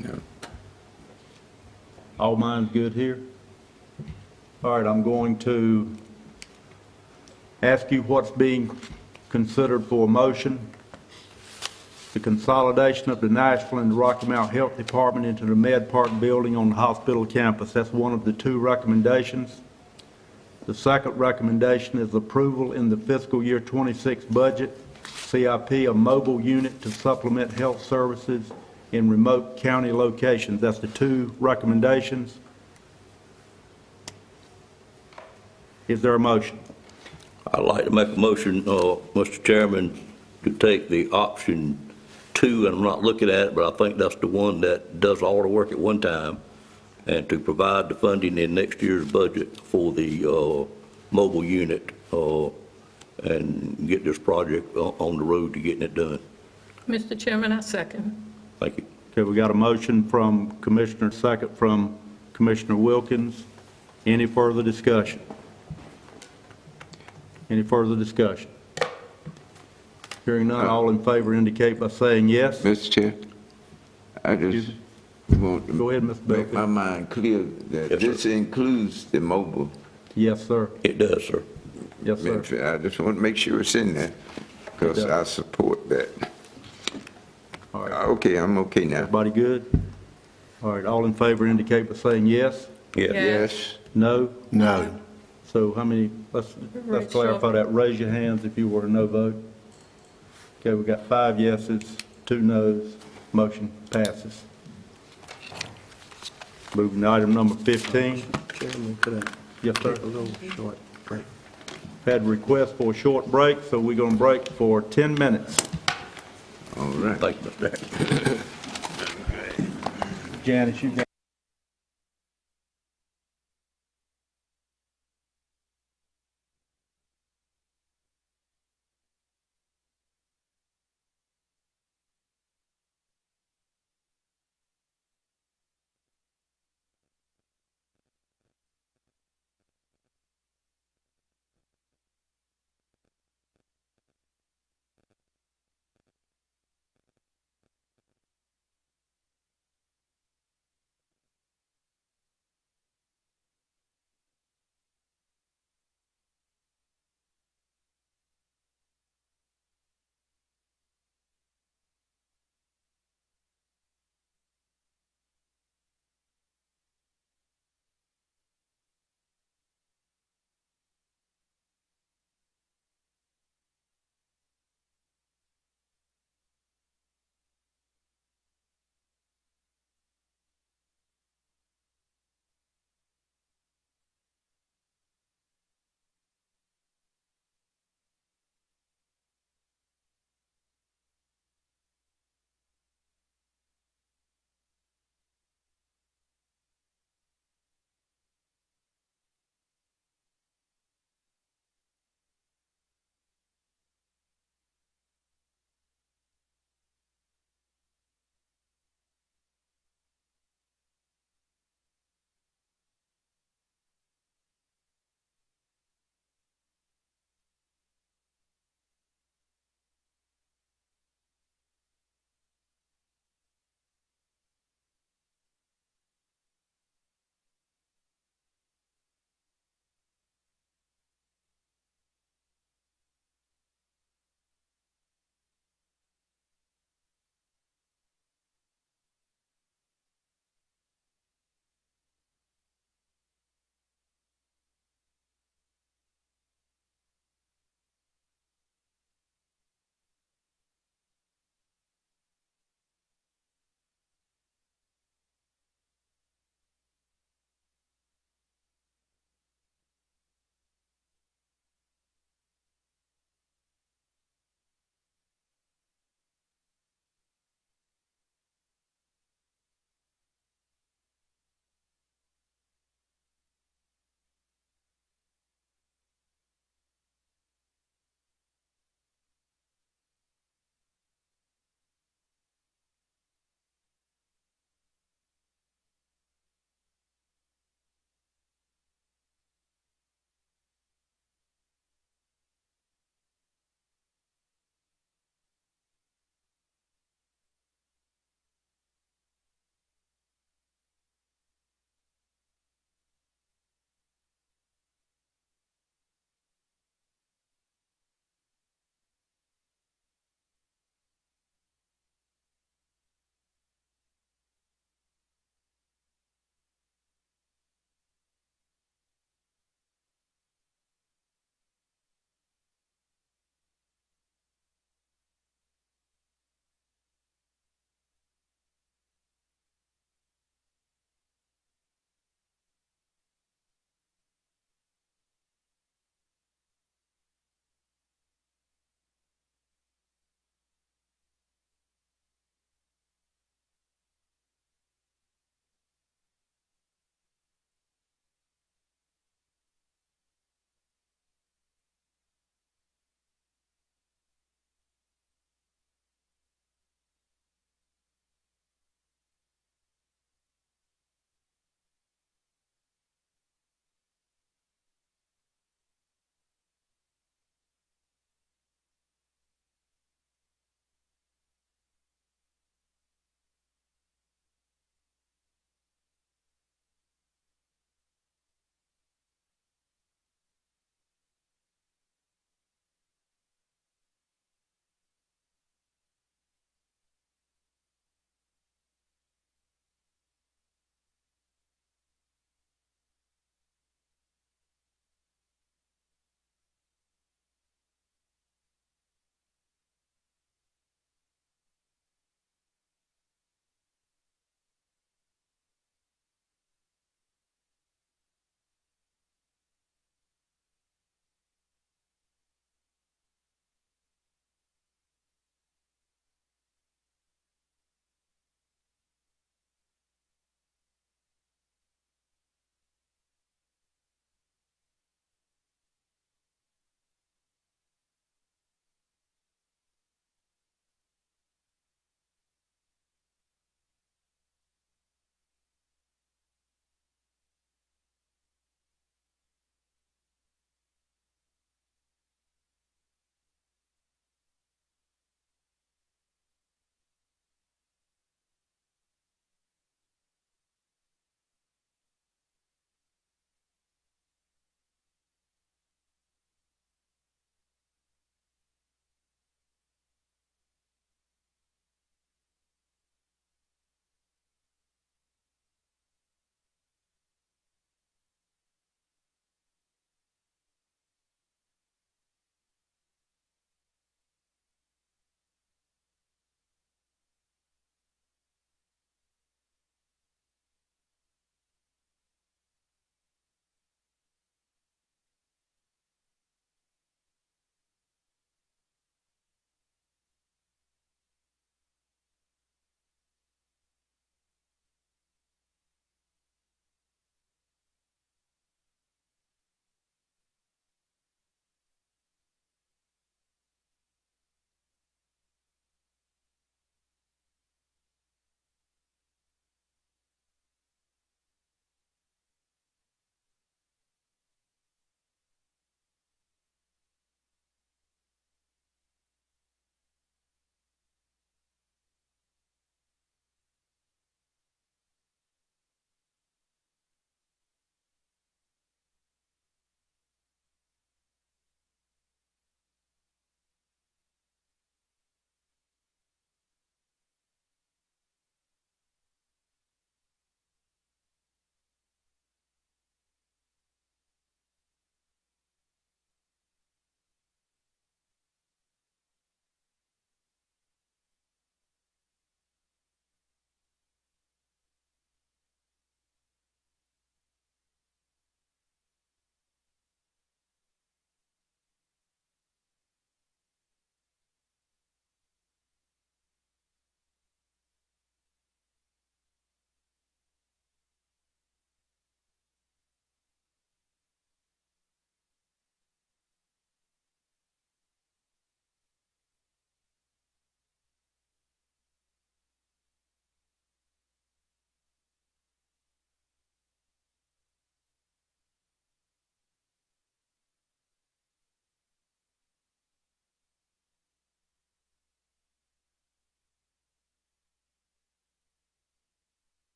No. All minds good here? All right, I'm going to ask you what's being considered for a motion. The consolidation of the Nashville and the Rocky Mount Health Department into the Med Park building on the hospital campus. That's one of the 2 recommendations. The second recommendation is approval in the fiscal year 26 budget, CIP, a mobile unit to supplement health services in remote county locations. That's the 2 recommendations. Is there a motion? I'd like to make a motion, Mr. Chairman, to take the option 2, and I'm not looking at it, but I think that's the one that does all the work at one time, and to provide the funding in next year's budget for the mobile unit and get this project on the road to getting it done. Mr. Chairman, I second. Thank you. Okay, we got a motion from Commissioner, second from Commissioner Wilkins. Any further discussion? Any further discussion? Hearing none, all in favor indicate by saying yes. Mr. Chair, I just want to Go ahead, Mr. make Belfield. my mind clear that this includes the mobile. Yes, sir. It does, sir. Yes, sir. I just want to make sure it's in there, because I support that. All right. Okay, I'm okay now. Everybody good? All right, all in favor indicate by saying yes. Yes. Yes. No? No. So how many, let's clarify that. Raise your hands if you were a no vote. Okay, we got 5 yeses, 2 noes. Motion passes. Moving to item number 15. Yes, sir. A little short break. Had a request for a short break, so we're going to break for 10 minutes. All right. Thank you, Mr. Chairman. Janice, you got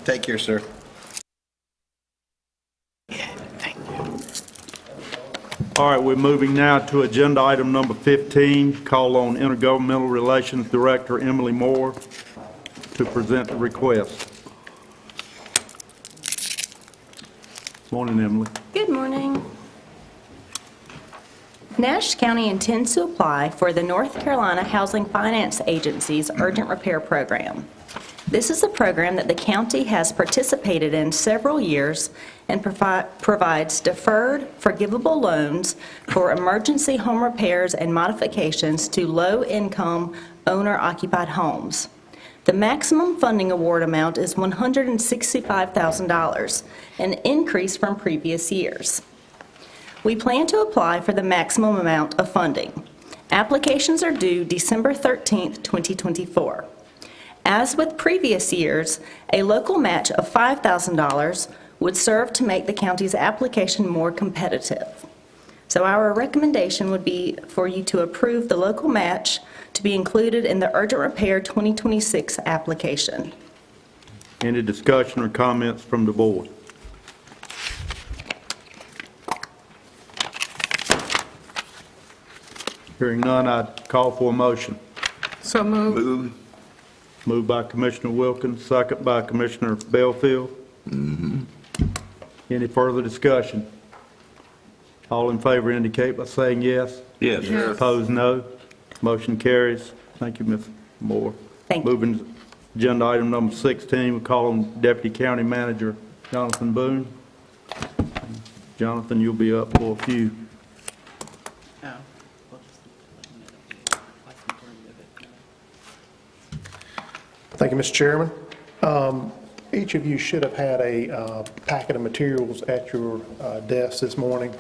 Take care, sir. All right, we're moving now to agenda item number 15, call on Intergovernmental Relations Director Emily Moore to present the request. Morning, Emily. Good morning. Nash County intends to apply for the North Carolina Housing Finance Agency's Urgent Repair Program. This is a program that the county has participated in several years and provides deferred, forgivable loans for emergency home repairs and modifications to low-income owner-occupied homes. The maximum funding award amount is $165,000, an increase from previous years. We plan to apply for the maximum amount of funding. Applications are due December 13th, 2024. As with previous years, a local match of $5,000 would serve to make the county's application more competitive. So our recommendation would be for you to approve the local match to be included in the Urgent Repair 2026 application. Any discussion or comments from the board? Hearing none, I'd call for a motion. So moved. Moved by Commissioner Wilkins, second by Commissioner Belfield. Any further discussion? All in favor indicate by saying yes. Yes. Yes. Opposed, no. Motion carries. Thank you, Ms. Moore. Thank you. Moving to agenda item number 16, we call on Deputy County Manager Jonathan Boone. Jonathan, you'll be up for a few. Thank you, Mr. Chairman. Each of you should have had a packet of materials at your desk this morning.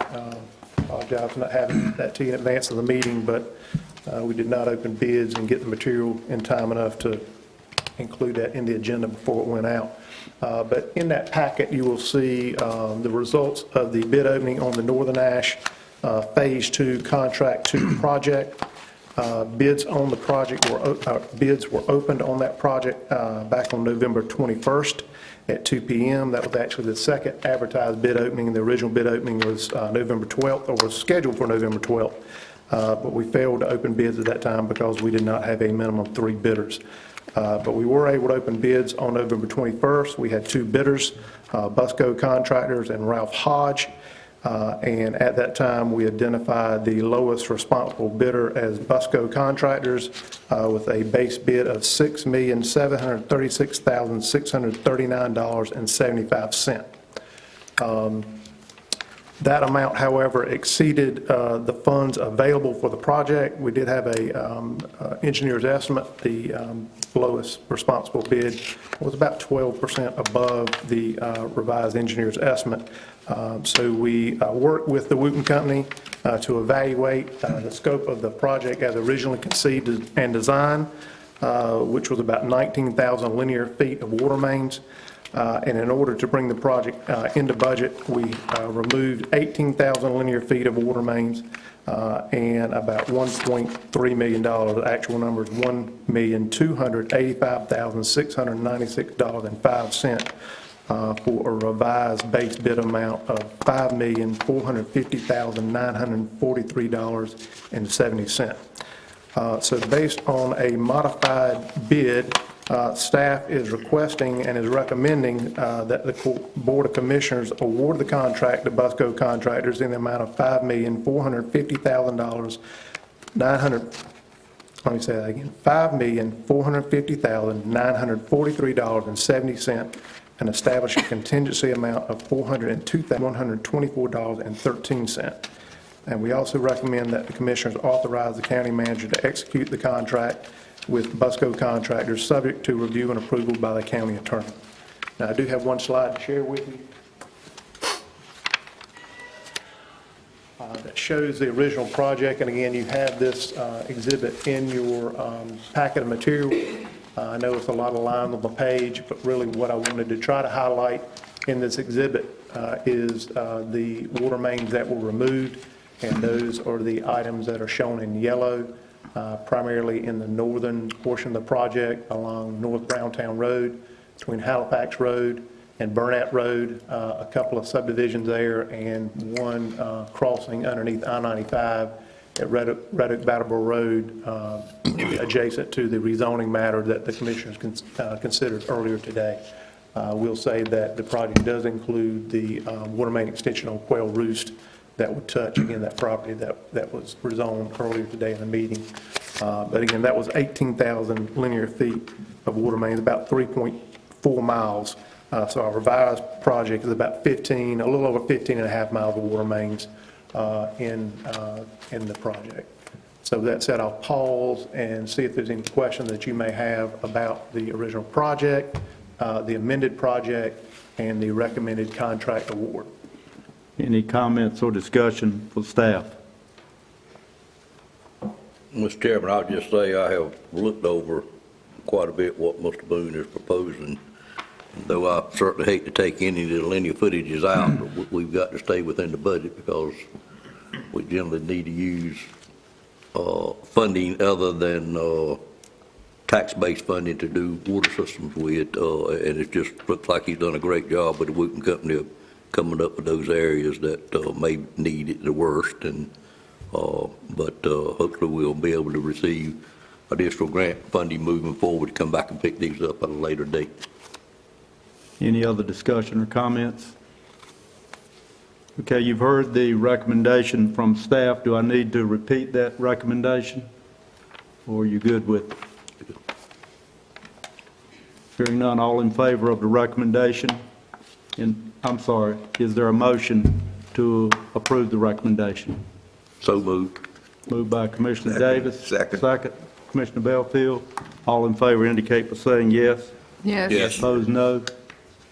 Apologize for not having that to you in advance of the meeting, but we did not open bids and get the material in time enough to include that in the agenda before it went out. But in that packet, you will see the results of the bid opening on the Northern Ash Phase 2 Contract 2 project. Bids on the project bids were opened on that project back on November 21st at 2 p.m. That was actually the second advertised bid opening. The original bid opening was November 12th, or was scheduled for November 12th. But we failed to open bids at that time because we did not have a minimum of 3 bidders. But we were able to open bids on November 21st. We had 2 bidders, Busco Contractors and Ralph Hodge. And at that time, we identified the lowest responsible bidder as Busco Contractors with a base bid of $6,736,639.75. That amount, however, exceeded the funds available for the project. We did have a engineer's estimate. The lowest responsible bid was about 12% above the revised engineer's estimate. So we worked with the Wooten Company to evaluate the scope of the project as originally conceived and designed, which was about 19,000 linear feet of water mains. And in order to bring the project into budget, we removed 18,000 linear feet of water mains and about $1.3 million. The actual number is $1,285,696.05 for a revised base bid amount of $5,450,943.70. So based on a modified bid, staff is requesting and is recommending that the Board of Commissioners award the contract to Busco Contractors in the amount of $5,450,943.70 and establish a contingency amount of $402,124.13. And we also recommend that the Commissioners authorize the County Manager to execute the contract with Busco Contractors, subject to review and approval by the County Attorney. Now, I do have one slide to share with you that shows the original project. And again, you have this exhibit in your packet of material. I know it's a lot of lines on the page, but really what I wanted to try to highlight in this exhibit is the water mains that were removed, and those are the items that are shown in yellow, primarily in the northern portion of the project along North Browntown Road. between Halifax Road and Burnett Road, a couple of subdivisions there, and one crossing underneath I-95 at Red Oak Brattleboro Road, adjacent to the rezoning matter that the commissioners considered earlier today. We'll say that the project does include the water main extension on Quail Roost that would touch, again, that property that was rezoned earlier today in the meeting. But again, that was 18,000 linear feet of water mains, about 3.4 miles. So our revised project is about a little over 15 and a half miles of water mains in the project. So with that said, I'll pause and see if there's any questions that you may have about the original project, the amended project, and the recommended contract award. Any comments or discussion for staff? Mr. Chairman, I'll just say I have looked over quite a bit what Mr. Boone is proposing. Though I certainly hate to take any of the linear footages out, but we've got to stay within the budget because we generally need to use funding other than tax-based funding to do water systems with, and it just looks like he's done a great job with the Wooten Company of coming up with those areas that may need it the worst, and but hopefully we'll be able to receive additional grant funding moving forward to come back and pick these up at a later date. Any other discussion or comments? Okay, you've heard the recommendation from staff. Do I need to repeat that recommendation? Or are you good with it? Hearing none, all in favor of the recommendation? And I'm sorry, is there a motion to approve the recommendation? So moved. Moved by Commissioner Davis. Second. Second, Commissioner Belfield. All in favor indicate by saying yes. Yes. Yes. Opposed, no.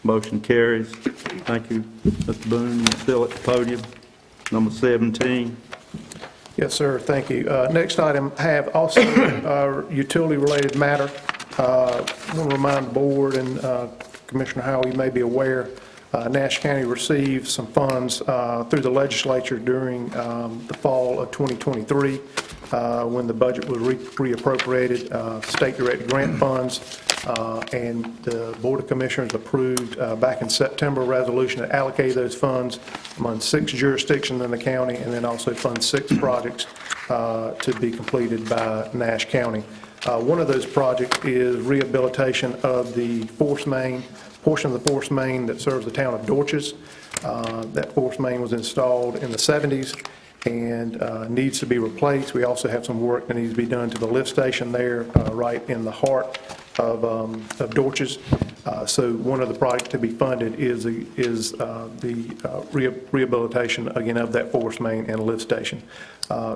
Motion carries. Thank you, Mr. Boone. You're still at the podium. Number 17. Yes, sir, thank you. Next item, have also a utility-related matter. I want to remind the board and Commissioner Howell, you may be aware, Nash County received some funds through the legislature during the fall of 2023 when the budget was reappropriated, state-directed grant funds, and the Board of Commissioners approved back in September a resolution that allocated those funds among 6 jurisdictions in the county, and then also fund 6 projects to be completed by Nash County. One of those projects is rehabilitation of the force main, portion of the force main that serves the town of Dorches. That force main was installed in the 70s and needs to be replaced. We also have some work that needs to be done to the lift station there, right in the heart of Dorches. So one of the projects to be funded is the rehabilitation, again, of that force main and lift station.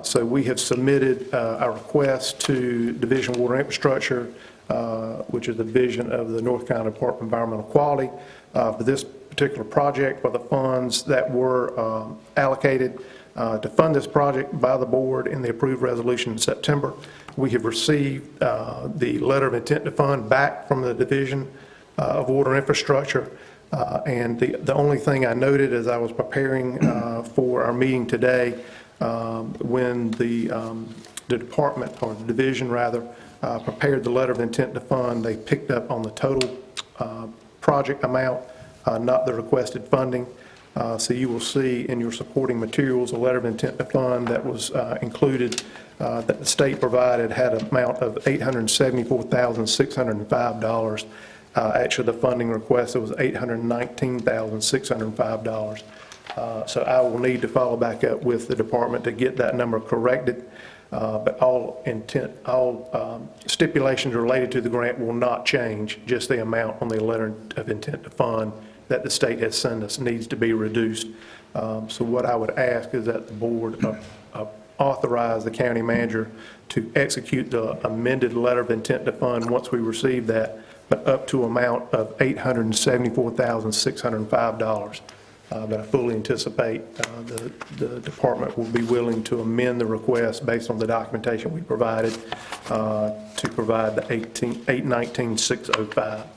So we have submitted our request to Division of Water Infrastructure, which is the division of the North Carolina Department of Environmental Quality, for this particular project, for the funds that were allocated to fund this project by the board in the approved resolution in September. We have received the letter of intent to fund back from the Division of Water Infrastructure. And the only thing I noted as I was preparing for our meeting today, when the department, or the division rather, prepared the letter of intent to fund, they picked up on the total project amount, not the requested funding. So you will see in your supporting materials a letter of intent to fund that was included, that the state provided, had an amount of $874,605. Actually, the funding request was $819,605. So I will need to follow back up with the department to get that number corrected. But all stipulations related to the grant will not change. Just the amount on the letter of intent to fund that the state has sent us needs to be reduced. So what I would ask is that the board authorize the county manager to execute the amended letter of intent to fund once we receive that, but up to amount of $874,605. But I fully anticipate the department will be willing to amend the request based on the documentation we provided to provide the $819,605.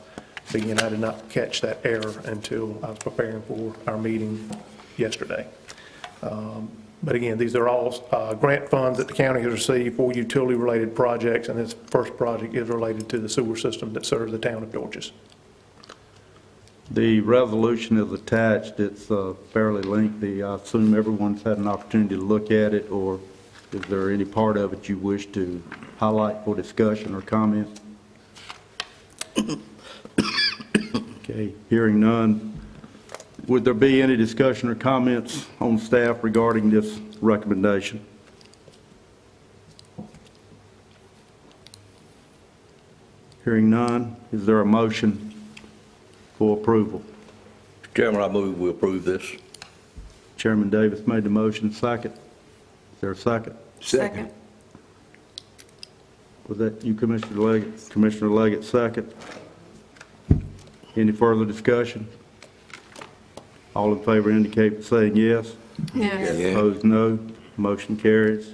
Again, I did not catch that error until I was preparing for our meeting yesterday. But again, these are all grant funds that the county has received for utility-related projects, and this first project is related to the sewer system that serves the town of Dorches. The resolution is attached. It's fairly lengthy. I assume everyone's had an opportunity to look at it, or is there any part of it you wish to highlight for discussion or comment? Okay, hearing none. Would there be any discussion or comments on staff regarding this recommendation? Hearing none, is there a motion for approval? Mr. Chairman, I move we approve this. Chairman Davis made the motion, second. Is there a second? Second. Was that you, Commissioner Leggett? Commissioner Leggett, second. Any further discussion? All in favor indicate by saying yes. Yes. Opposed, no. Motion carries.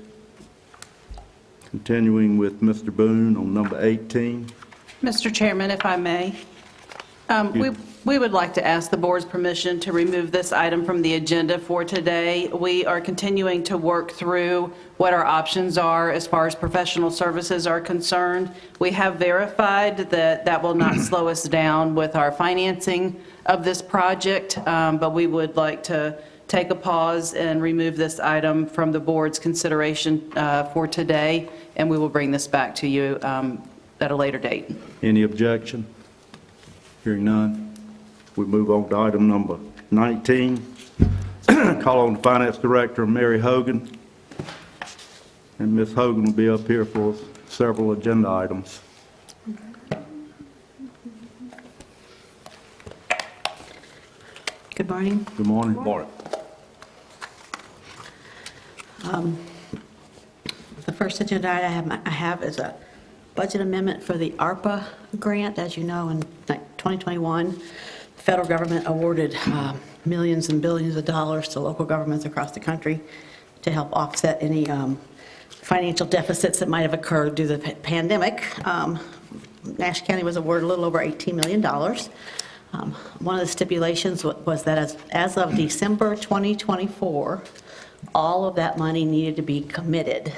Continuing with Mr. Boone on number 18. Mr. Chairman, if I may, we would like to ask the board's permission to remove this item from the agenda for today. We are continuing to work through what our options are as far as professional services are concerned. We have verified that that will not slow us down with our financing of this project, but we would like to take a pause and remove this item from the board's consideration for today, and we will bring this back to you at a later date. Any objection? Hearing none, we move on to item number 19. Call on the Finance Director, Mary Hogan. And Ms. Hogan will be up here for several agenda items. Good morning. Good morning. Good morning. The first agenda item I have is a budget amendment for the ARPA grant. As you know, in 2021, the federal government awarded millions and billions of dollars to local governments across the country to help offset any financial deficits that might have occurred due to the pandemic. Nash County was awarded a little over $18 million. One of the stipulations was that as of December 2024, all of that money needed to be committed.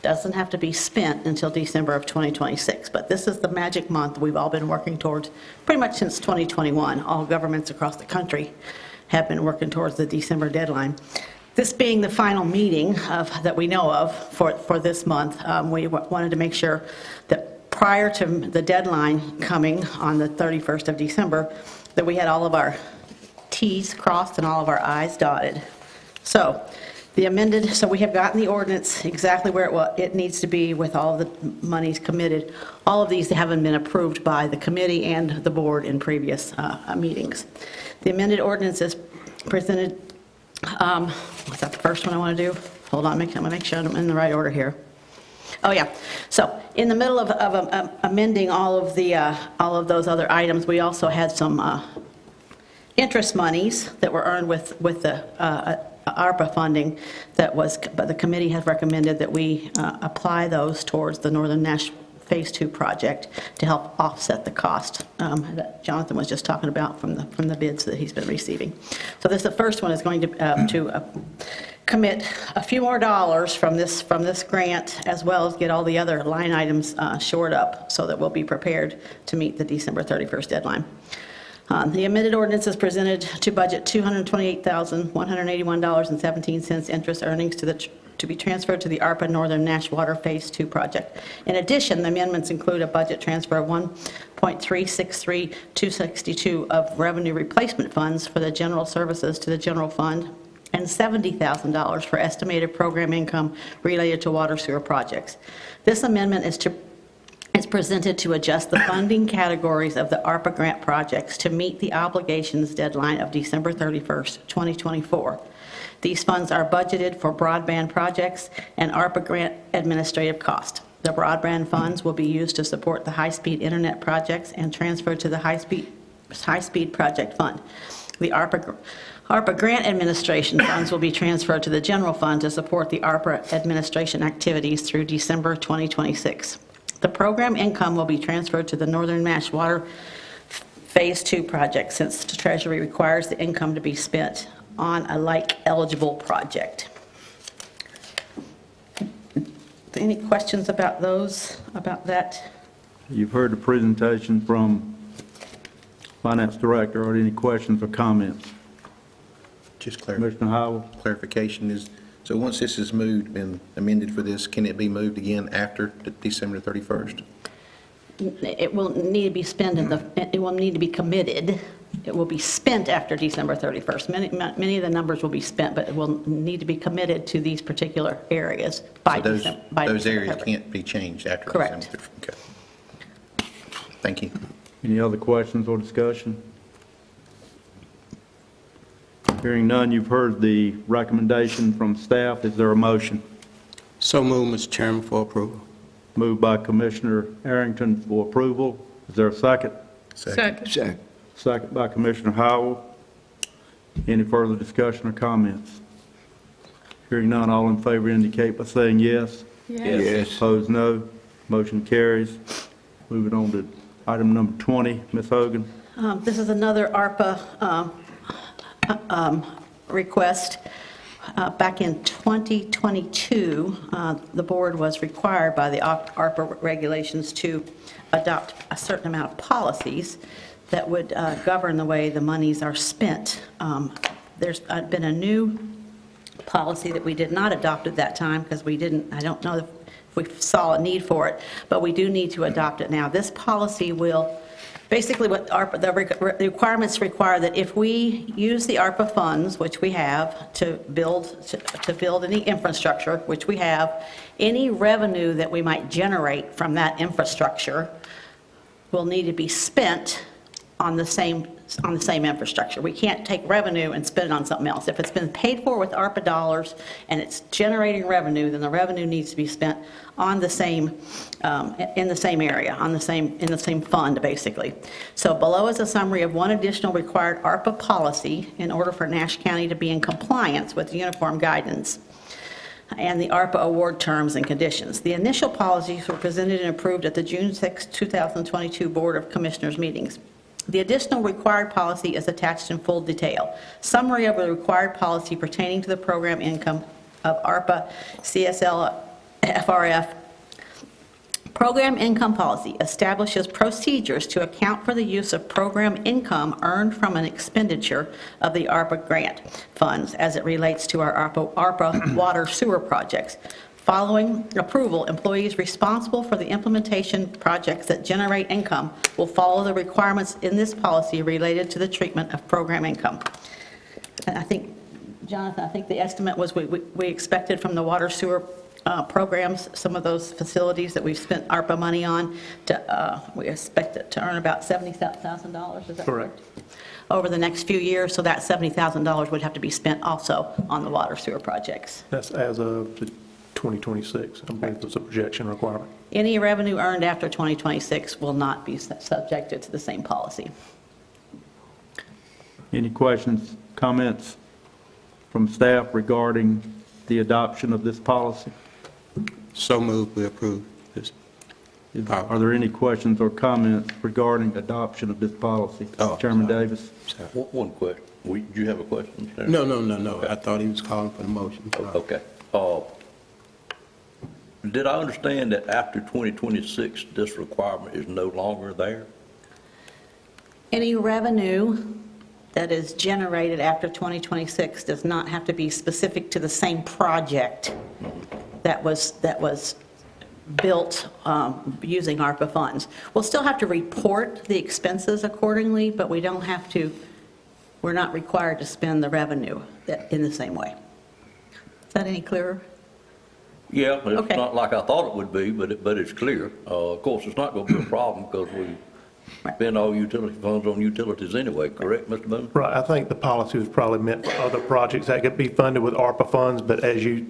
Doesn't have to be spent until December of 2026, but this is the magic month we've all been working towards pretty much since 2021. All governments across the country have been working towards the December deadline. This being the final meeting that we know of for this month, we wanted to make sure that prior to the deadline coming on the 31st of December, that we had all of our T's crossed and all of our I's dotted. So we have gotten the ordinance exactly where it needs to be with all the monies committed. All of these haven't been approved by the committee and the board in previous meetings. The amended ordinance is presented, was that the first one I want to do? Hold on, I'm going to make sure I'm in the right order here. Oh, yeah. So in the middle of amending all of those other items, we also had some interest monies that were earned with the ARPA funding but the committee has recommended that we apply those towards the Northern Nash Phase 2 project to help offset the cost that Jonathan was just talking about from the bids that he's been receiving. So the first one is going to commit a few more dollars from this grant, as well as get all the other line items shored up so that we'll be prepared to meet the December 31st deadline. The amended ordinance is presented to budget $228,181.17 interest earnings to be transferred to the ARPA Northern Nash Water Phase 2 project. In addition, the amendments include a budget transfer of $1.363262 of revenue replacement funds for the general services to the general fund and $70,000 for estimated program income related to water sewer projects. This amendment is presented to adjust the funding categories of the ARPA grant projects to meet the obligations deadline of December 31st, 2024. These funds are budgeted for broadband projects and ARPA grant administrative cost. The broadband funds will be used to support the high-speed internet projects and transferred to the high-speed project fund. The ARPA grant administration funds will be transferred to the general fund to support the ARPA administration activities through December 2026. The program income will be transferred to the Northern Nash Water Phase 2 project, since the Treasury requires the income to be spent on a like-eligible project. Any questions about that? You've heard the presentation from Finance Director, are there any questions or comments? Just Commissioner Howell? clarification is, so once this is moved, been amended for this, can it be moved again after December 31st? It will need to be spent it will need to be committed. It will be spent after December 31st. Many of the numbers will be spent, but it will need to be committed to these particular areas by So December. by those December areas 31st. can't be changed after Correct. December 31st? Okay. Thank you. Any other questions or discussion? Hearing none, you've heard the recommendation from staff. Is there a motion? So moved, Mr. Chairman, for approval. Moved by Commissioner Arrington for approval. Is there a second? Second. Second by Commissioner Howell. Any further discussion or comments? Hearing none, all in favor indicate by saying yes. Yes. Opposed, no. Motion carries. Moving on to item number 20, Ms. Hogan. This is another ARPA request. Back in 2022, the board was required by the ARPA regulations to adopt a certain amount of policies that would govern the way the monies are spent. There's been a new policy that we did not adopt at that time because we didn't, I don't know if we saw a need for it, but we do need to adopt it now. This policy will, basically what ARPA, the requirements require that if we use the ARPA funds, which we have, to build any infrastructure, which we have, any revenue that we might generate from that infrastructure will need to be spent on the same infrastructure. We can't take revenue and spend it on something else. If it's been paid for with ARPA dollars and it's generating revenue, then the revenue needs to be spent on the same, in the same area, in the same fund, basically. So below is a summary of one additional required ARPA policy in order for Nash County to be in compliance with the uniform guidance and the ARPA award terms and conditions. The initial policies were presented and approved at the June 6, 2022 Board of Commissioners meetings. The additional required policy is attached in full detail. Summary of the required policy pertaining to the program income of ARPA CSL FRF. Program income policy establishes procedures to account for the use of program income earned from an expenditure of the ARPA grant funds as it relates to our ARPA water sewer projects. Following approval, employees responsible for the implementation projects that generate income will follow the requirements in this policy related to the treatment of program income. And I think, Jonathan, I think the estimate was we expected from the water sewer programs, some of those facilities that we've spent ARPA money on, we expect it to earn about $70,000, is that correct? Over the next few years, so that $70,000 would have to be spent also on the water sewer projects. That's as of 2026, I believe there's a projection requirement. Any revenue earned after 2026 will not be subjected to the same policy. Any questions, comments from staff regarding the adoption of this policy? So moved, we approve this. Are there any questions or comments regarding adoption of this policy? Chairman Davis? One question. Do you have a question, sir? No. I thought he was calling for the motion. Okay. Did I understand that after 2026, this requirement is no longer there? Any revenue that is generated after 2026 does not have to be specific to the same project that was built using ARPA funds. We'll still have to report the expenses accordingly, but we don't have to, we're not required to spend the revenue in the same way. Is that any clearer? Yeah, it's Okay. not like I thought it would be, but it's clear. Of course, it's not going to be a problem because we spend all utility funds on utilities anyway, correct, Mr. Boone? Right, I think the policy was probably meant for other projects that could be funded with ARPA funds, but as you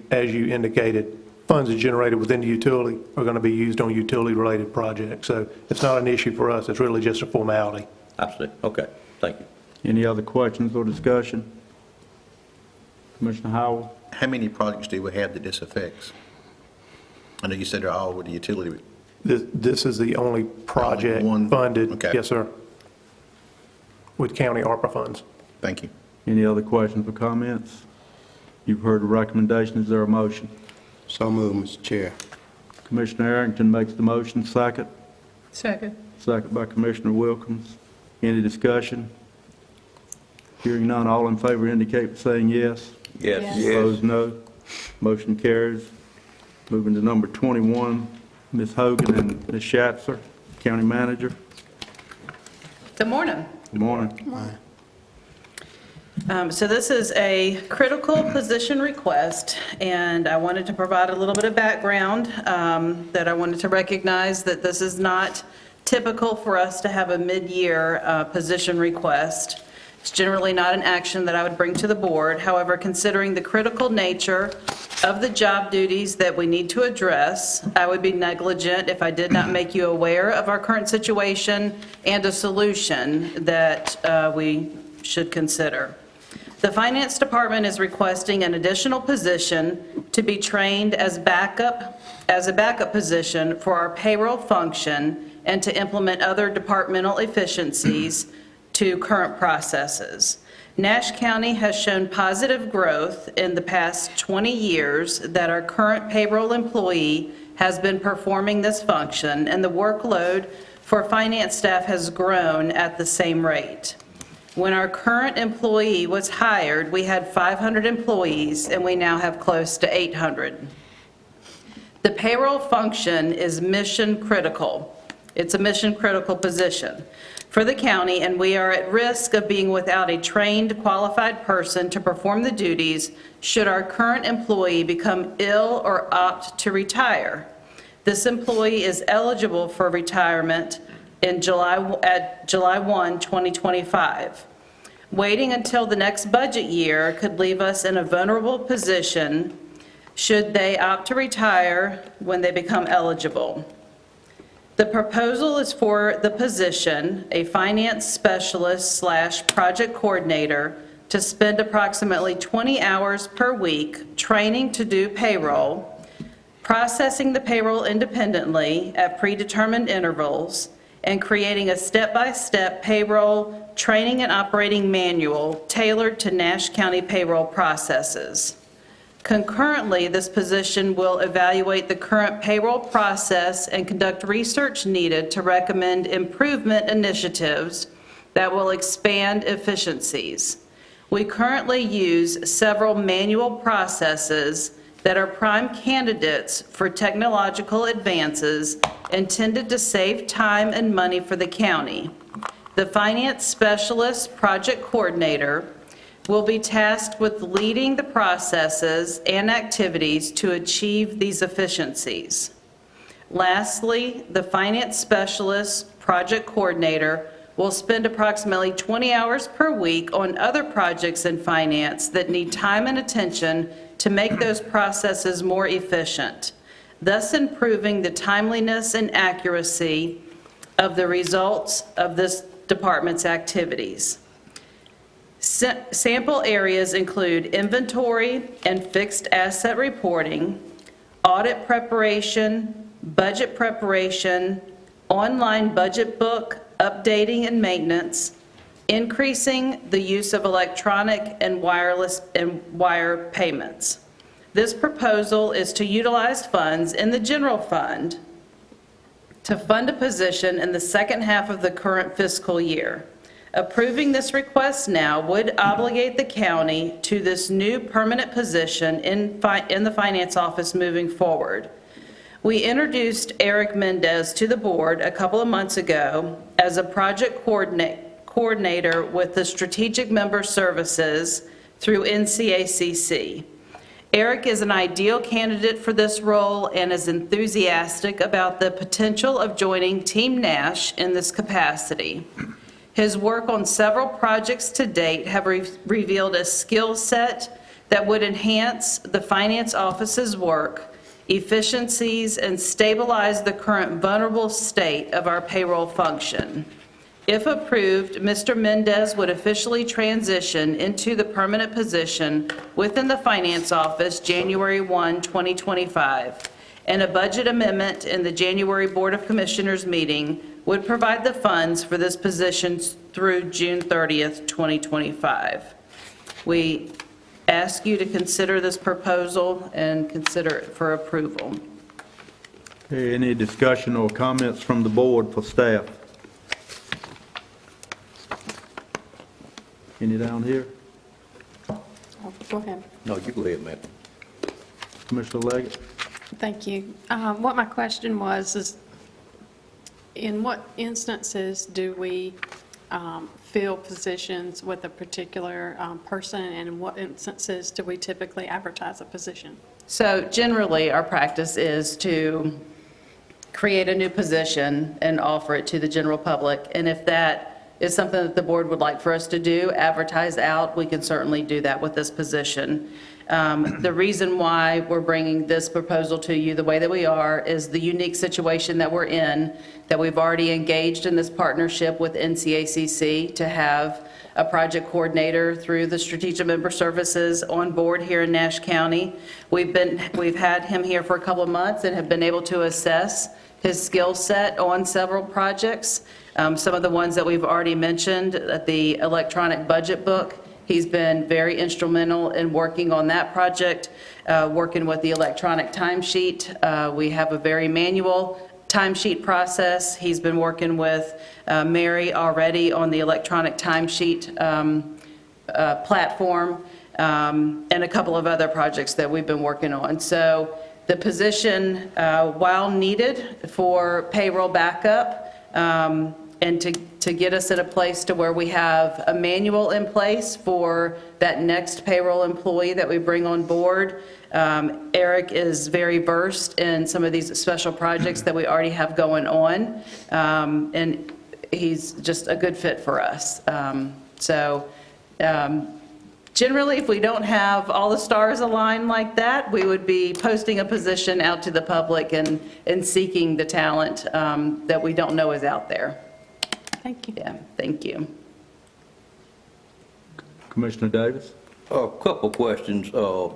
indicated, funds generated within the utility are going to be used on utility-related projects. So it's not an issue for us, it's really just a formality. I see. Okay, thank you. Any other questions or discussion? Commissioner Howell? How many projects do we have that this affects? I know you said they're all with the utility. This is the only project one? funded, Okay. yes, sir, with county ARPA funds. Thank you. Any other questions or comments? You've heard the recommendation. Is there a motion? So moved, Mr. Chair. Commissioner Arrington makes the motion. Second. Second. Second by Commissioner Wilkins. Any discussion? Hearing none, all in favor indicate by saying yes. Yes. Yes. Opposed, no. Motion carries. Moving to number 21, Ms. Hogan and Ms. Schatzer, County Manager. Good morning. Good morning. So this is a critical position request, and I wanted to provide a little bit of background, that I wanted to recognize that this is not typical for us to have a mid-year position request. It's generally not an action that I would bring to the board. However, considering the critical nature of the job duties that we need to address, I would be negligent if I did not make you aware of our current situation and a solution that we should consider. The Finance Department is requesting an additional position to be trained as a backup position for our payroll function and to implement other departmental efficiencies to current processes. Nash County has shown positive growth in the past 20 years that our current payroll employee has been performing this function, and the workload for finance staff has grown at the same rate. When our current employee was hired, we had 500 employees, and we now have close to 800. The payroll function is mission critical. It's a mission critical position for the county, and we are at risk of being without a trained, qualified person to perform the duties should our current employee become ill or opt to retire. This employee is eligible for retirement at July 1, 2025. Waiting until the next budget year could leave us in a vulnerable position should they opt to retire when they become eligible. The proposal is for the position, a finance specialist / project coordinator, to spend approximately 20 hours per week training to do payroll, processing the payroll independently at predetermined intervals, and creating a step-by-step payroll training and operating manual tailored to Nash County payroll processes. Concurrently, this position will evaluate the current payroll process and conduct research needed to recommend improvement initiatives that will expand efficiencies. We currently use several manual processes that are prime candidates for technological advances intended to save time and money for the county. The finance specialist project coordinator will be tasked with leading the processes and activities to achieve these efficiencies. Lastly, the finance specialist project coordinator will spend approximately 20 hours per week on other projects in finance that need time and attention to make those processes more efficient, thus improving the timeliness and accuracy of the results of this department's activities. Sample areas include inventory and fixed asset reporting, audit preparation, budget preparation, online budget book, updating and maintenance, increasing the use of electronic and wireless and wire payments. This proposal is to utilize funds in the general fund to fund a position in the second half of the current fiscal year. Approving this request now would obligate the county to this new permanent position in the finance office moving forward. We introduced Eric Mendez to the board a couple of months ago as a project coordinator with the Strategic Member Services through NCACC. Eric is an ideal candidate for this role and is enthusiastic about the potential of joining Team Nash in this capacity. His work on several projects to date have revealed a skill set that would enhance the finance office's work, efficiencies, and stabilize the current vulnerable state of our payroll function. If approved, Mr. Mendez would officially transition into the permanent position within the finance office January 1, 2025, and a budget amendment in the January Board of Commissioners meeting would provide the funds for this position through June 30th, 2025. We ask you to consider this proposal and consider it for approval. Okay, any discussion or comments from the board for staff? Any down here? Go ahead. No, you go ahead, ma'am. Commissioner Leggett? Thank you. What my question was, is in what instances do we fill positions with a particular person, and in what instances do we typically advertise a position? So generally, our practice is to create a new position and offer it to the general public. And if that is something that the board would like for us to do, advertise out, we can certainly do that with this position. The reason why we're bringing this proposal to you the way that we are is the unique situation that we're in, that we've already engaged in this partnership with NCACC to have a project coordinator through the Strategic Member Services on board here in Nash County. We've had him here for a couple of months and have been able to assess his skill set on several projects. Some of the ones that we've already mentioned, the electronic budget book, he's been very instrumental in working on that project, working with the electronic timesheet. We have a very manual timesheet process. He's been working with Mary already on the electronic timesheet platform, and a couple of other projects that we've been working on. So the position, while needed for payroll backup, and to get us in a place to where we have a manual in place for that next payroll employee that we bring on board. Eric is very versed in some of these special projects that we already have going on, and he's just a good fit for us. Generally, if we don't have all the stars aligned like that, we would be posting a position out to the public and seeking the talent that we don't know is out there. Thank you. Yeah, thank you. Commissioner Davis? A couple questions. The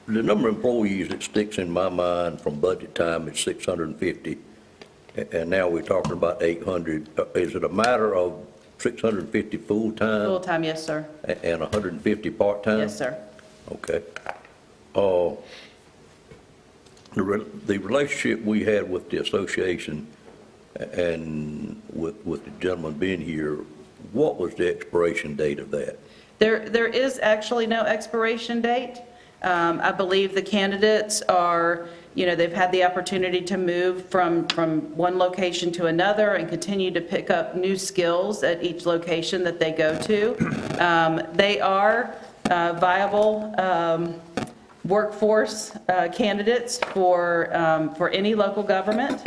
number of employees that sticks in my mind from budget time is 650, and now we're talking about 800. Is it a matter of 650 full-time? Full-time, yes, sir. And 150 part-time? Yes, sir. Okay. The relationship we had with the association and with the gentleman being here, what was the expiration date of that? There is actually no expiration date. I believe the candidates are, they've had the opportunity to move from one location to another and continue to pick up new skills at each location that they go to. They are viable workforce candidates for any local government.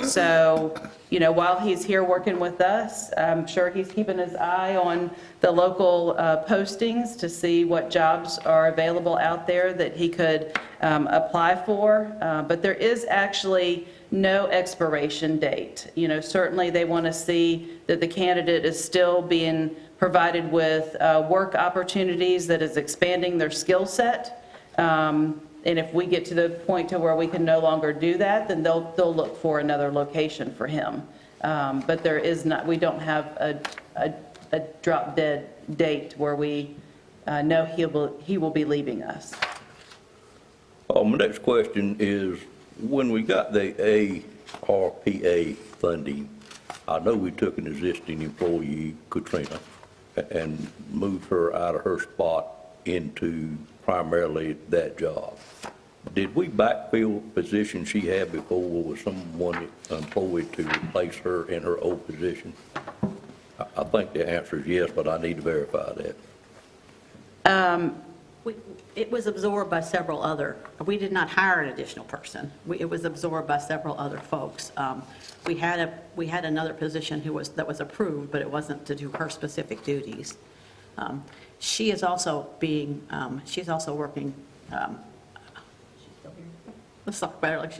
So, while he's here working with us, I'm sure he's keeping his eye on the local postings to see what jobs are available out there that he could apply for. But there is actually no expiration date. Certainly they want to see that the candidate is still being provided with work opportunities that is expanding their skill set. And if we get to the point to where we can no longer do that, then they'll look for another location for him. But there is not, we don't have a drop dead date where we know he will be leaving us. My next question is, when we got the ARPA funding, I know we took an existing employee, Katrina, and moved her out of her spot into primarily that job. Did we backfill the position she had before, or was someone employed to replace her in her old position? I think the answer is yes, but I need to verify that. It was absorbed by several other, we did not hire an additional person. It was absorbed by several other folks. We had another position that was approved, but it wasn't to do her specific duties. She is also she's also working, let's talk about her like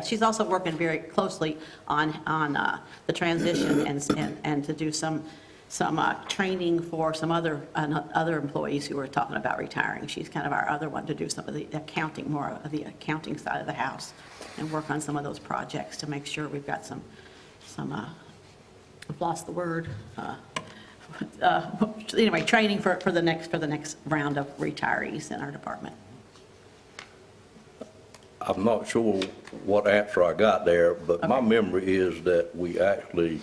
she's also working very closely on the transition and to do some training for some other employees who are talking about retiring. She's kind of our other one to do some of the accounting, more of the accounting side of the house, and work on some of those projects to make sure we've got some I've lost the word, anyway, training for the next round of retirees in our department. I'm not sure what answer I got there, but my memory is that we actually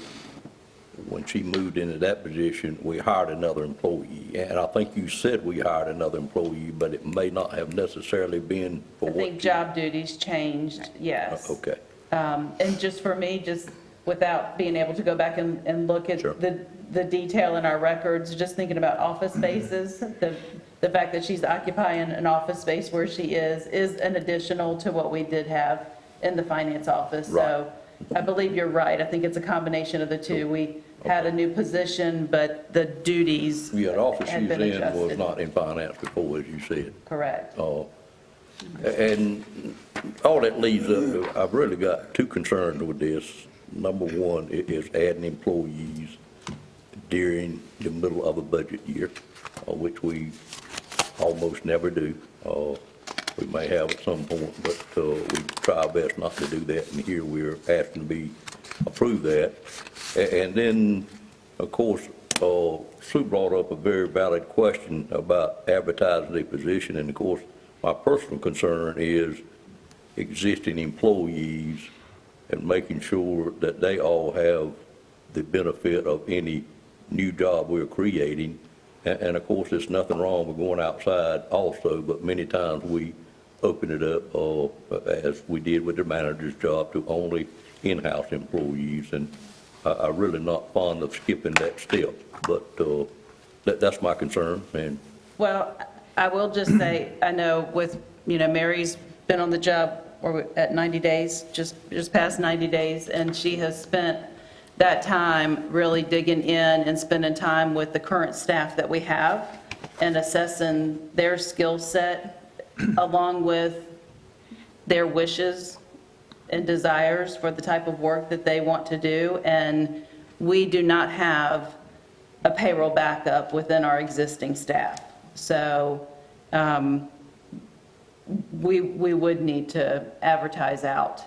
when she moved into that position, we hired another employee. And I think you said we hired another employee, but it may not have necessarily been for I what. think job duties changed, yes. Okay. And just for me, just without being able to go back and look at the detail in our records, just thinking about office spaces, the fact that she's occupying an office space where she is an additional to what we did have in the finance office. So I believe you're right. I think it's a combination of the two. We had a new position, but the duties Yeah, the office had she's been in was adjusted. not in finance before, as you said. Correct. And all that leads up to, I've really got two concerns with this. Number one is adding employees during the middle of a budget year, which we almost never do. We may have at some point, but we try our best not to do that, and here we're asking to be approved that. And then, of course, Sue brought up a very valid question about advertising the position, and of course, my personal concern is existing employees and making sure that they all have the benefit of any new job we're creating. And of course, there's nothing wrong with going outside also, but many times we open it up, as we did with the manager's job, to only in-house employees. And I'm really not fond of skipping that step, but that's my concern. And Well, I will just say, I know with, Mary's been on the job at 90 days, just past 90 days, and she has spent that time really digging in and spending time with the current staff that we have and assessing their skill set along with their wishes and desires for the type of work that they want to do. And we do not have a payroll backup within our existing staff. So we would need to advertise out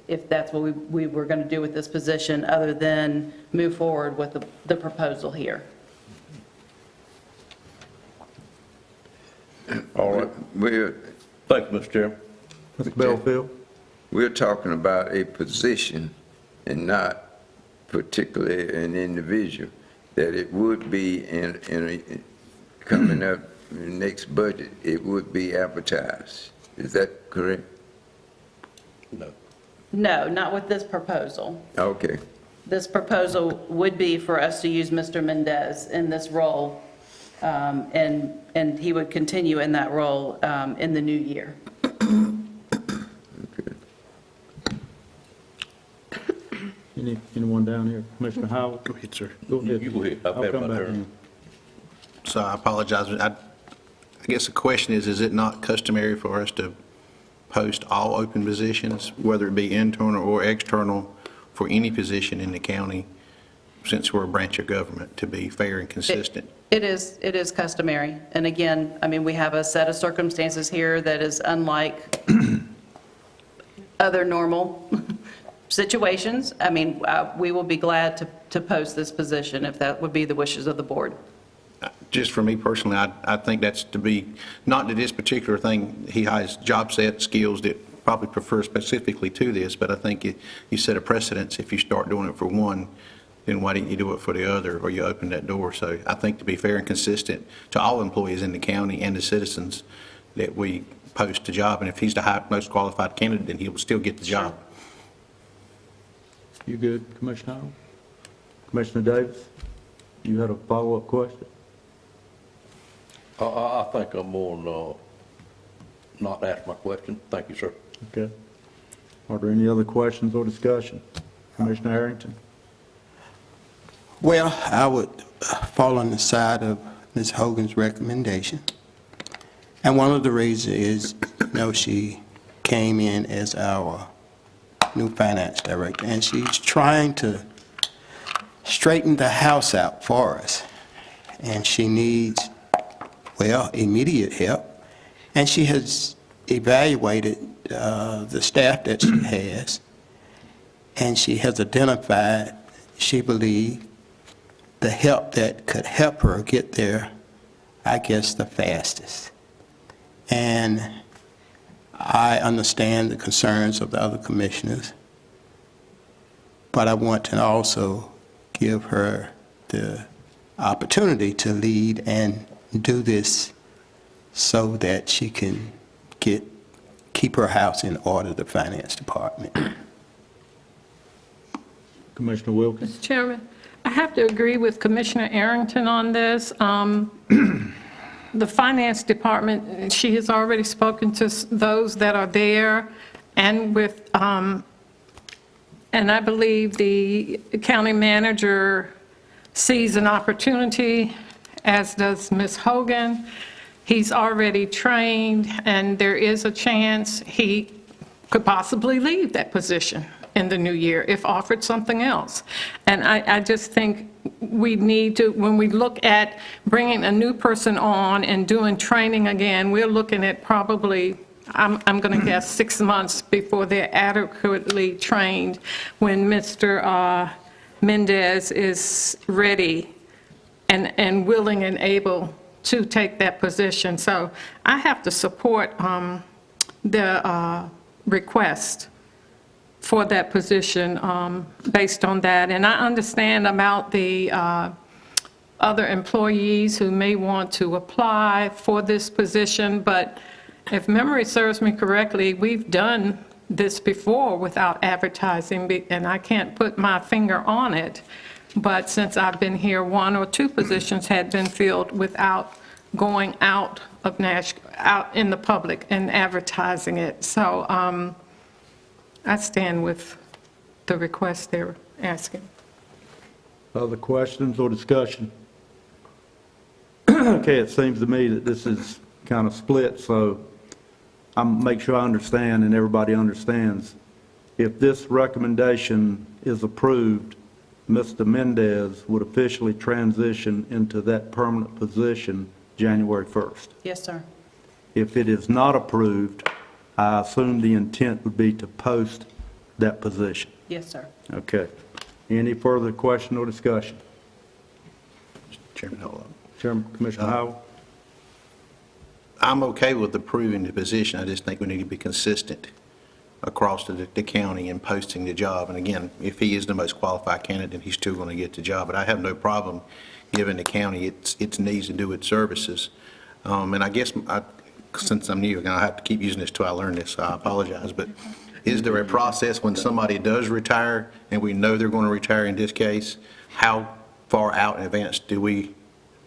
if that's what we were going to do with this position, other than move forward with the proposal here. All right. Thank you, Mr. Chairman. Mr. Belfield? We're talking about a position and not particularly an individual, that it would be coming up in the next budget, it would be advertised. Is that correct? No. No, not with this proposal. Okay. This proposal would be for us to use Mr. Mendez in this role, and he would continue in that role in the new year. Anyone down here? Commissioner Howell? Go ahead, sir. Go ahead. You go ahead. I've I'll had come my back turn. to you. So I apologize. I guess the question is it not customary for us to post all open positions, whether it be internal or external, for any position in the county, since we're a branch of government, to be fair and consistent? It is customary. And again, I mean, we have a set of circumstances here that is unlike other normal situations. I mean, we will be glad to post this position if that would be the wishes of the board. Just for me personally, I think that's to be, not to this particular thing, he has job set skills that probably prefer specifically to this, but I think you set a precedence if you start doing it for one, then why didn't you do it for the other, or you open that door? So I think to be fair and consistent to all employees in the county and the citizens, that we post the job, and if he's the most qualified candidate, then he will still get the job. You good, Commissioner Howell? Commissioner Davis, you had a follow-up question? I think I'm going to not ask my question. Thank you, sir. Okay. Are there any other questions or discussion? Commissioner Harrington? Well, I would fall on the side of Ms. Hogan's recommendation. And one of the reasons is, she came in as our new finance director, and she's trying to straighten the house out for us. And she needs, immediate help. And she has evaluated the staff that she has, and she has identified, she believes, the help that could help her get there, I guess, the fastest. And I understand the concerns of the other commissioners, but I want to also give her the opportunity to lead and do this so that she can keep her house in order, the finance department. Commissioner Wilkins? Mr. Chairman, I have to agree with Commissioner Arrington on this. The Finance Department, she has already spoken to those that are there, and with, and I believe the county manager sees an opportunity, as does Ms. Hogan. He's already trained, and there is a chance he could possibly leave that position in the new year if offered something else. And I just think we need to, when we look at bringing a new person on and doing training again, we're looking at probably, I'm going to guess 6 months before they're adequately trained, when Mr. Mendez is ready and willing and able to take that position. So I have to support the request for that position based on that. And I understand about the other employees who may want to apply for this position, but if memory serves me correctly, we've done this before without advertising, and I can't put my finger on it. But since I've been here, 1 or 2 positions had been filled without going out of out in the public and advertising it. So I stand with the request they're asking. Other questions or discussion? Okay, it seems to me that this is kind of split, so I'll make sure I understand and everybody understands. If this recommendation is approved, Mr. Mendez would officially transition into that permanent position January 1st. Yes, sir. If it is not approved, I assume the intent would be to post that position. Yes, sir. Okay. Any further question or discussion? Chairman, hold on. Chairman, Commissioner Howell? I'm okay with approving the position. I just think we need to be consistent across the county in posting the job. And again, if he is the most qualified candidate, he's still going to get the job. But I have no problem giving the county its needs to do its services. And I guess since I'm new, I'm going to have to keep using this till I learn this, so I apologize. But is there a process when somebody does retire, and we know they're going to retire in this case, how far out in advance do we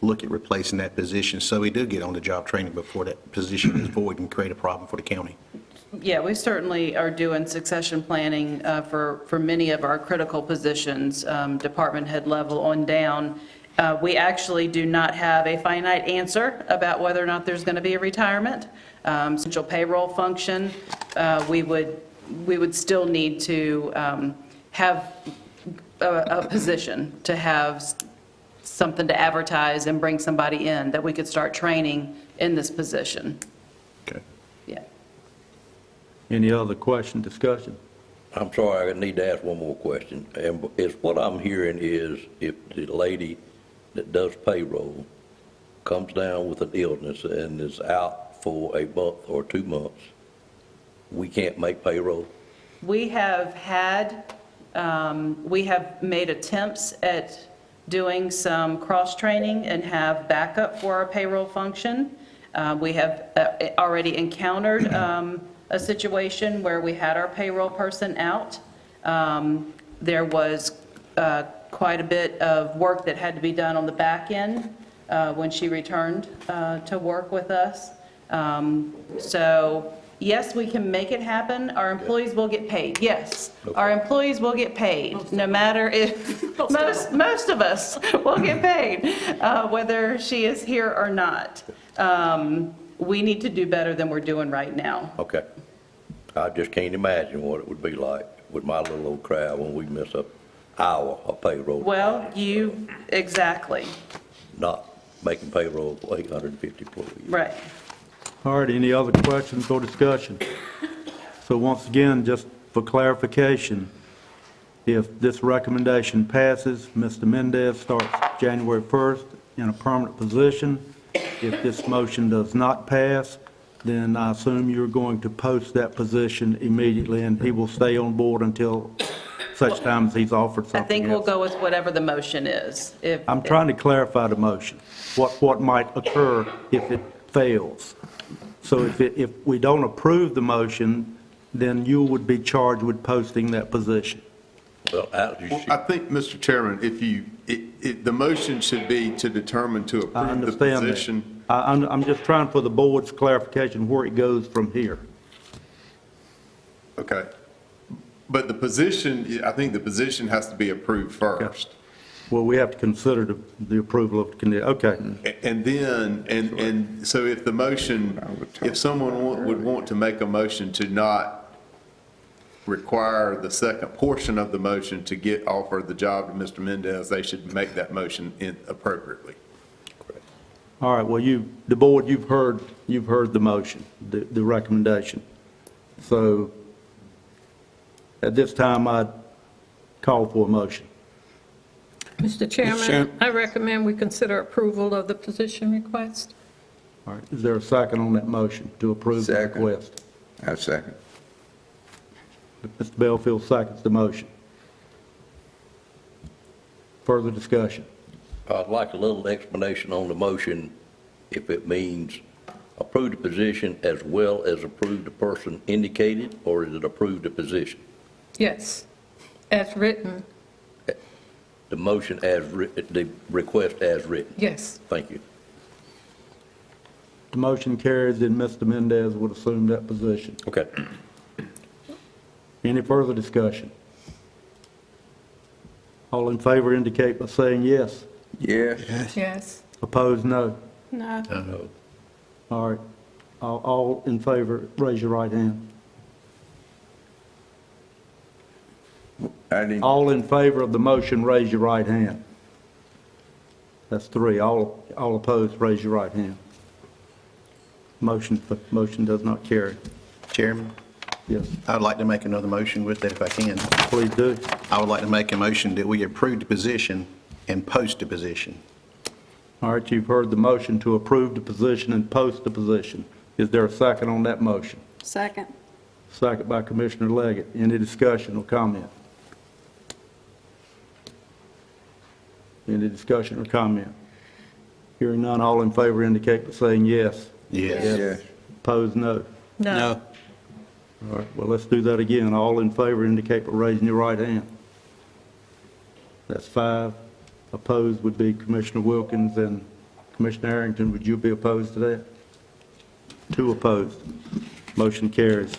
look at replacing that position so we do get on the job training before that position is void and create a problem for the county? Yeah, we certainly are doing succession planning for many of our critical positions, department head level on down. We actually do not have a finite answer about whether or not there's going to be a retirement. Central payroll function, we would still need to have a position, to have something to advertise and bring somebody in that we could start training in this position. Okay. Yeah. Any other question, discussion? I'm sorry, I need to ask one more question. And is what I'm hearing is if the lady that does payroll comes down with an illness and is out for a month or 2 months, we can't make payroll? We have made attempts at doing some cross-training and have backup for our payroll function. We have already encountered a situation where we had our payroll person out. There was quite a bit of work that had to be done on the back end when she returned to work with us. So yes, we can make it happen. Our employees will get paid. Yes, our employees will get paid, no matter if, most of us will get paid, whether she is here or not. We need to do better than we're doing right now. Okay. I just can't imagine what it would be like with my little old crowd when we miss an hour of payroll. Well, exactly. Not making payroll for 850 employees. Right. All right, any other questions or discussion? So once again, just for clarification, if this recommendation passes, Mr. Mendez starts January 1st in a permanent position. If this motion does not pass, then I assume you're going to post that position immediately, and he will stay on board until such time as he's offered I something think we'll else. go with whatever the motion is. I'm trying to clarify the motion, what might occur if it fails. So if we don't approve the motion, then you would be charged with posting that position. Well, Alex, you Well, should- I think, Mr. Chairman, the motion should be to determine to I approve the understand position. that. I'm just trying for the board's clarification where it goes from here. Okay. But the position, I think the position has to be approved first. Well, we have to consider the approval of the condition. Okay. And then, and so if the motion, if someone would want to make a motion to not require the second portion of the motion to get offered the job to Mr. Mendez, they should make that motion appropriately. All right, well, the board, you've heard the motion, the recommendation. So at this time, I'd call for a motion. Mr. Chairman, I recommend we consider approval of the position request. All right, is there a second on that motion to approve the request? I second. Mr. Belfield seconds the motion. Further discussion? I'd like a little explanation on the motion, if it means approve the position as well as approve the person indicated, or is it approve the position? Yes, as written, The motion as, the request as written? yes. Thank you. The motion carries, and Mr. Mendez would assume that position. Okay. Any further discussion? All in favor indicate by saying yes. Yes. Yes. Opposed, no. No. No. All right. All in favor, raise your right hand. All in favor of the motion, raise your right hand. That's three. All opposed, raise your right hand. Motion does not carry. Chairman? Yes. I would like to make another motion with that if I can. Please do. I would like to make a motion that we approve the position and post the position. All right, you've heard the motion to approve the position and post the position. Is there a second on that motion? Second. Second by Commissioner Leggett. Any discussion or comment? Any discussion or comment? Hearing none, all in favor indicate by saying yes. Yes. Opposed, no. No. All right, well, let's do that again. All in favor indicate by raising your right hand. That's 5. Opposed would be Commissioner Wilkins, and Commissioner Arrington, would you be opposed to that? 2 opposed. Motion carries.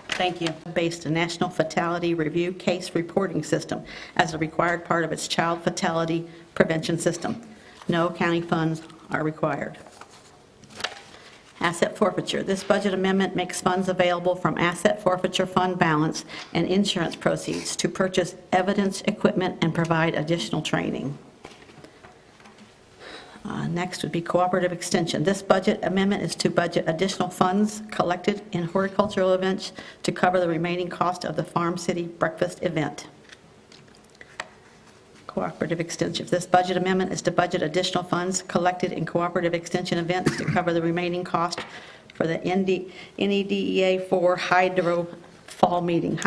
Thank you. Based on National Fatality Review Case Reporting System as a required part of its child fatality prevention system. No county funds are required. Asset forfeiture. This budget amendment makes funds available from asset forfeiture fund balance and insurance proceeds to purchase evidence equipment and provide additional training. Next would be cooperative extension. This budget amendment is to budget additional funds collected in horticultural events to cover the remaining cost of the Farm City Breakfast event. Cooperative extension. This budget amendment is to budget additional funds collected in cooperative extension events to cover the remaining cost for the NEDEA 4 Hydro Fall Meeting.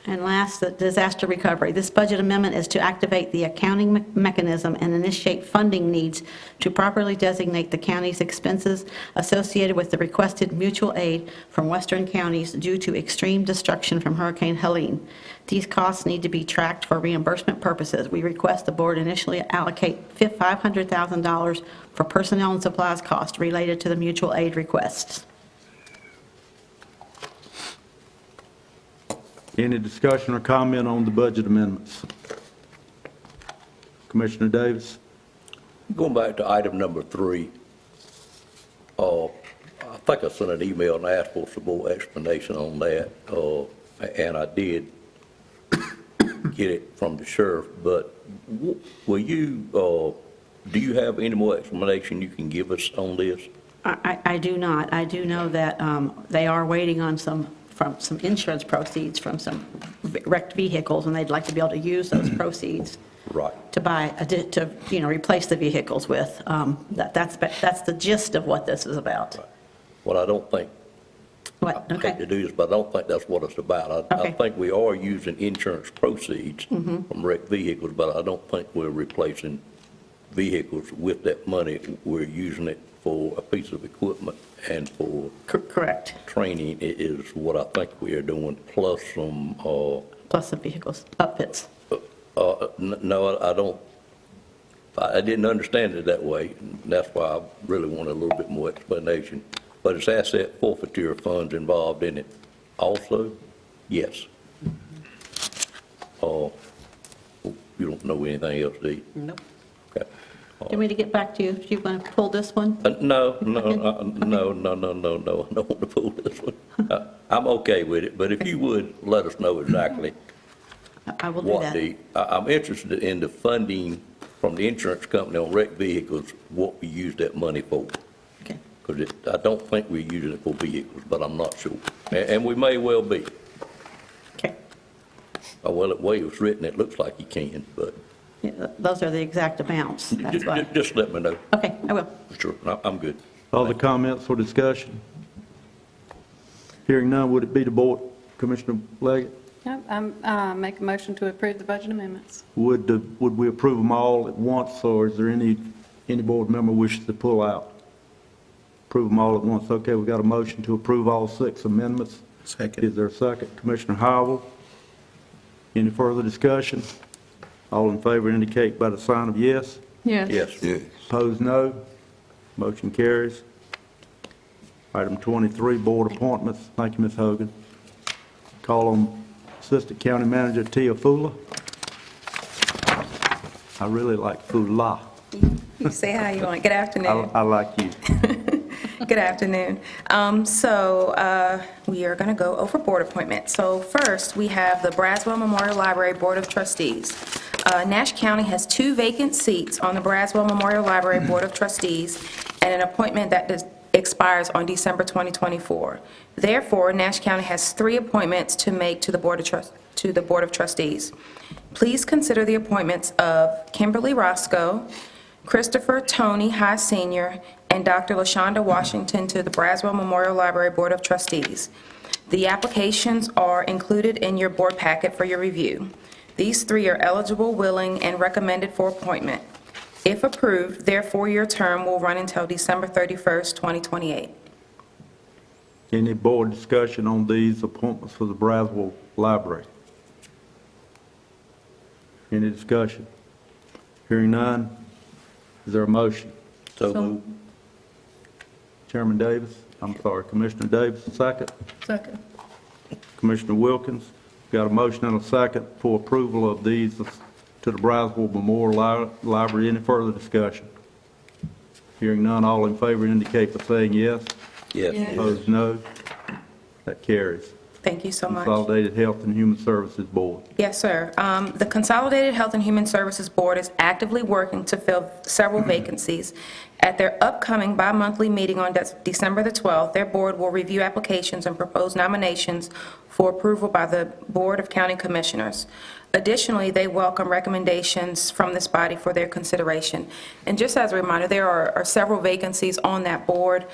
And last, the disaster recovery. This budget amendment is to activate the accounting mechanism and initiate funding needs to properly designate the county's expenses associated with the requested mutual aid from western counties due to extreme destruction from Hurricane Helene. These costs need to be tracked for reimbursement purposes. We request the board initially allocate $500,000 for personnel and supplies costs related to the mutual aid requests. Any discussion or comment on the budget amendments? Commissioner Davis? Going back to item number 3, I think I sent an email and asked for some more explanation on that, and I did get it from the sheriff, but will you, do you have any more explanation you can give us on this? I do not. I do know that they are waiting on some insurance proceeds from some wrecked vehicles, and they'd like to be able to use those proceeds to buy, to replace the vehicles with. That's the gist of what this is about. Well, I don't think What? I Okay. hate to do this, but I don't think that's what it's about. I Okay. think we are using insurance proceeds Mhm. from wrecked vehicles, but I don't think we're replacing vehicles with that money. We're using it for a piece of equipment and for Correct. training is what I think we are doing, plus some, Plus the vehicles, upfits. no, I don't, I didn't understand it that way. And that's why I really wanted a little bit more explanation. But it's asset forfeiture funds involved in it also? Yes. You don't know anything else, do you? Nope. Okay. Do you want me to get back to you? Do you want to pull this one? No, no, no, no, no, no, no, I don't want to pull this one. I'm okay with it, but if you would, let us know exactly I will do what that. I'm interested in the funding from the insurance company on wrecked vehicles, what we use that money for. Okay. Because I don't think we're using it for vehicles, but I'm not sure. And we may well be. Okay. Well, the way it was written, it looks like you can, but Yeah, those are the exact amounts. That's why. just let me know. Okay, I will. Sure, I'm good. Other comments or discussion? Hearing none, would it be the board, Commissioner Leggett? Yep, make a motion to approve the budget amendments. Would we approve them all at once, or is there any board member wishes to pull out? Approve them all at once. Okay, we got a motion to approve all 6 amendments. Second. Is there a second? Commissioner Howell? Any further discussion? All in favor indicate by the sign of yes. Yes. Yes. Opposed, no. Motion carries. Item 23, board appointments. Thank you, Ms. Hogan. Call on Assistant County Manager Tia Fula. I really like Fula. You say how you want. Good afternoon. I like you. Good afternoon. We are going to go over board appointments. So first, we have the Braswell Memorial Library Board of Trustees. Nash County has 2 vacant seats on the Braswell Memorial Library Board of Trustees and an appointment that expires on December 2024. Therefore, Nash County has 3 appointments to make to the Board of Trustees. Please consider the appointments of Kimberly Roscoe, Christopher Tony High Sr., and Dr. LaShonda Washington to the Braswell Memorial Library Board of Trustees. The applications are included in your board packet for your review. These 3 are eligible, willing, and recommended for appointment. If approved, their 4-year term will run until December 31st, 2028. Any board discussion on these appointments for the Braswell Library? Any discussion? Hearing none, is there a motion? So moved. Chairman Davis, Commissioner Davis, second. Second. Commissioner Wilkins, got a motion and a second for approval of these to the Braswell Memorial Library. Any further discussion? Hearing none, all in favor indicate by saying yes. Yes. Yes. Opposed, no. That carries. Thank you so much. Consolidated Health and Human Services Board. Yes, sir. The Consolidated Health and Human Services Board is actively working to fill several vacancies. At their upcoming bi-monthly meeting on December the 12th, their board will review applications and propose nominations for approval by the Board of County Commissioners. Additionally, they welcome recommendations from this body for their consideration. And just as a reminder, there are several vacancies on that board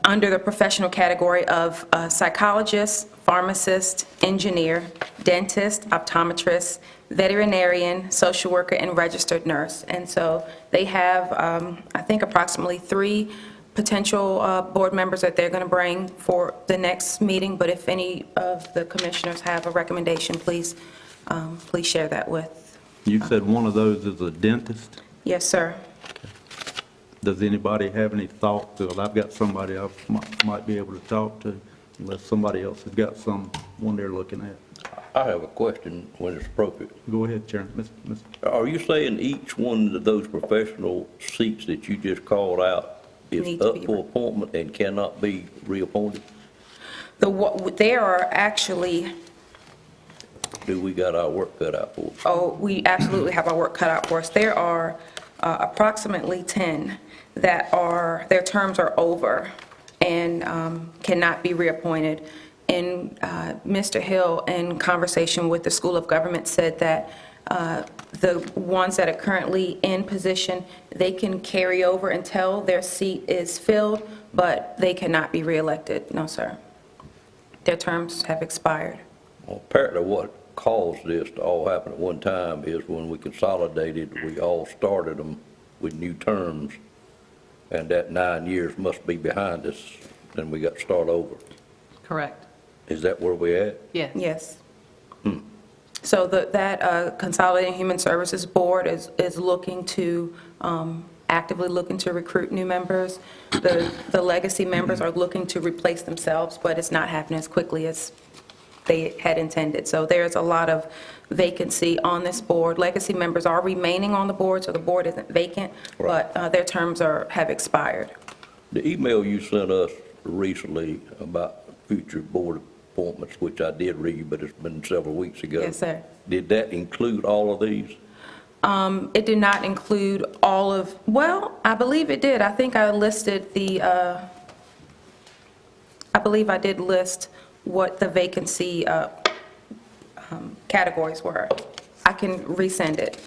under the professional category of psychologist, pharmacist, engineer, dentist, optometrist, veterinarian, social worker, and registered nurse. And so they have, I think, approximately 3 potential board members that they're going to bring for the next meeting, but if any of the commissioners have a recommendation, please share that with. You said one of those is a dentist. Yes, sir. Does anybody have any thought to it? I've got somebody I might be able to talk to, unless somebody else has got one they're looking at. I have a question when it's appropriate. Go ahead, Chairman. Are you saying each one of those professional seats that you just called out is up for appointment and cannot be reappointed? There are actually, Do we got our work cut out for us? oh, we absolutely have our work cut out for us. There are approximately 10 that their terms are over and cannot be reappointed. And Mr. Hill, in conversation with the School of Government, said that the ones that are currently in position, they can carry over until their seat is filled, but they cannot be reelected, no, sir. Their terms have expired. Well, apparently what caused this to all happen at one time is when we consolidated, we all started them with new terms, and that 9 years must be behind us, and we got to start over. Correct. Is that where we at? Yes. Yes. So that Consolidated Human Services Board is looking to, actively looking to recruit new members. The legacy members are looking to replace themselves, but it's not happening as quickly as they had intended. So there's a lot of vacancy on this board. Legacy members are remaining on the board, so the board isn't vacant, but their terms have expired. The email you sent us recently about future board appointments, which I did read, but it's been several weeks ago. Yes, sir. Did that include all of these? It did not include all of, well, I believe it did. I think I listed I believe I did list what the vacancy categories were. I can resend it.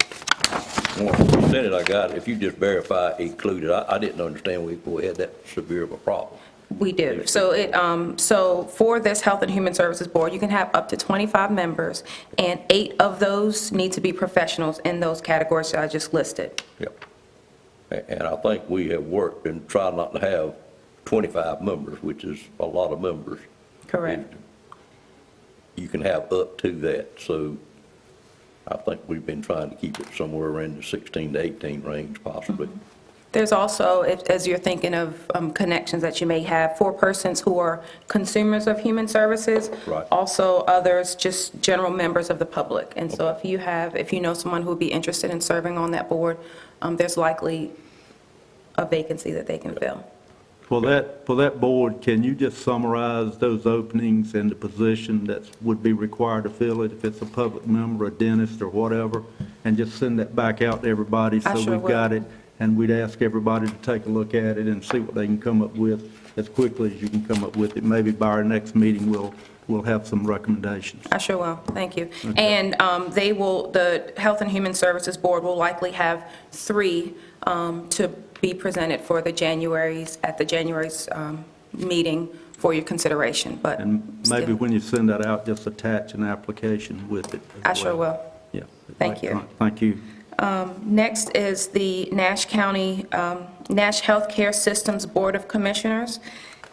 Well, if you sent it, I got it. If you just verify included, I didn't understand we had that severe of a problem. We do. So so for this Health and Human Services Board, you can have up to 25 members, and 8 of those need to be professionals in those categories that I just listed. Yep. And I think we have worked and tried not to have 25 members, which is a lot of members. Correct. You can have up to that, so I think we've been trying to keep it somewhere around the 16 to 18 range possibly. There's also, as you're thinking of connections that you may have, for persons who are consumers of human services. Right. Also others, just general members of the public. And so if you know someone who would be interested in serving on that board, there's likely a vacancy that they can fill. For that board, can you just summarize those openings and the position that would be required to fill it, if it's a public member, a dentist, or whatever, and just send that back out to everybody I so sure we've will. got it, and we'd ask everybody to take a look at it and see what they can come up with as quickly as you can come up with it. Maybe by our next meeting, we'll have some recommendations. I sure will. Thank you. And the Health and Human Services Board will likely have 3 to be presented for the January's meeting for your consideration, but And maybe still. when you send that out, just attach an application with it as I sure well. will. Yeah. Thank you. Thank you. Next is the Nash County, Nash Healthcare Systems Board of Commissioners.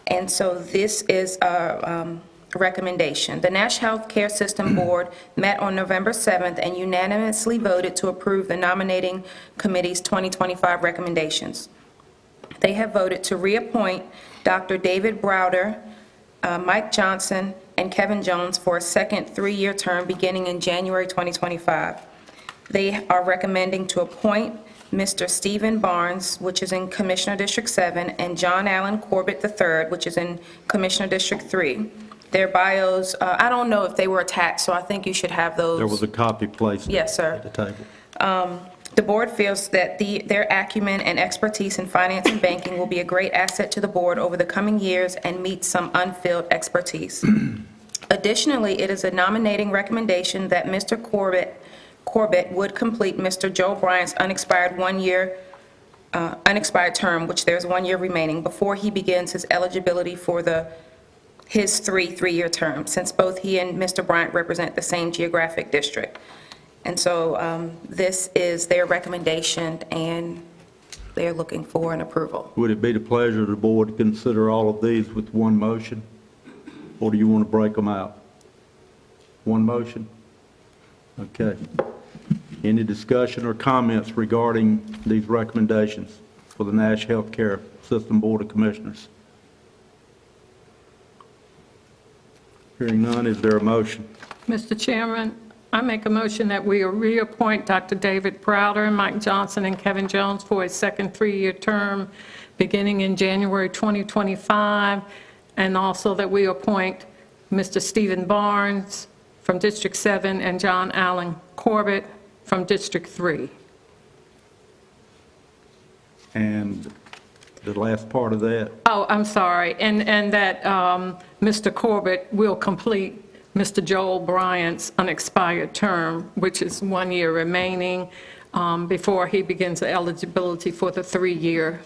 And so this is a recommendation. The Nash Healthcare System Board met on November 7th and unanimously voted to approve the nominating committee's 2025 recommendations. They have voted to reappoint Dr. David Browder, Mike Johnson, and Kevin Jones for a second 3-year term beginning in January 2025. They are recommending to appoint Mr. Stephen Barnes, which is in Commissioner District 7, and John Allen Corbett III, which is in Commissioner District 3. Their bios, I don't know if they were attached, so I think you should have those. There was a copy placed Yes, sir. at the table. The board feels that their acumen and expertise in finance and banking will be a great asset to the board over the coming years and meet some unfilled expertise. Additionally, it is a nominating recommendation that Mr. Corbett would complete Mr. Joe Bryant's unexpired term, which there's 1 year remaining, before he begins his eligibility for his 3-year term, since both he and Mr. Bryant represent the same geographic district. And so this is their recommendation, and they're looking for an approval. Would it be the pleasure of the board to consider all of these with one motion? Or do you want to break them out? One motion? Okay. Any discussion or comments regarding these recommendations for the Nash Healthcare System Board of Commissioners? Hearing none, is there a motion? Mr. Chairman, I make a motion that we reappoint Dr. David Browder, Mike Johnson, and Kevin Jones for a second 3-year term beginning in January 2025, and also that we appoint Mr. Stephen Barnes from District 7 and John Allen Corbett from District 3. And the last part of that? Oh, I'm sorry, and that Mr. Corbett will complete Mr. Joel Bryant's unexpired term, which is 1 year remaining, before he begins the eligibility for the 3-year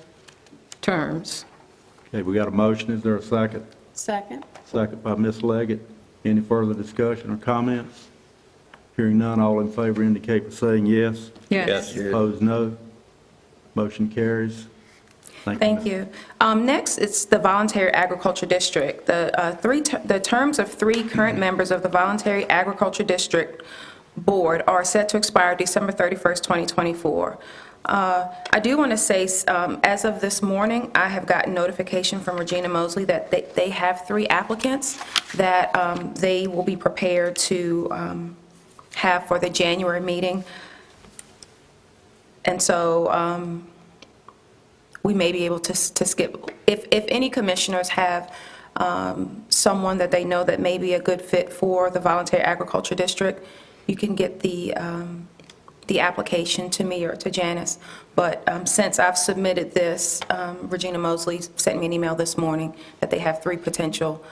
terms. Okay, we got a motion. Is there a second? Second. Second by Ms. Leggett. Any further discussion or comments? Hearing none, all in favor indicate by saying yes. Yes. Opposed, no. Motion carries. Thank you. Next, it's the Voluntary Agriculture District. The terms of 3 current members of the Voluntary Agriculture District Board are set to expire December 31st, 2024. I do want to say, as of this morning, I have gotten notification from Regina Mosley that they have 3 applicants that they will be prepared to have for the January meeting. And so we may be able to skip. If any commissioners have someone that they know that may be a good fit for the Voluntary Agriculture District, you can get the application to me or to Janice. But since I've submitted this, Regina Mosley sent me an email this morning that they have 3 potential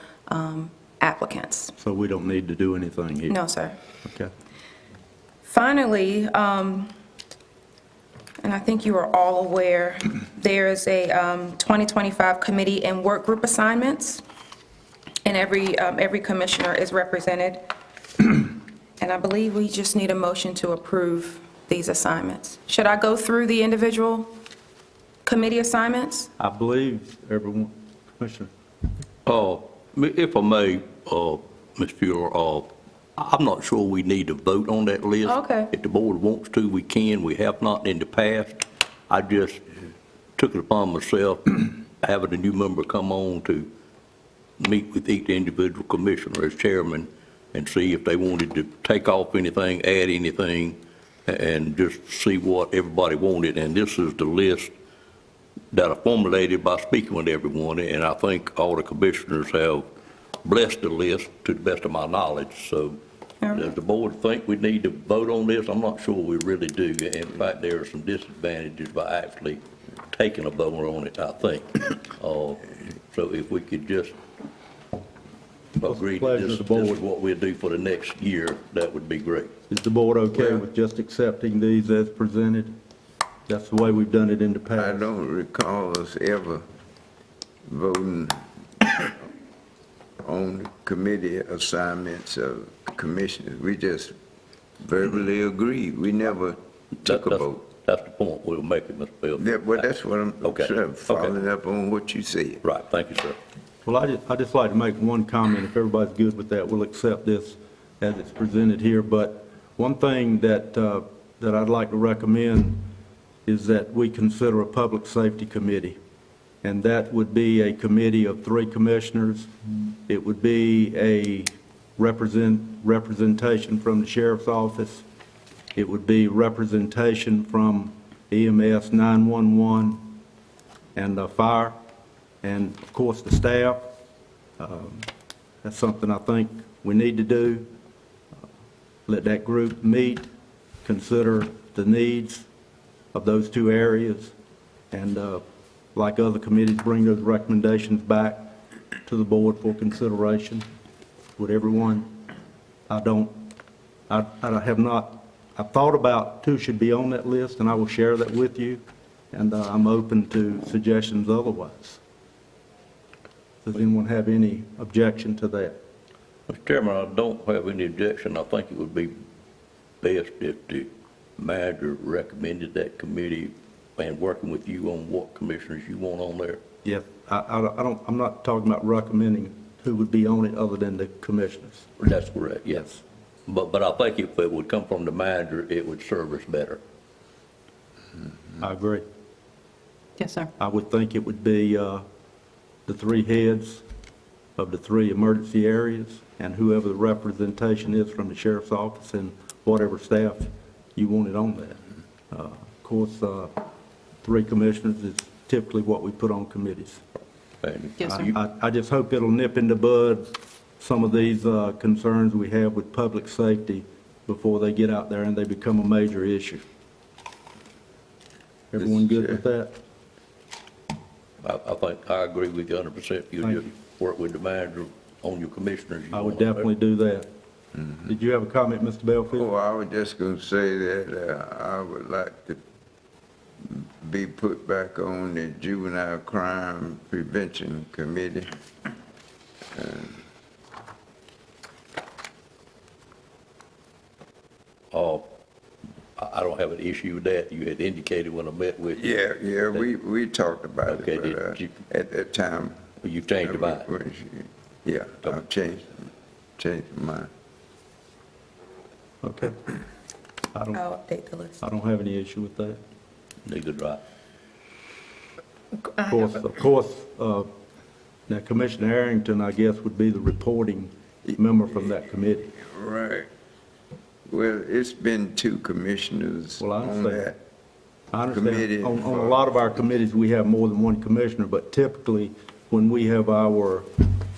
applicants. So we don't need to do anything here? No, sir. Okay. Finally, and I think you are all aware, there is a 2025 committee and work group assignments, and every commissioner is represented. And I believe we just need a motion to approve these assignments. Should I go through the individual committee assignments? I believe everyone, Commissioner. If I may, Ms. Fuller, I'm not sure we need to vote on that list. Okay. If the board wants to, we can. We have not in the past. I just took it upon myself, having a new member come on, to meet with each individual commissioner as chairman and see if they wanted to take off anything, add anything, and just see what everybody wanted. And this is the list that I formulated by speaking with everyone, and I think all the commissioners have blessed the list to the best of my knowledge. So does the board think we need to vote on this? I'm not sure we really do. In fact, there are some disadvantages by actually taking a vote on it, I think. So if we could just agree that this is what we'll do for the next year, that would be great. Is the board okay with just accepting these as presented? That's the way we've done it in the past. I don't recall us ever voting on committee assignments of commissioners. We just verbally agreed. We never took a vote. That's the point we'll make it, Mr. Bell. Yeah, well, that's what I'm following up on what you said. Right, thank you, sir. Well, I'd just like to make one comment. If everybody's good with that, we'll accept this as it's presented here. But one thing that I'd like to recommend is that we consider a public safety committee. And that would be a committee of 3 commissioners. It would be a representation from the sheriff's office. It would be representation from EMS, 911, and fire, and of course the staff. That's something I think we need to do. Let that group meet, consider the needs of those 2 areas, and like other committees, bring those recommendations back to the board for consideration. Would everyone, I have not, I thought about 2 should be on that list, and I will share that with you, and I'm open to suggestions otherwise. Does anyone have any objection to that? Mr. Chairman, I don't have any objection. I think it would be best if the manager recommended that committee and working with you on what commissioners you want on there. Yeah, I'm not talking about recommending who would be on it other than the commissioners. That's correct, yes. But I think if it would come from the manager, it would serve us better. I agree. Yes, sir. I would think it would be the 3 heads of the 3 emergency areas and whoever the representation is from the sheriff's office and whatever staff you wanted on that. Of course, 3 commissioners is typically what we put on committees. Yes, sir. I just hope it'll nip in the bud some of these concerns we have with public safety before they get out there and they become a major issue. Everyone good with that? I think I agree with you 100%. You just work with the manager on your commissioners. I would definitely do that. Did you have a comment, Mr. Belfield? Oh, I was just going to say that I would like to be put back on the Juvenile Crime Prevention Committee. I don't have an issue with that. You had indicated when I met with you. Yeah, we talked about Okay, it, but did you- at that time. You've changed your mind? Yeah, I've changed my mind. Okay. I'll update the list. I don't have any issue with that. Neither do I. Of course, now Commissioner Harrington, I guess, would be the reporting member from that committee. Right. Well, it's been 2 commissioners Well, I on understand. that I understand. committee. On a lot of our committees, we have more than one commissioner, but typically, when we have our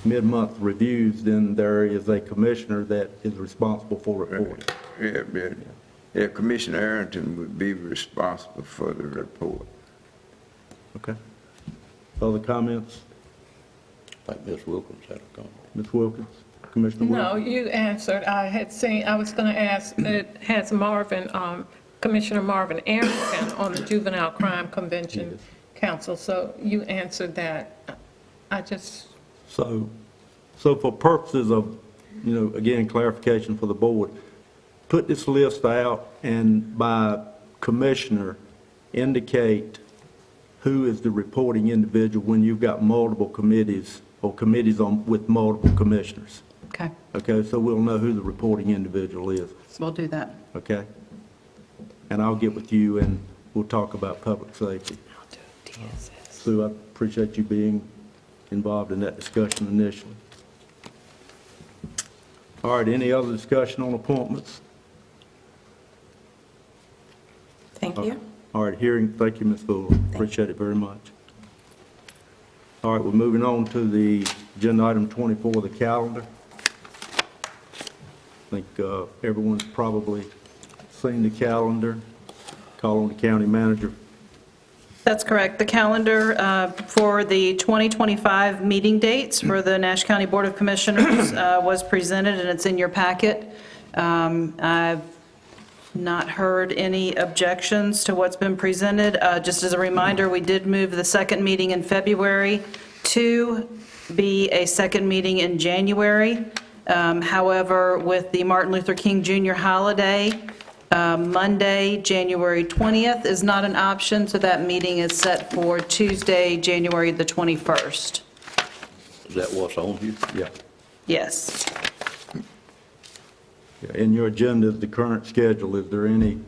mid-month reviews, then there is a commissioner that is responsible for reporting. Yeah, Commissioner Harrington would be responsible for the report. Okay. Other comments? I think Ms. Wilkins had a comment. Ms. Wilkins? Commissioner No, Wilkins? you answered. I was going to ask, it has Commissioner Marvin Arrington on the Juvenile Crime Convention Council, so you answered that. I just, So for purposes of, again, clarification for the board, put this list out and by commissioner, indicate who is the reporting individual when you've got multiple committees or committees with multiple commissioners. Okay, Okay, so we'll know who the reporting individual is, so we'll do that. okay? And I'll get with you and we'll talk about public safety. Sue, I appreciate you being involved in that discussion initially. All right, any other discussion on appointments? Thank you. All right, thank you, Ms. Fuller. Appreciate it very much. All right, we're moving on to the agenda item 24, the calendar. I think everyone's probably seen the calendar. Call on the county manager. That's correct. The calendar for the 2025 meeting dates for the Nash County Board of Commissioners was presented, and it's in your packet. I've not heard any objections to what's been presented. Just as a reminder, we did move the second meeting in February to be a second meeting in January. However, with the Martin Luther King Jr. holiday, Monday, January 20th is not an option, so that meeting is set for Tuesday, January the 21st. Is that what's on here? Yeah. Yes. In your agenda is the current schedule. Is there any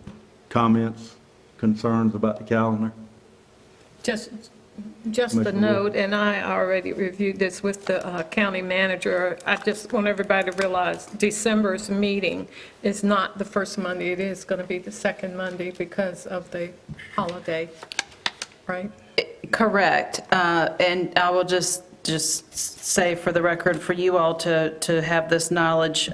comments, concerns about the calendar? just Commissioner a Wood. note, and I already reviewed this with the county manager. I just want everybody to realize December's meeting is not the first Monday. It is going to be the second Monday because of the holiday, right? Correct. And I will just say for the record, for you all to have this knowledge,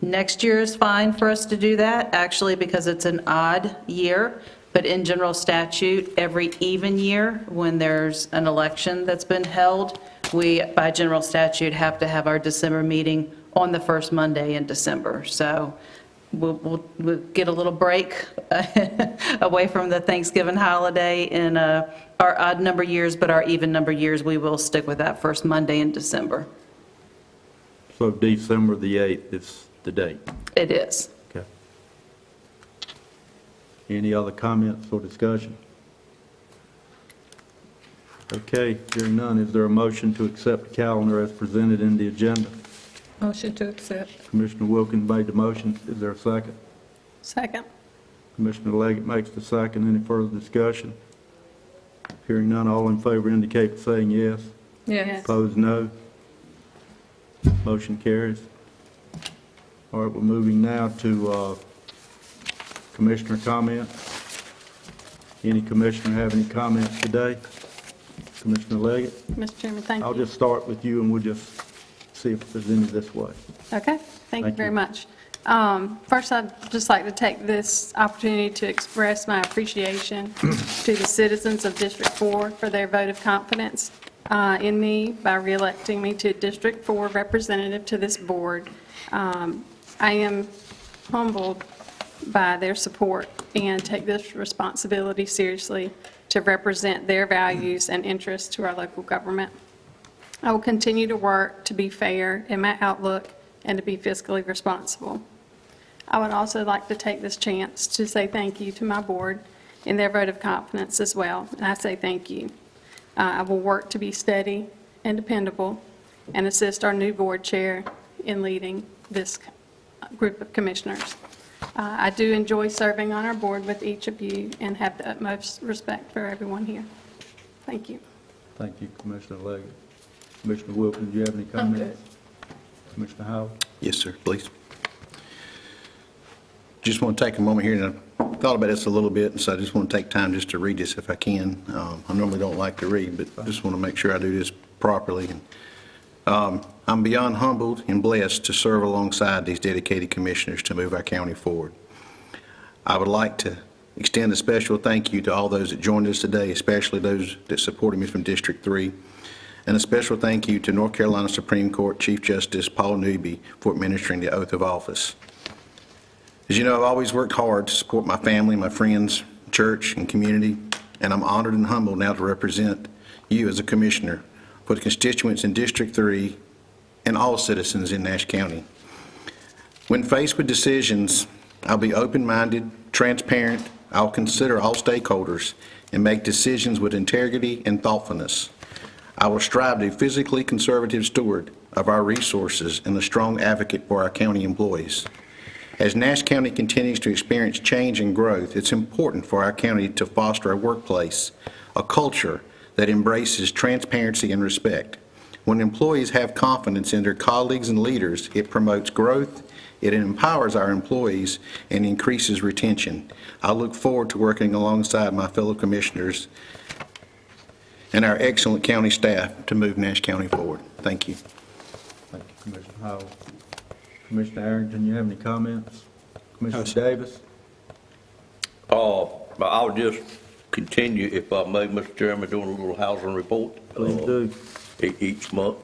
next year is fine for us to do that, actually, because it's an odd year. But in general statute, every even year, when there's an election that's been held, we, by general statute, have to have our December meeting on the first Monday in December. So we'll get a little break away from the Thanksgiving holiday in our odd number years, but our even number years, we will stick with that first Monday in December. So December the 8th is the date. It is. Okay. Any other comments or discussion? Okay, hearing none, is there a motion to accept the calendar as presented in the agenda? Motion to accept. Commissioner Wilkins made the motion. Is there a second? Second. Commissioner Leggett makes the second. Any further discussion? Hearing none, all in favor indicate by saying yes. Yes. Opposed, no. Motion carries. All right, we're moving now to commissioner comments. Any commissioner have any comments today? Commissioner Leggett? Mr. Chairman, thank you. I'll just start with you and we'll just see if there's any this way. Okay, thank you very much. First, I'd just like to take this opportunity to express my appreciation to the citizens of District 4 for their vote of confidence in me by re-electing me to District 4 representative to this board. I am humbled by their support and take this responsibility seriously to represent their values and interests to our local government. I will continue to work to be fair in my outlook and to be fiscally responsible. I would also like to take this chance to say thank you to my board in their vote of confidence as well, and I say thank you. I will work to be steady and dependable and assist our new board chair in leading this group of commissioners. I do enjoy serving on our board with each of you and have the utmost respect for everyone here. Thank you. Thank you, Commissioner Leggett. Commissioner Wilkins, do you have any comments? Commissioner Howell? Yes, sir, please. Just want to take a moment here, and I thought about this a little bit, and so I just want to take time just to read this if I can. I normally don't like to read, but I just want to make sure I do this properly. I'm beyond humbled and blessed to serve alongside these dedicated commissioners to move our county forward. I would like to extend a special thank you to all those that joined us today, especially those that supported me from District 3, and a special thank you to North Carolina Supreme Court Chief Justice Paul Newby for administering the oath of office. As you know, I've always worked hard to support my family, my friends, church, and community, and I'm honored and humbled now to represent you as a commissioner for the constituents in District 3 and all citizens in Nash County. When faced with decisions, I'll be open-minded, transparent, I'll consider all stakeholders and make decisions with integrity and thoughtfulness. I will strive to be a physically conservative steward of our resources and a strong advocate for our county employees. As Nash County continues to experience change and growth, it's important for our county to foster a workplace, a culture that embraces transparency and respect. When employees have confidence in their colleagues and leaders, it promotes growth, it empowers our employees, and increases retention. I look forward to working alongside my fellow commissioners and our excellent county staff to move Nash County forward. Thank you. Thank you, Commissioner Howell. Commissioner Arrington, you have any comments? Commissioner Davis? I'll just continue, if I may, Mr. Chairman, doing a little housing report. Please do. Each month,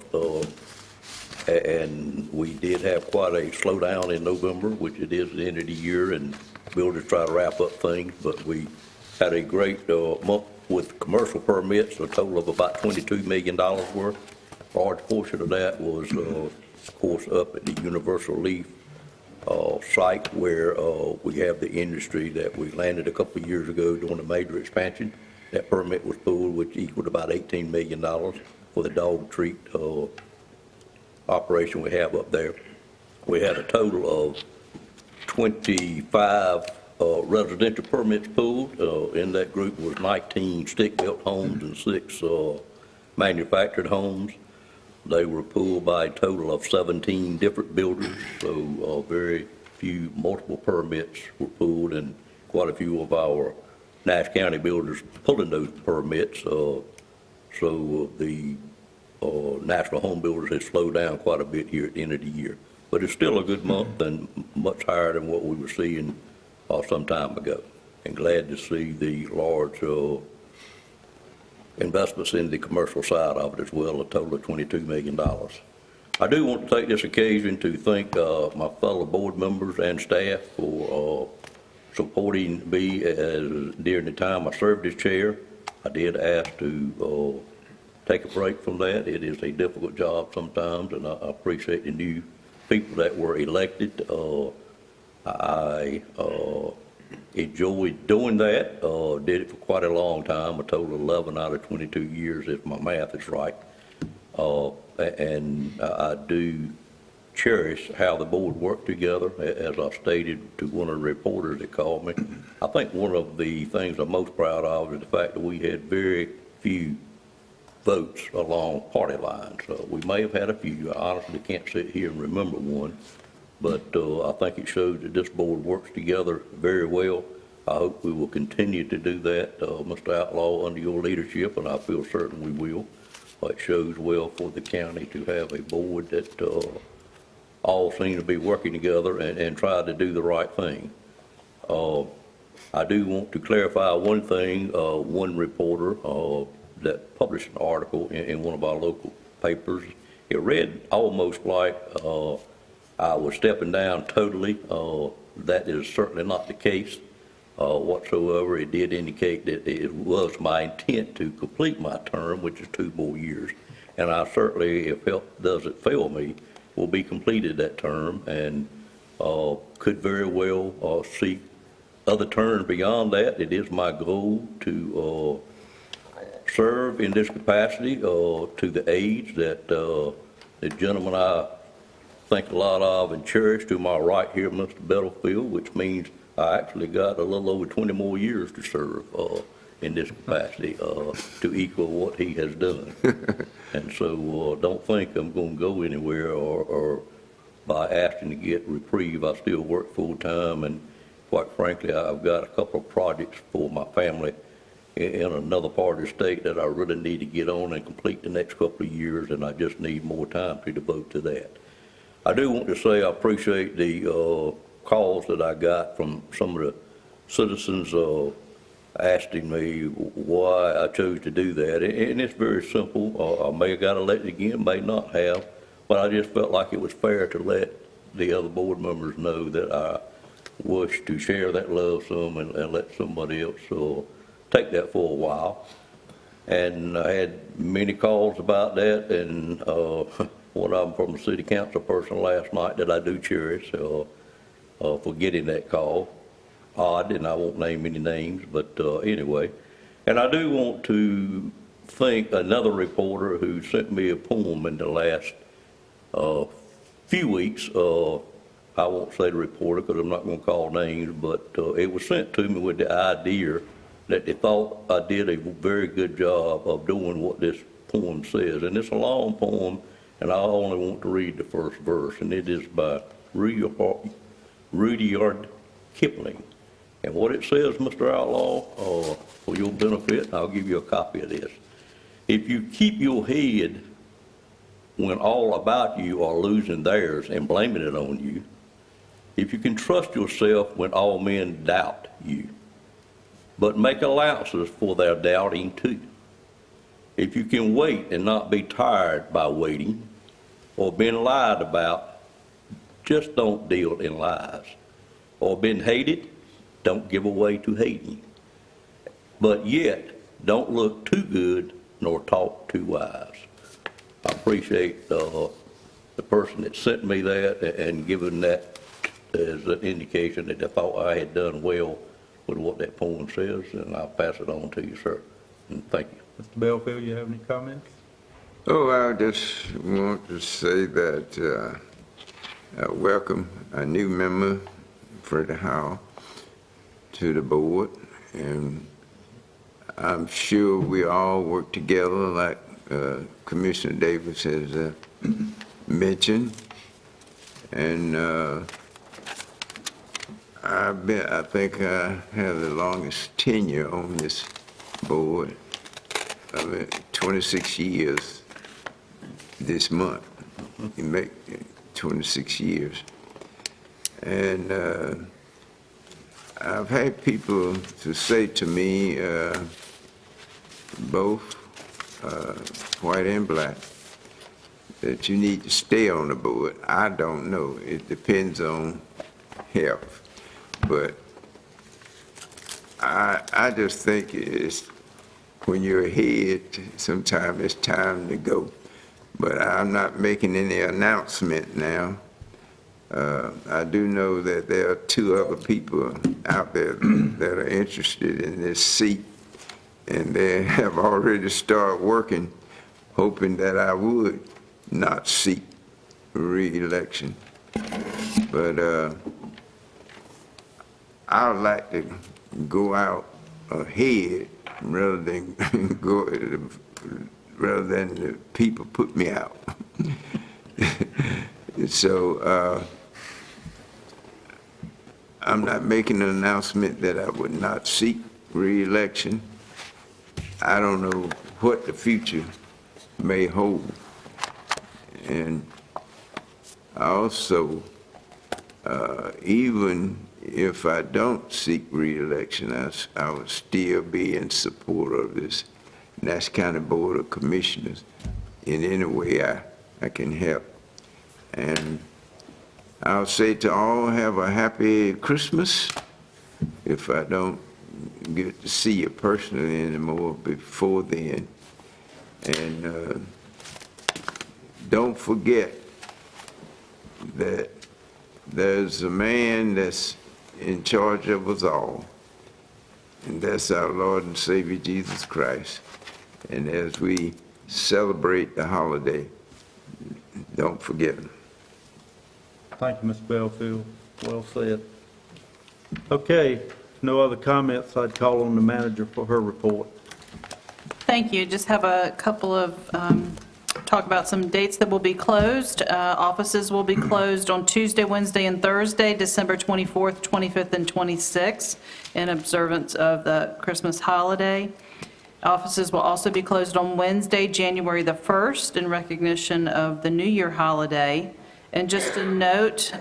and we did have quite a slowdown in November, which it is the end of the year, and builders try to wrap up things, but we had a great month with commercial permits, a total of about $22 million worth. A large portion of that was, of course, up at the Universal Leaf site where we have the industry that we landed a couple of years ago doing a major expansion. That permit was pulled, which equaled about $18 million for the dog treat operation we have up there. We had a total of 25 residential permits pulled. In that group was 19 stick-built homes and 6 manufactured homes. They were pulled by a total of 17 different builders, so very few multiple permits were pulled, and quite a few of our Nash County builders pulling those permits. So the national home builders have slowed down quite a bit here at the end of the year. But it's still a good month and much higher than what we were seeing some time ago. And glad to see the large investments in the commercial side of it as well, a total of $22 million. I do want to take this occasion to thank my fellow board members and staff for supporting me during the time I served as chair. I did ask to take a break from that. It is a difficult job sometimes, and I appreciate the new people that were elected. I enjoyed doing that, did it for quite a long time, a total of 11 out of 22 years if my math is right. And I do cherish how the board worked together. As I stated to one of the reporters that called me, I think one of the things I'm most proud of is the fact that we had very few votes along party lines. We may have had a few. I honestly can't sit here and remember one, but I think it shows that this board works together very well. I hope we will continue to do that, Mr. Outlaw, under your leadership, and I feel certain we will. It shows well for the county to have a board that all seem to be working together and try to do the right thing. I do want to clarify one thing. One reporter that published an article in one of our local papers, it read almost like I was stepping down totally that is certainly not the case whatsoever. It did indicate that it was my intent to complete my term, which is 2 more years. And I certainly, if health doesn't fail me, will be completed that term and could very well seek other terms beyond that. It is my goal to serve in this capacity to the age that the gentleman I think a lot of and cherish to my right here, Mr. Battlefield, which means I actually got a little over 20 more years to serve in this capacity to equal what he has done. And so don't think I'm going to go anywhere or by asking to get reprieve. I still work full-time, and quite frankly, I've got a couple of projects for my family in another part of the state that I really need to get on and complete the next couple of years, and I just need more time to devote to that. I do want to say I appreciate the calls that I got from some of the citizens asking me why I chose to do that, and it's very simple. I may have got elected again, may not have, but I just felt like it was fair to let the other board members know that I wish to share that love some and let somebody else take that for a while. And I had many calls about that, and one of them from a city council person last night that I do cherish for getting that call. Odd, and I won't name any names, but anyway. And I do want to thank another reporter who sent me a poem in the last few weeks. I won't say the reporter because I'm not going to call names, but it was sent to me with the idea that they thought I did a very good job of doing what this poem says. And it's a long poem, and I only want to read the first verse, and it is by Rudyard Kipling. And what it says, Mr. Outlaw, for your benefit, I'll give you a copy of this. If you keep your head when all about you are losing theirs and blaming it on you, if you can trust yourself when all men doubt you, but make allowances for their doubting too. If you can wait and not be tired by waiting or being lied about, just don't deal in lies. Or been hated, don't give away to hating. But yet, don't look too good nor talk too wise. I appreciate the person that sent me that and given that as an indication that they thought I had done well with what that poem says, and I'll pass it on to you, sir. And thank you. Mr. Belfield, you have any comments? Oh, I just want to say that I welcome a new member, Freddie Howell, to the board, and I'm sure we all work together like Commissioner Davis has mentioned, and I think I have the longest tenure on this board. I mean, 26 years this month. You make 26 years. And I've had people to say to me, both white and black, that you need to stay on the board. I don't know. It depends on health. But I just think it's when you're ahead, sometimes it's time to go. But I'm not making any announcement now. I do know that there are 2 other people out there that are interested in this seat, and they have already started working, hoping that I would not seek re-election. But I would like to go out ahead rather than rather than the people put me out. So I'm not making an announcement that I would not seek re-election. I don't know what the future may hold. And also, even if I don't seek re-election, I would still be in support of this Nash County Board of Commissioners in any way I can help. And I'll say to all, have a happy Christmas, if I don't get to see you personally anymore before then. And don't forget that there's a man that's in charge of us all, and that's our Lord and Savior Jesus Christ. And as we celebrate the holiday, don't forget him. Thank you, Mr. Belfield. Well said. Okay, no other comments, I'd call on the manager for her report. Thank you. Just have a couple of, talk about some dates that will be closed. Offices will be closed on Tuesday, Wednesday, and Thursday, December 24th, 25th, and 26th, in observance of the Christmas holiday. Offices will also be closed on Wednesday, January the 1st, in recognition of the New Year holiday. And just a note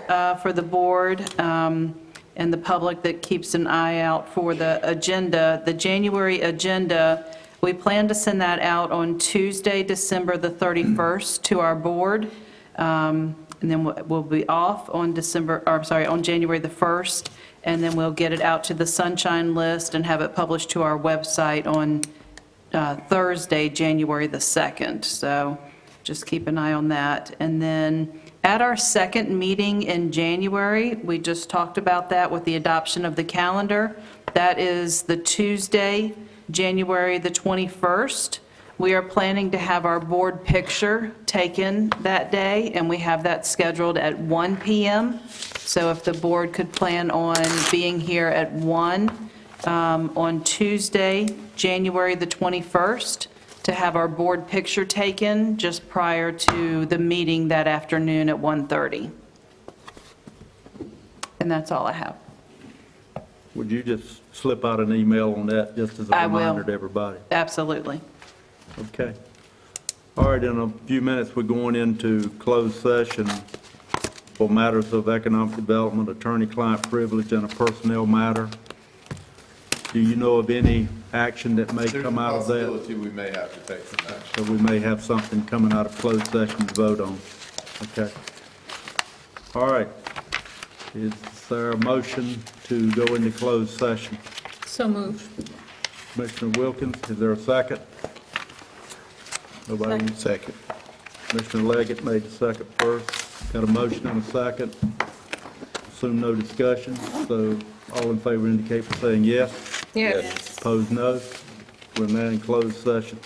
for the board and the public that keeps an eye out for the agenda, the January agenda, we plan to send that out on Tuesday, December the 31st to our board. And then we'll be off on on January the 1st. And then we'll get it out to the Sunshine List and have it published to our website on Thursday, January the 2nd. So just keep an eye on that. And then at our second meeting in January, we just talked about that with the adoption of the calendar. That is the Tuesday, January the 21st. We are planning to have our board picture taken that day, and we have that scheduled at 1 p.m. So if the board could plan on being here at 1 on Tuesday, January the 21st, to have our board picture taken just prior to the meeting that afternoon at 1:30. And that's all I have. Would you just slip out an email on that, just as a I will. reminder to everybody? Absolutely. Okay. All right, in a few minutes, we're going into closed session for matters of economic development, attorney-client privilege, and a personnel matter. Do you know of any action that may come out of that? There's a possibility we may have to take some action. So we may have something coming out of closed session to vote on. Okay. All right. Is there a motion to go into closed session? So moved. Commissioner Wilkins, is there a second? Nobody? Second. Commissioner Leggett made the second first. Got a motion and a second. Assume no discussion, so all in favor indicate by saying yes. Yes. Opposed, no. We're now in closed session.